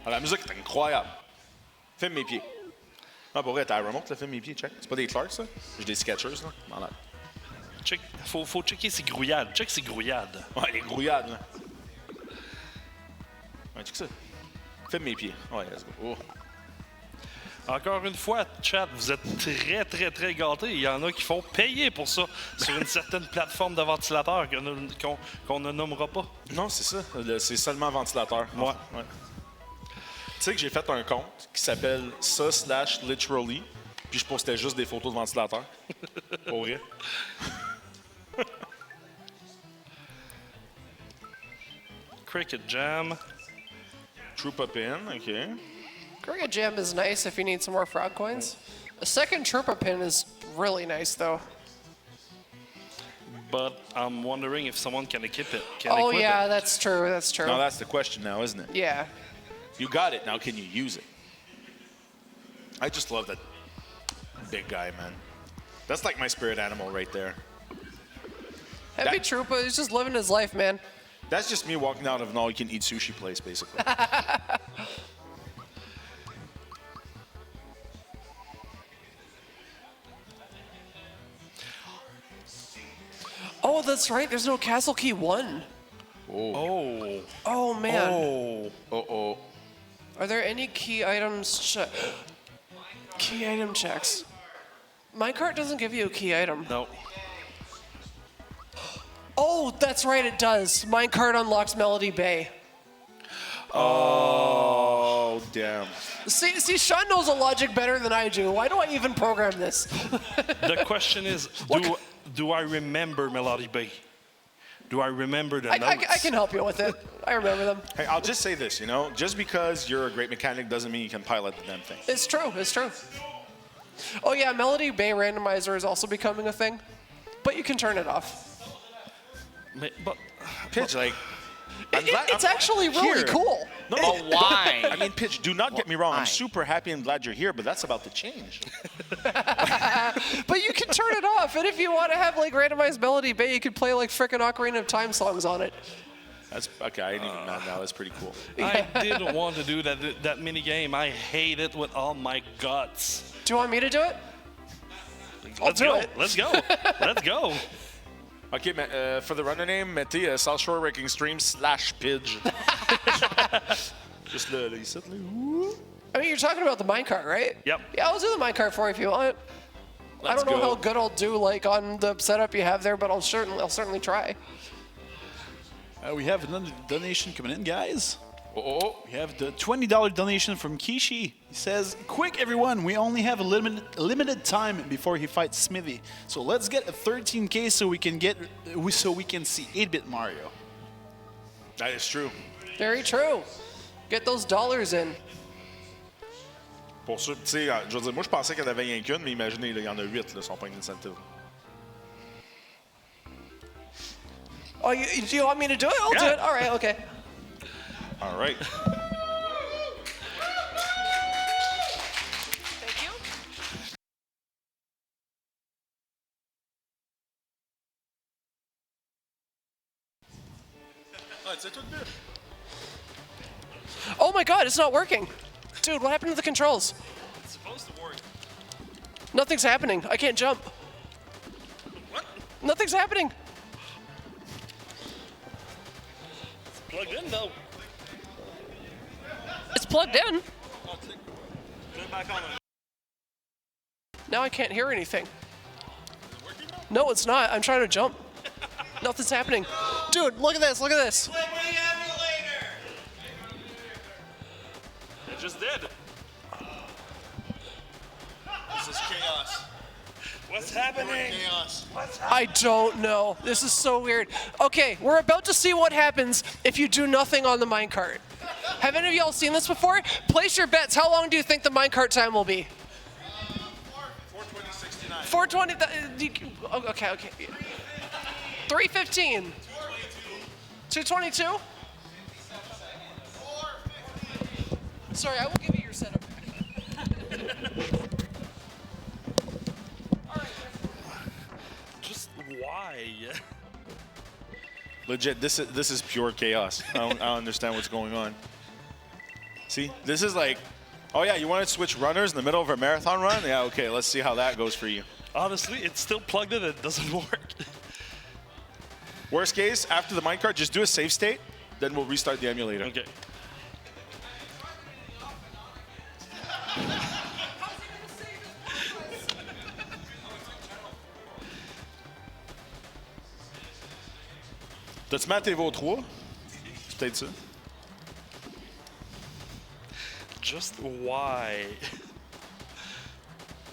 B: Ah, la musique est incroyable. Filme mes pieds. Ah, pour vrai, t'as la remote, là, filme mes pieds, check. C'est pas des Clarks, ça? J'ai des Skechers, là. Malade.
A: Check. Faut checker ses grouillades. Check ses grouillades.
B: Ouais, les grouillades, là. Ouais, check ça. Filme mes pieds. Ouais, let's go. Oh.
A: Encore une fois, chat, vous êtes très, très, très gâtés. Il y en a qui font payer pour ça sur une certaine plateforme de ventilateur qu'on ne nommera pas.
B: Non, c'est ça. C'est seulement ventilateur.
A: Ouais.
B: Ouais. Tu sais que j'ai fait un compte qui s'appelle ça/literally, puis je postais juste des photos de ventilateur. Pour vrai.
A: Cricket Jam.
B: Troop up in, OK.
C: Cricket Jam is nice if you need some more frog coins. A second Troopa pin is really nice, though.
A: But I'm wondering if someone can equip it.
C: Oh, yeah,
A: it.
C: that's true. That's true.
B: Now that's the question now, isn't it?
C: Yeah.
B: You got it, now can you use it? I just love that big guy, man. That's like my spirit animal right there.
C: Heavy Troopa is just living his life, man.
B: That's just me walking out of an all-you-can-eat sushi place, basically.
C: Oh, that's right. There's no Castle Key 1.
A: Oh.
C: Oh, man.
A: Oh.
B: Uh-oh.
C: Are there any key items? Key item checks. Minecart doesn't give you a key item.
A: No.
C: Oh, that's right, it does. Minecart unlocks Melody Bay.
B: Oh, damn.
C: See, Sean knows the logic better than I do. Why do I even program this?
A: The question is, do I remember Melody Bay? Do I remember the notes?
C: I can help you with it. I remember them.
B: Hey, I'll just say this, you know, just because you're a great mechanic doesn't mean you can pilot the damn thing.
C: It's true. It's true. Oh yeah, Melody Bay Randomizer is also becoming a thing, but you can turn it off.
A: But
B: Pitch, like,
C: It's actually really
B: here.
C: cool.
B: No,
D: But why?
B: I mean, Pitch, do not get me wrong.
D: Why?
B: I'm super happy and glad you're here, but that's about to change.
C: But you can turn it off, and if you want to have like randomized Melody Bay, you could play like frickin' Ocarina of Time songs on it.
B: That's okay. I didn't even know now. That's pretty cool.
A: I didn't want to do that mini game. I hate it with all my guts.
C: Do you want me to do it?
A: Let's
C: do
A: go.
C: it.
A: Let's go. Let's go.
B: Okay, for the runner name, mettez SouthShoreWreckingStream /Pidge. Just le ici, là.
C: I mean, you're talking about the minecart, right?
A: Yep.
C: Yeah, I'll do the minecart for you if you want. I
B: Let's
C: don't know
B: go.
C: how good I'll do like on the setup you have there, but I'll certainly try.
E: We have another donation coming in, guys.
B: Oh,
E: We have the $20 donation from Kishi. He says, "Quick, everyone! We only have a limited time before he fights Smithy. So let's get a 13K so we can see 8-bit Mario."
B: that is true.
C: Very true. Get those dollars in.
B: Pour ceux, tu sais, je veux dire, moi je pensais qu'il y en avait rien qu'une, mais imaginez, là, il y en a 8, là, sont pas une incentive.
C: Oh, do you want me to do it? I'll do
A: Yeah.
C: it. All right, okay.
B: All right.
C: Thank you. Oh my god, it's not working. Dude, what happened to the controls?
A: It's supposed to work.
C: Nothing's happening. I can't jump.
A: What?
C: Nothing's happening.
A: It's plugged in though.
C: It's plugged in.
A: Put it back on.
C: Now I can't hear anything. No, it's not. I'm trying to jump. Nothing's happening. Dude, look at this. Look at this.
A: It just did.
F: This is chaos.
A: What's happening?
F: Chaos.
C: I don't know. This is so weird. Okay, we're about to see what happens if you do nothing on the minecart. Have any of y'all seen this before? Place your bets. How long do you think the minecart time will be? 4:20. 4:20. Okay. 3:15. 2:22. Sorry, I will give you your setup back.
A: Just why?
B: Legit, this is pure chaos. I don't understand what's going on. See, this is like, oh yeah, you want to switch runners in the middle of a marathon run? Yeah, okay, let's see how that goes for you.
A: Honestly, it's still plugged in. It doesn't work.
B: Worst case, after the minecart, just do a save state, then we'll restart the emulator.
A: Okay.
B: T'as-tu mis à TV 3? C'est peut-être ça.
A: Just why?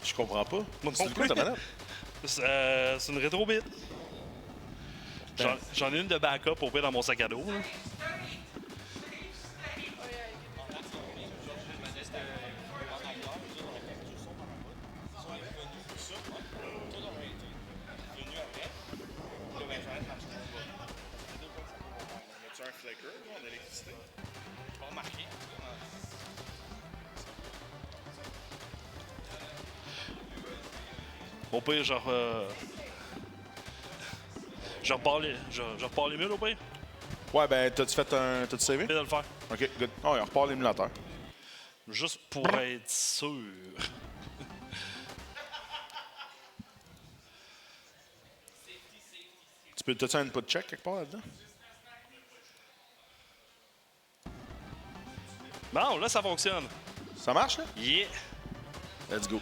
B: Je comprends pas.
A: Moi
B: C'est
A: non
B: quoi ta
A: plus.
B: manette?
A: C'est une rétro bit. J'en ai une de backup au pire dans mon sac à dos. Là. Au pire, genre. Je repars les mules au pire.
B: Ouais, ben, t'as-tu fait un. T'as-tu sauvé?
A: Je vais le faire.
B: Ok, good. Oh, il repart l'émulateur.
A: Juste pour être sûr.
B: T'as-tu un input check quelque part là-dedans?
A: Bon, là, ça fonctionne.
B: Ça marche, là?
A: Yeah!
B: Let's go.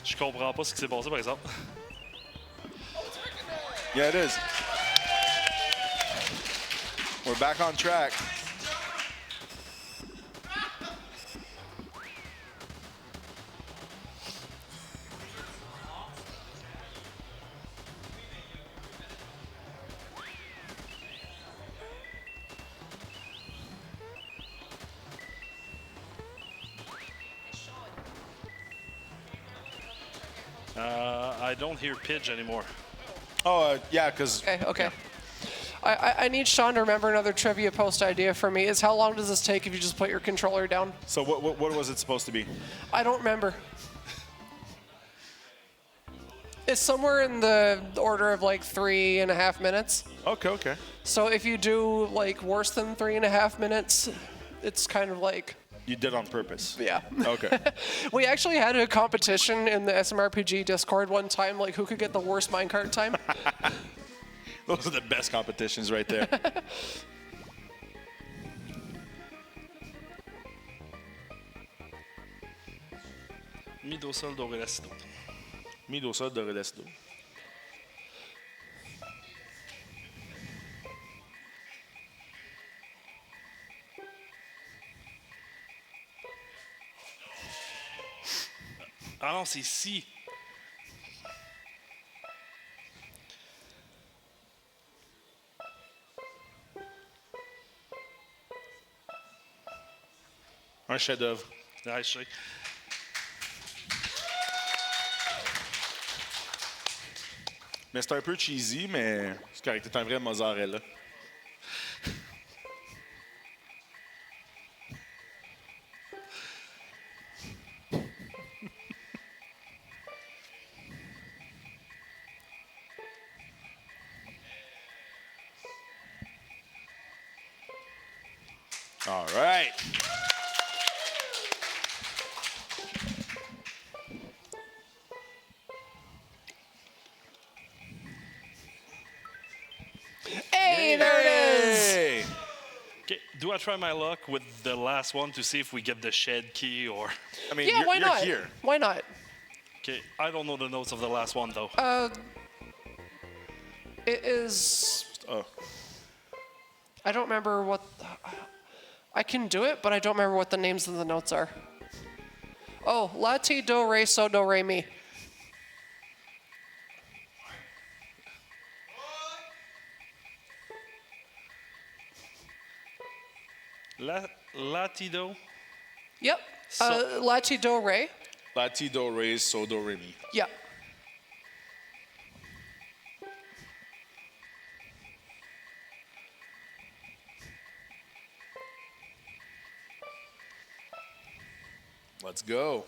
A: Je comprends pas ce qui s'est passé, par exemple.
B: Yeah, it is. We're back on track.
A: I don't hear Pidge anymore.
B: Oh, yeah, because
C: Okay. I need Sean to remember another trivia post idea for me. Is how long does this take if you just put your controller down?
B: so what was it supposed to be?
C: I don't remember. It's somewhere in the order of like 3.5 minutes.
B: Okay.
C: So if you do like worse than 3.5 minutes, it's kind of like,
B: You did on purpose.
C: yeah.
B: Okay.
C: We actually had a competition in the SMRPG Discord one time, like who could get the worst minecart time.
B: Those are the best competitions right there.
A: Mi, do, sol, do, ré, la, si, do.
B: Mi, do, sol, do, ré, la, si, do.
A: Ah non, c'est si.
B: Un chef-d'œuvre.
A: Ouais, je sais.
B: Mais c'est un peu cheesy, mais c'est correct. T'es un vrai mozzarella. All right.
C: Hey, there it is.
B: Hey!
A: Okay, do I try my luck with the last one to see if we get the shed key or...
B: I mean,
C: Yeah, why
B: you're
C: not?
B: here.
C: Why not?
A: Okay, I don't know the notes of the last one, though.
C: It is.
B: Oh.
C: I don't remember what. I can do it, but I don't remember what the names of the notes are. Oh, la ti do re so do re mi.
A: Latido.
C: Yep.
A: So-
C: La ti do re.
B: La, ti, do, re, so, do, re, mi.
C: Yep.
B: Let's go.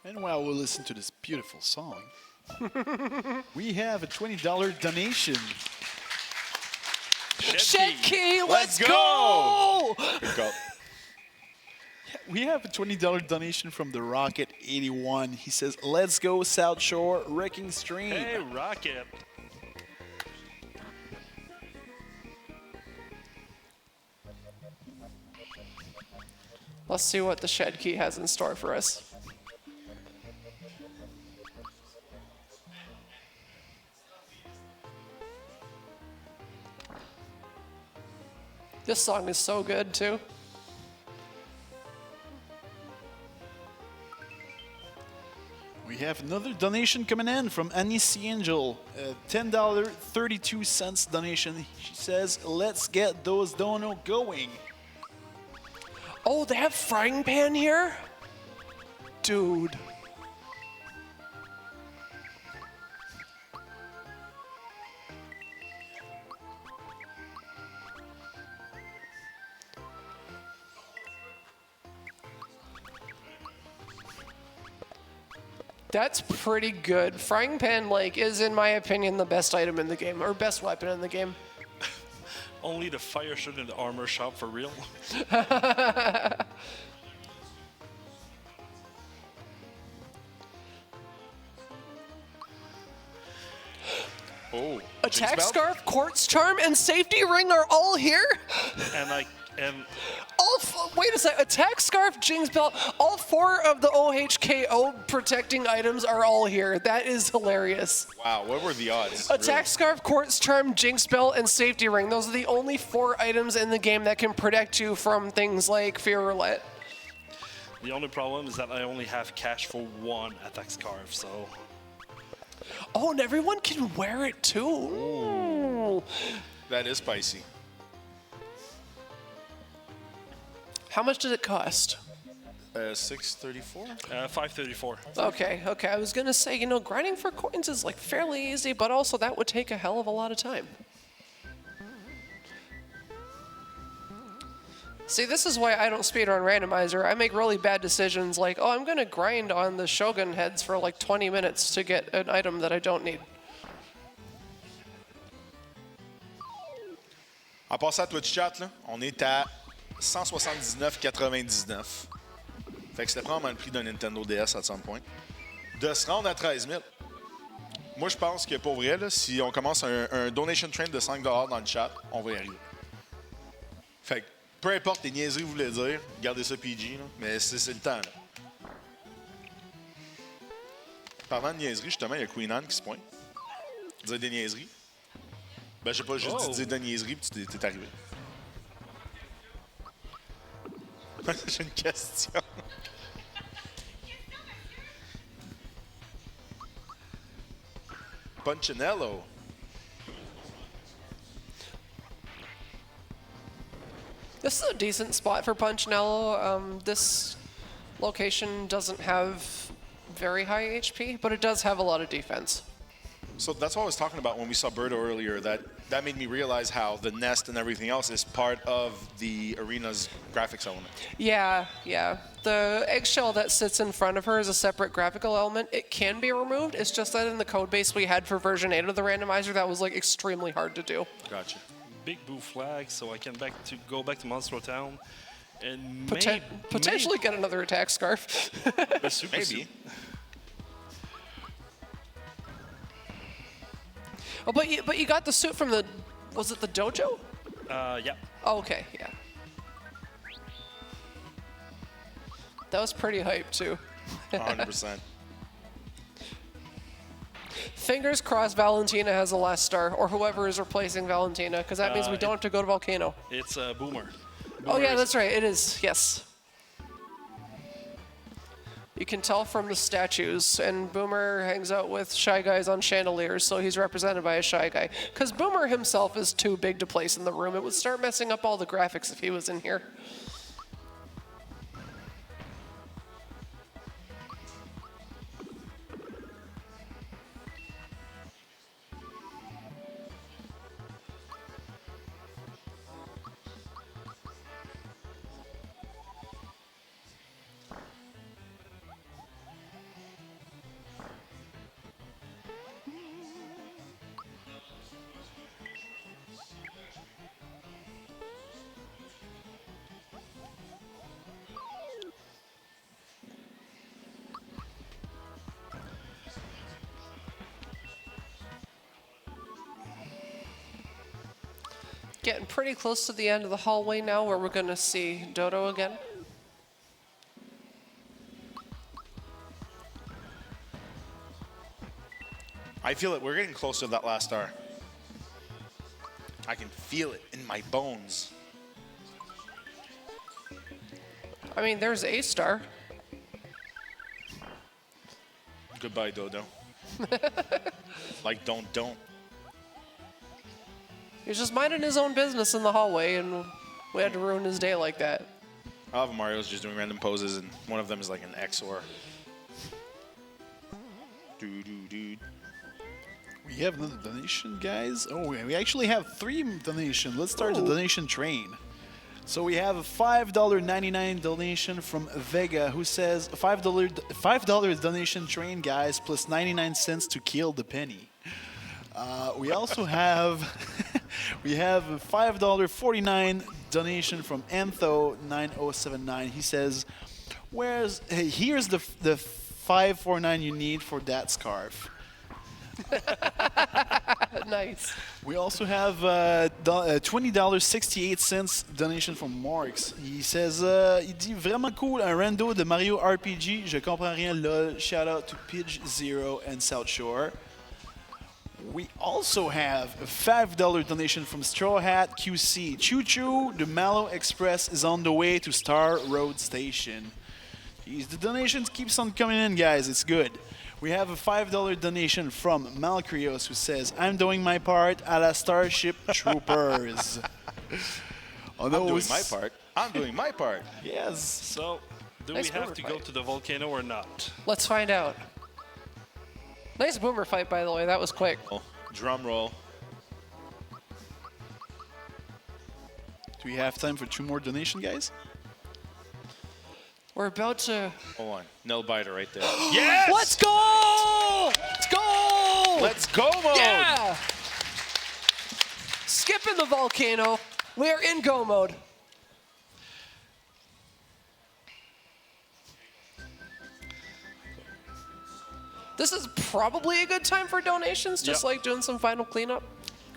E: And while we listen to this beautiful song, we have a $20 donation.
C: Shed key, let's
B: go!
C: go!
B: Good call.
E: We have a $20 donation from the Rocket 81. He says, "Let's go, South Shore Wrecking Stream."
A: Hey, Rocket.
C: Let's see what the shed key has in store for us. This song is so good too.
E: We have another donation coming in from Anisi Angel. $10.32 donation. She says, "Let's get those dono going."
C: Oh, they have frying pan here? Dude. That's pretty good. Frying pan, like, is in my opinion the best item in the game, or best weapon in the game.
A: Only the fire shirt in the armor shop for real.
B: Oh.
C: A Attack
B: belt?
C: Scarf, Quartz Charm, and Safety Ring are all here?
A: And
C: Wait a sec. Attack Scarf, Jinx Belt, all 4 of the OHKO protecting items are all here. That is hilarious.
B: Wow, what were the odds?
C: Attack Scarf, Quartz Charm, Jinx Belt, and Safety Ring. Those are the only 4 items in the game that can protect you from things like Fear Roulette.
A: the only problem is that I only have cash for 1 attack scarf, so
C: Oh, and everyone can wear it too. Ooh.
B: That is spicy.
C: How much did it cost?
B: $634.
A: 534.
C: Okay. I was gonna say, grinding for coins is like fairly easy, but also that would take a hell of a lot of time. See, this is why I don't speedrun Randomizer. I make really bad decisions like, oh, I'm gonna grind on the Shogun heads for like 20 minutes to get an item that I don't need.
B: En passant à Twitch Chat, là, on est à 179,99. Fait que c'était probablement le prix d'un Nintendo DS à some point. De se rendre à 13 000. Moi, je pense que pour vrai, là, si on commence un donation train de 5 $ dans le chat, on va y arriver. Fait que peu importe les niaiseries que vous voulez dire, gardez ça PG, là, mais c'est le temps. Là. Parlant de niaiseries, justement, il y a Queen Anne qui se pointe. Dire des niaiseries. Ben, je sais pas, juste dire des niaiseries, puis tu t'es arrivé. J'ai une question. Punchinello.
C: This is a decent spot for Punchinello. This location doesn't have very high HP, but it does have a lot of defense.
B: So that's what I was talking about when we saw Birdo earlier, that made me realize how the nest and everything else is part of the arena's graphics element.
C: Yeah. The eggshell that sits in front of her is a separate graphical element. It can be removed. It's just that in the code base we had for version 8 of the randomizer, that was like extremely hard to do.
B: Gotcha.
A: big blue flag, so I can go back to Monstro Town and
C: potentially get another attack scarf.
A: a super
B: Maybe.
A: suit.
C: Oh, but you got the suit from was it the dojo?
A: Yeah.
C: Oh, okay, yeah. That was pretty hype too.
B: 100%.
C: Fingers crossed Valentina has a last star, or whoever is replacing Valentina, because that means we don't have to go to Volcano.
A: It's Boomer.
C: Oh yeah, that's right, it is, yes. You can tell from the statues, and Boomer hangs out with Shy Guys on chandeliers, so he's represented by a Shy Guy. Because Boomer himself is too big to place in the room. It would start messing up all the graphics if he was in here. Getting pretty close to the end of the hallway now, where we're going to see Dodo again.
B: I feel it. We're getting close to that last star. I can feel it in my bones.
C: I mean, there's a star.
B: Goodbye, Dodo. Like, don't.
C: He's just minding his own business in the hallway, and we had to ruin his day like that.
B: I love Mario's just doing random poses, and one of them is like an XOR. Dude.
E: We have another donation, guys. Oh, we actually have 3 donations. Let's start the donation train. So we have a $5.99 donation from Vega, who says $5 donation train, guys, plus 99 cents to kill the penny. We also have we have a $5.49 donation from Antho9079. He says, here's the $5.49 you need for that scarf.
C: Nice.
E: We also have $20.68 donation from Marks. Il says, il dit vraiment cool, un rando de Mario RPG. Je comprends rien, lol. Shout out to Pidge Zero and South Shore. We also have a $5 donation from Straw Hat QC. Choo choo, the Mallow Express is on the way to Star Road Station. Jeez, the donations keeps on coming in, guys. It's good. We have a $5 donation from Malcrios who says, I'm doing my part a la Starship Troopers.
B: I'm doing my part. I'm doing my part.
E: Yes.
A: So, do
C: Nice
A: we have
C: boomer
A: to go
C: fight.
A: to the volcano or not?
C: Let's find out. Nice boomer fight, by the way. That was quick.
B: Oh, drum roll.
E: Do we have time for 2 more donation, guys?
C: We're about to...
B: Hold on. Nail biter right there.
A: Yes!
C: Let's go! Let's go!
B: Let's go mode.
C: Yeah! Skipping the volcano. We are in go mode. This is probably a good time for donations, just
A: Yep.
C: like doing some final cleanup.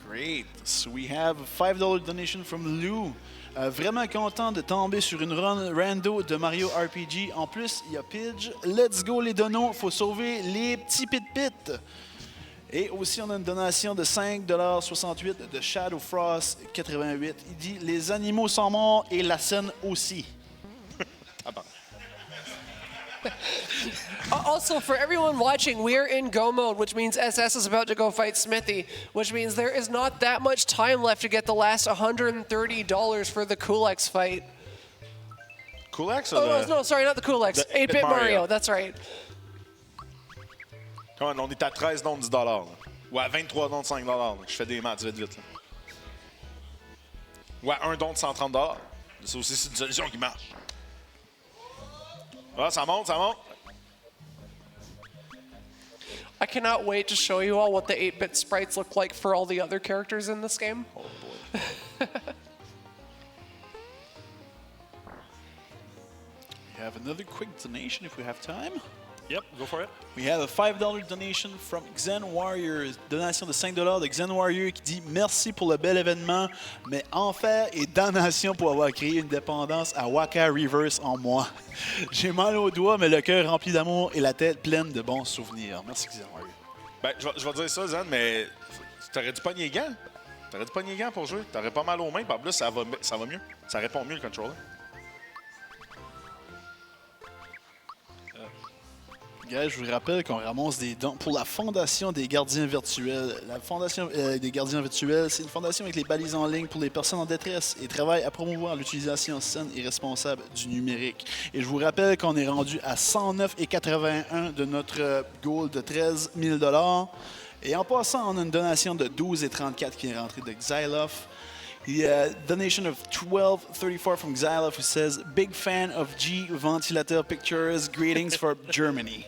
E: Great. So we have a $5 donation from Lou. Vraiment content de tomber sur une run rando de Mario RPG. En plus, il y a Pidge. Let's go les donos. Faut sauver les petits pit-pit. Et aussi, on a une donation de $5,68 de Shadow Frost 88. Il dit les animaux sont morts et la scène aussi.
C: Also, for everyone watching, we are in go mode, which means SS is about to go fight Smithy, which means there is not that much time left to get the last $130 for the Coolx fight.
B: Coolx or
C: Oh, no, sorry, not the Coolx.
B: the
C: 8-Bit Mario.
B: Mario.
C: That's right.
B: Come on, on est à 13 dons de $10. Là. Ou à 23 dons de $5. Là. Je fais des maths vite. Là. Ou à un don de $130. Ça aussi, c'est une solution qui marche. Ah, ça monte, ça monte.
C: I cannot wait to show you all what the 8-bit sprites look like for all the other characters in this game.
B: Oh boy.
E: We have another quick donation if we have time.
A: Yep, go for it.
E: We have a $5 donation from Xen Warrior. Donation de $5 de Xen Warrior qui dit merci pour le bel événement, mais enfer et damnation pour avoir créé une dépendance à Waka Reverse en moi. J'ai mal aux doigts, mais le cœur rempli d'amour et la tête pleine de bons souvenirs. Merci Xen Warrior.
B: Ben, je vais dire ça, Zen, mais t'aurais dû pogner les gants. T'aurais dû pogner les gants pour jouer. T'aurais pas mal aux mains, puis en plus, ça va mieux. Ça répond mieux le controller.
E: Guys, je vous rappelle qu'on ramasse des dons pour la Fondation des gardiens virtuels. La Fondation des gardiens virtuels, c'est une fondation avec les balises en ligne pour les personnes en détresse et travaille à promouvoir l'utilisation saine et responsable du numérique. Et je vous rappelle qu'on est rendu à 109,81 de notre goal de 13 000 $. Et en passant, on a une donation de 12,34 qui est rentrée de Xylof. The donation of $12.34 from Xylof who says, big fan of G Ventilator Pictures, greetings from Germany.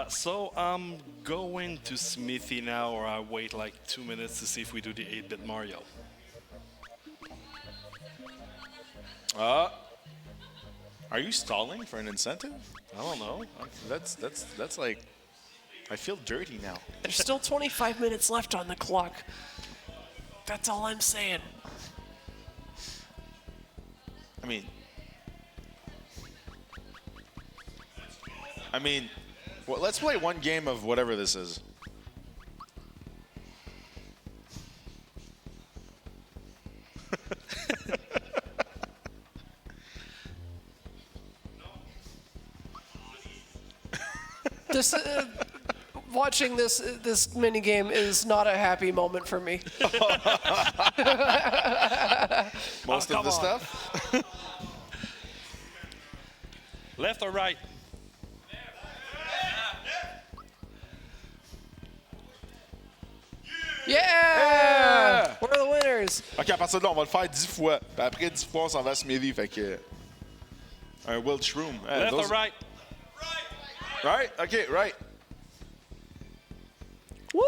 A: So I'm going to Smithy now, or I wait like 2 minutes to see if we do the 8-bit Mario.
B: Are you stalling for an incentive?
A: I don't know.
B: That's like... I feel dirty now.
C: There's still 25 minutes left on the clock. That's all I'm saying.
B: I mean, well, let's play one game of whatever this is.
C: This watching this mini game is not a happy moment for me.
B: Most of
A: come
B: the
A: on.
B: stuff.
A: Left or right?
C: Yeah! We're the winners.
B: OK, à partir de là, on va le faire 10 fois. Puis après 10 fois, on s'en va à Smithy. Fait que... Un Wild Shroom.
A: Left or right?
B: Right? OK, right.
C: Woo!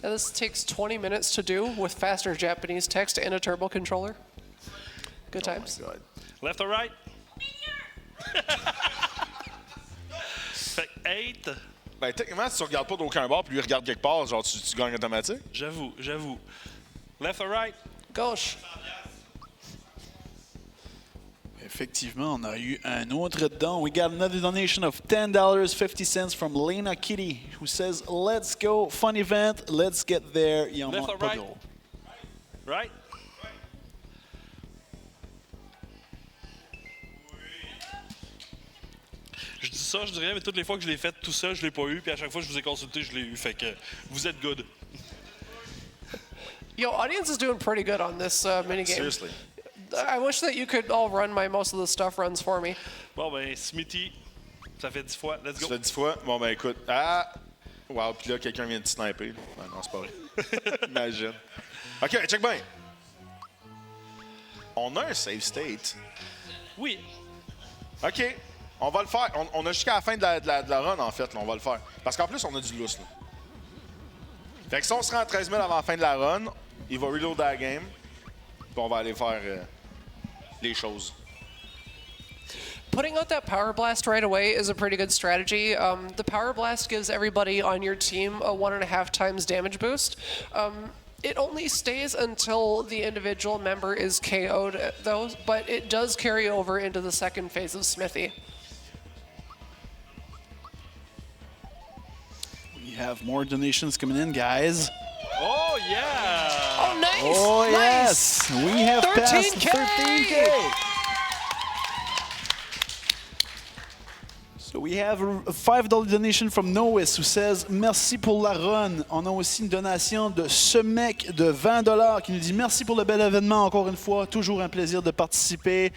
C: Now, this takes 20 minutes to do with faster Japanese text and a turbo controller. Good times.
B: God.
A: Left or right? Fait que 8.
B: Ben, techniquement, si tu regardes pas d'aucun bord puis lui regarde quelque part, genre, tu gagnes automatique.
A: J'avoue. Left or right?
C: Gauche.
E: Effectivement, on a eu un autre don. We got another donation of $10.50 from Lena Kitty, who says, "Let's go, fun event, let's get there." Il en
A: Left
E: manque
A: or
E: pas
A: right?
E: gros.
A: Right? Je dis ça, je dirais, mais toutes les fois que je l'ai fait tout seul, je l'ai pas eu, puis à chaque fois que je vous ai consulté, je l'ai eu. Fait que vous êtes good.
C: Yo, audience is doing pretty good on this minigame.
B: Seriously.
C: I wish that you could all run most of the stuff runs for me.
A: Bon, ben, Smithy, ça fait 10 fois. Let's
B: Tu
A: go.
B: fais 10 fois. Bon, ben, écoute. Ah! Wow, puis là, quelqu'un vient de sniper. Ben, non, c'est pas vrai. Imagine. OK, check bien. On a un save state.
A: Oui.
B: OK. On va le faire. On a jusqu'à la fin de la run, en fait. Là, on va le faire. Parce qu'en plus, on a du lousse. Là. Fait que si on se rend à 13 000 avant la fin de la run, il va reload la game. Puis on va aller faire les choses.
C: Putting out that Power Blast right away is a pretty good strategy. The Power Blast gives everybody on your team a 1.5 times damage boost. It only stays until the individual member is KO'd, though, but it does carry over into the second phase of Smithy.
E: We have more donations coming in, guys.
A: Oh, yeah!
C: Oh, nice!
E: Oh,
C: Nice!
E: yes! We have passed
C: 13K!
E: 13K! So we have a $5 donation from Nois who says merci pour la run. On a aussi une donation de ce mec de $20 qui nous dit merci pour le bel événement encore une fois. Toujours un plaisir de participer.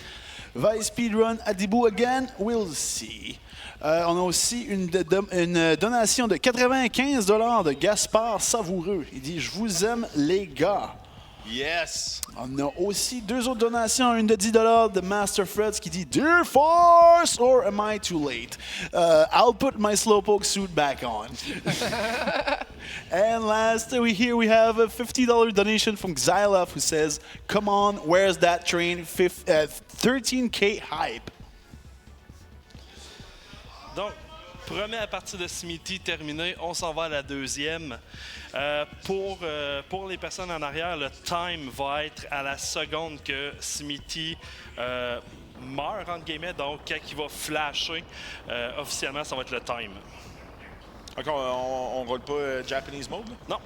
E: Va Speedrun, Adibou again, we'll see. On a aussi une donation de $95 de Gaspard Savoureux. Il dit « Je vous aime, les gars ».
B: Yes!
E: On a aussi deux autres donations, une de $10 de Master Freds qui dit « Dear Force, or am I too late? I'll put my Slowpoke suit back on. » And last, we have a $50 donation from Xylov who says « Come on, where's that train? 13K hype. »
A: Donc, première partie de Smithy terminée, on s'en va à la deuxième. Pour les personnes en arrière, le time va être à la seconde que Smithy meurt, entre guillemets. Donc, quand il va flasher, officiellement, ça va être le time.
B: OK, on roule pas Japanese mode? Là?
A: Non.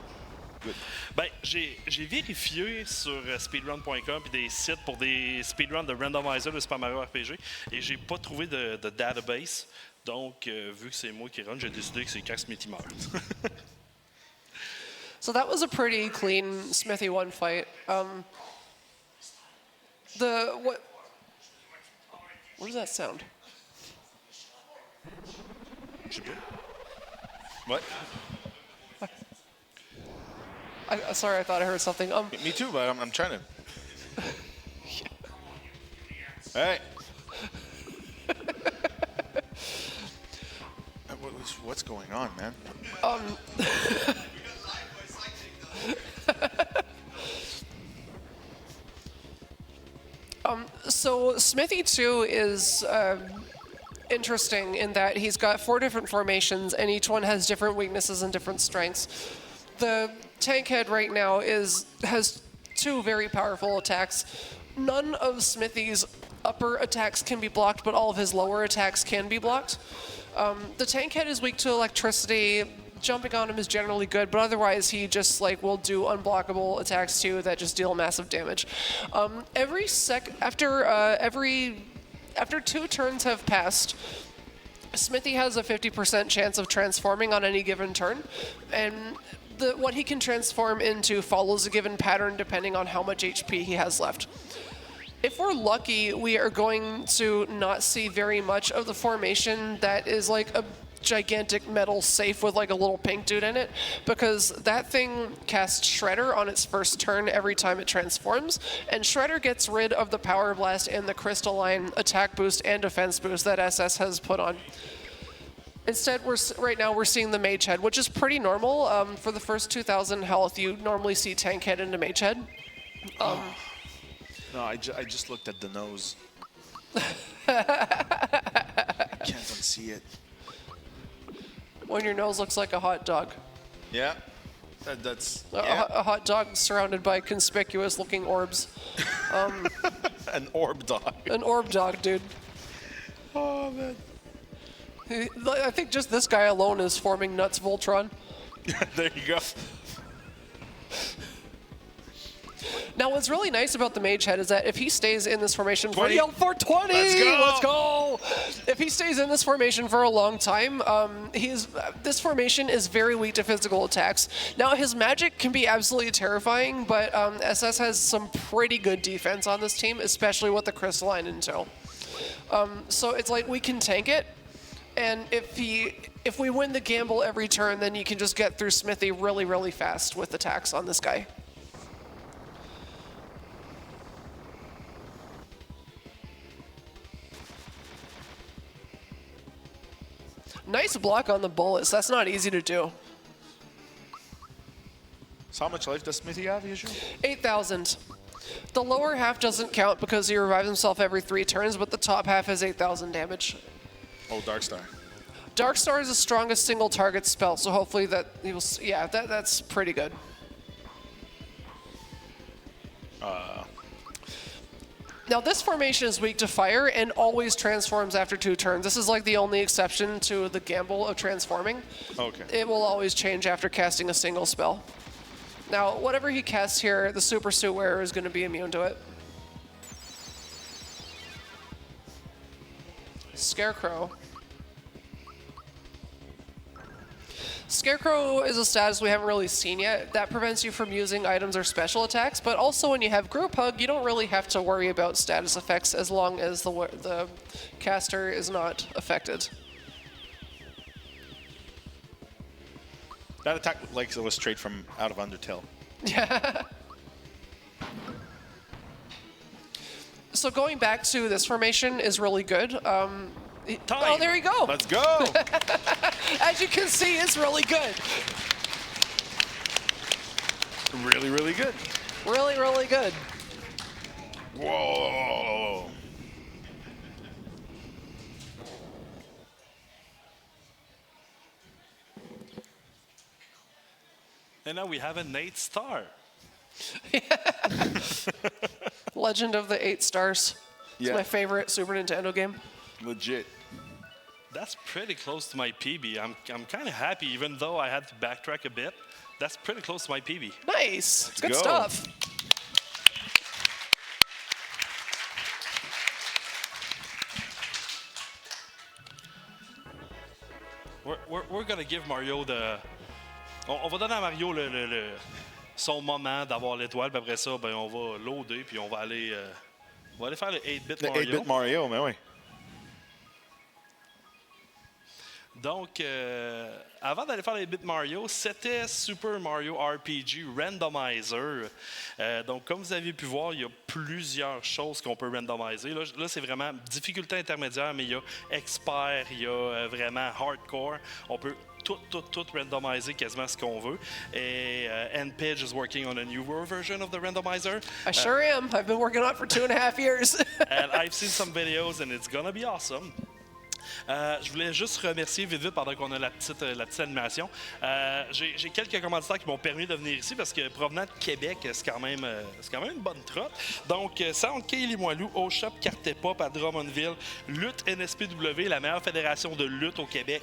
A: Ben, j'ai vérifié sur speedrun.com et des sites pour des speedruns de Randomizer de Super Mario RPG et j'ai pas trouvé de database. Donc, vu que c'est moi qui run, j'ai décidé que c'est quand Smithy meurt.
C: So that was a pretty clean Smithy 1 fight. What does that sound?
B: What?
C: Sorry, I thought I heard something.
B: Me too, but I'm trying to... Hey! What's going on, man?
C: So Smithy 2 is interesting in that he's got 4 different formations, and each one has different weaknesses and different strengths. The tank head right now has 2 very powerful attacks. None of Smithy's upper attacks can be blocked, but all of his lower attacks can be blocked. The tank head is weak to electricity. Jumping on him is generally good, but otherwise he just will do unblockable attacks too that just deal massive damage. After 2 turns have passed, Smithy has a 50% chance of transforming on any given turn, and what he can transform into follows a given pattern depending on how much HP he has left. If we're lucky, we are going to not see very much of the formation that is like a gigantic metal safe with like a little pink dude in it, because that thing casts Shredder on its first turn every time it transforms, and Shredder gets rid of the Power Blast and the Crystalline attack boost and defense boost that SS has put on. Instead, right now we're seeing the Mage Head, which is pretty normal. For the first 2,000 health, you normally see Tank Head into Mage Head.
B: No, I just looked at the nose. I can't unsee it.
C: When your nose looks like a hot dog.
B: Yeah. That's
C: A hot dog surrounded by conspicuous-looking orbs.
B: an orb dog.
C: An orb dog, dude.
B: Oh, man.
C: I think just this guy alone is forming Nuts Voltron.
B: There you go.
C: Now, what's really nice about the Mage Head is that if he stays in this formation for
B: 20.
C: 420,
B: Let's go!
C: If he stays in this formation for a long time, this formation is very weak to physical attacks. Now, his magic can be absolutely terrifying, but SS has some pretty good defense on this team, especially with the Crystalline Intel. So it's like we can tank it, and if we win the gamble every turn, then you can just get through Smithy really, really fast with attacks on this guy. Nice block on the bullets. That's not easy to do.
B: So how much life does Smithy have usually?
C: 8,000. The lower half doesn't count because he revives himself every 3 turns, but the top half has 8,000 damage.
B: Oh, Darkstar.
C: Darkstar is the strongest single target spell, so hopefully that he will. Yeah, that's pretty good. Now this formation is weak to fire and always transforms after 2 turns. This is like the only exception to the gamble of transforming.
B: Okay.
C: It will always change after casting a single spell. Now, whatever he casts here, the Super Suit Wearer is going to be immune to it. Scarecrow. Scarecrow is a status we haven't really seen yet. That prevents you from using items or special attacks, but also when you have Group Hug, you don't really have to worry about status effects as long as the caster is not affected.
B: That attack looked like it was straight from out of Undertale.
C: Yeah. So going back to this formation is really good. Oh, there you go.
B: Let's go.
C: As you can see, it's really good.
B: Really, really good.
C: Really, really good.
B: Whoa.
A: And now we have an 8 star.
C: Legend of the 8 Stars. It's
B: Yeah.
C: my favorite Super Nintendo game.
B: Legit.
A: That's pretty close to my PB. I'm kind of happy, even though I had to backtrack a bit. That's pretty close to my PB.
C: Nice. Good
B: go.
C: stuff.
A: We're gonna give Mario the. On va donner à Mario son moment d'avoir l'étoile, puis après ça, ben, on va loader, puis on va aller faire le 8-bit
B: Le
A: Mario.
B: 8-bit Mario, mais oui.
A: Donc, avant d'aller faire les 8-bit Mario, c'était Super Mario RPG Randomizer. Donc, comme vous avez pu voir, il y a plusieurs choses qu'on peut randomiser. Là c'est vraiment difficulté intermédiaire, mais il y a expert, il y a vraiment hardcore. On peut tout randomiser quasiment ce qu'on veut. Et NPage is working on a newer version of the randomizer.
C: I sure am. I've been working on it for 2.5 years.
A: And I've seen some videos and it's gonna be awesome. Je voulais juste remercier vite pendant qu'on a la petite animation. J'ai quelques commanditaires qui m'ont permis de venir ici parce que provenant de Québec, c'est quand même une bonne trotte. Donc, Soundkey, Limoilou, Au Shop, Carte Pop à Drummondville, Lutte NSPW, la meilleure fédération de lutte au Québec,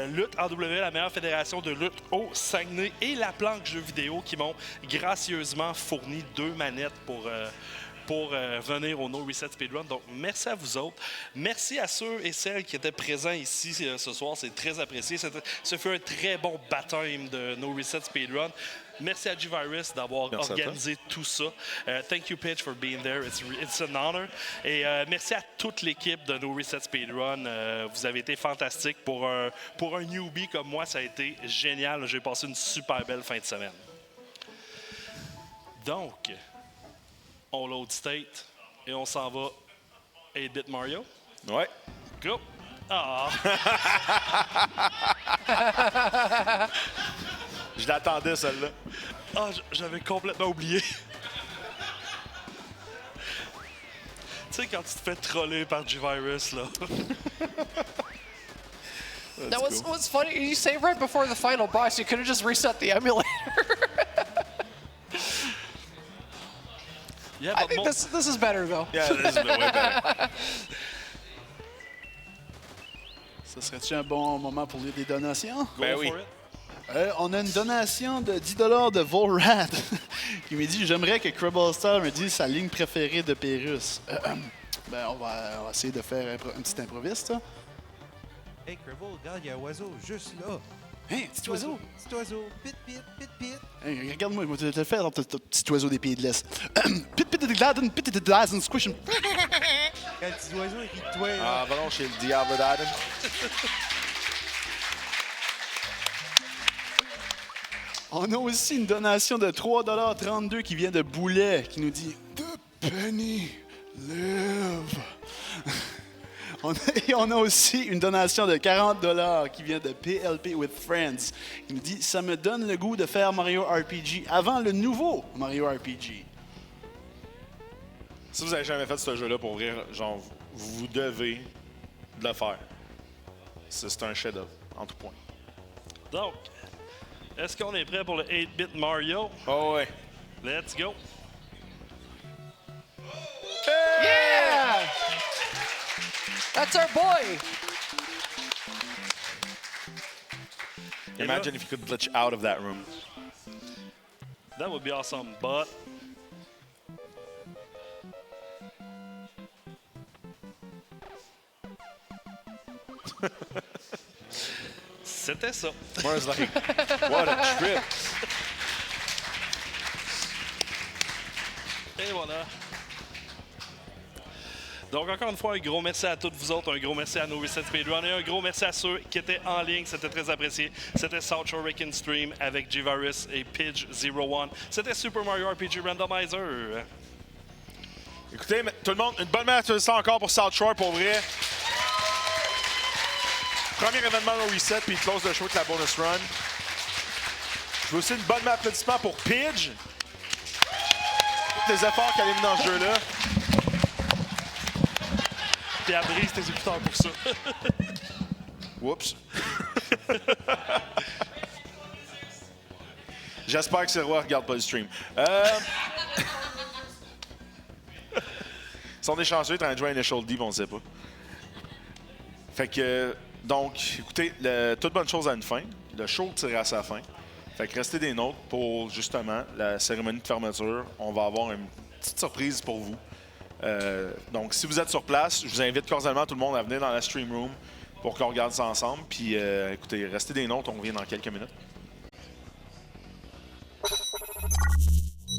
A: Lutte AW, la meilleure fédération de lutte au Saguenay et La Planque Jeux vidéo qui m'ont gracieusement fourni 2 manettes pour venir au NoReset Speedrun. Donc, merci à vous autres. Merci à ceux et celles qui étaient présents ici ce soir. C'est très apprécié. Ce fut un très bon baptême de NoReset Speedrun. Merci à G-Virus d'avoir organisé tout ça. Thank you, Pitch, for being there. It's an honor. Et merci à toute l'équipe de NoReset Speedrun. Vous avez été fantastique. Pour un newbie comme moi, ça a été génial. J'ai passé une super belle fin de semaine. Donc, on load state et on s'en va 8-bit Mario.
B: Ouais.
A: Go! Ah!
B: Je l'attendais, celle-là.
A: Ah, j'avais complètement oublié. sais, quand tu te fais troller par G-Virus, là.
C: Now, what's funny, you say right before the final boss, you could have just reset the emulator.
A: Yeah,
C: I
A: but
C: think this is better, though.
B: Yeah, this is way better.
E: Ça serait-tu un bon moment pour lire des donations?
A: Go
B: Ben
A: for
B: oui.
A: it.
E: On a une donation de 10 de Volrad qui me dit « J'aimerais que Cribblestar me dise sa ligne préférée de Pérus. » Ben, on va essayer de faire un petit improviste. Ça.
G: Hey, Cribble, regarde, il y a un oiseau juste là.
E: Hein, petit oiseau?
G: Petit oiseau. Pit, pit, pit, pit.
E: Hey, regarde-moi, je vais te le faire dans ton petit oiseau des pays de l'Est. Pit, pit, gladen, pit, pit, gladen, squish him.
G: Quand le petit oiseau est rit de toi, là.
B: Ah, va donc chez le Diable d'Adam.
E: On a aussi une donation de 3,32 $ qui vient de Boulet, qui nous dit « The penny live ». Et on a aussi une donation de 40 $ qui vient de PLP with Friends. Il nous dit « Ça me donne le goût de faire Mario RPG avant le nouveau Mario RPG. »
B: Si vous avez jamais fait ce jeu-là, pour vrai, genre, vous devez de le faire. C'est un chef-d'œuvre, en tout point.
A: Donc, est-ce qu'on est prêt pour le 8-bit Mario?
B: Oh ouais.
A: Let's go!
C: Yeah! That's our boy!
B: Imagine if you could glitch out of that room.
A: That would be awesome, but... C'était ça.
B: Mars like, what a trip.
A: Et voilà. Donc, encore une fois, un gros merci à toutes vous autres, un gros merci à NoReset Speedrun et un gros merci à ceux qui étaient en ligne. C'était très apprécié. C'était SouthShoreWreckingStream avec G-Virus et Pidge01. C'était Super Mario RPG Randomizer.
B: Écoutez, tout le monde, une bonne main encore pour South Shore, pour vrai. Premier événement au reset, puis il close le show avec la bonus run. Je veux aussi une bonne main d'applaudissement pour Pidge. Tous les efforts qu'elle a mis dans ce jeu-là.
A: Puis elle brise tes écouteurs pour ça.
B: Oups. J'espère que c'est roi regarde pas le stream. Si on est chanceux, t'es en train de jouer à Initial D, on ne sait pas. Fait que, donc, écoutez, toute bonne chose a une fin. Le show tire à sa fin. Fait que restez des nôtres pour, justement, la cérémonie de fermeture. On va avoir une petite surprise pour vous. Donc, si vous êtes sur place, je vous invite cordialement tout le monde à venir dans la stream room pour qu'on regarde ça ensemble. Puis, écoutez, restez des nôtres, on revient dans quelques minutes.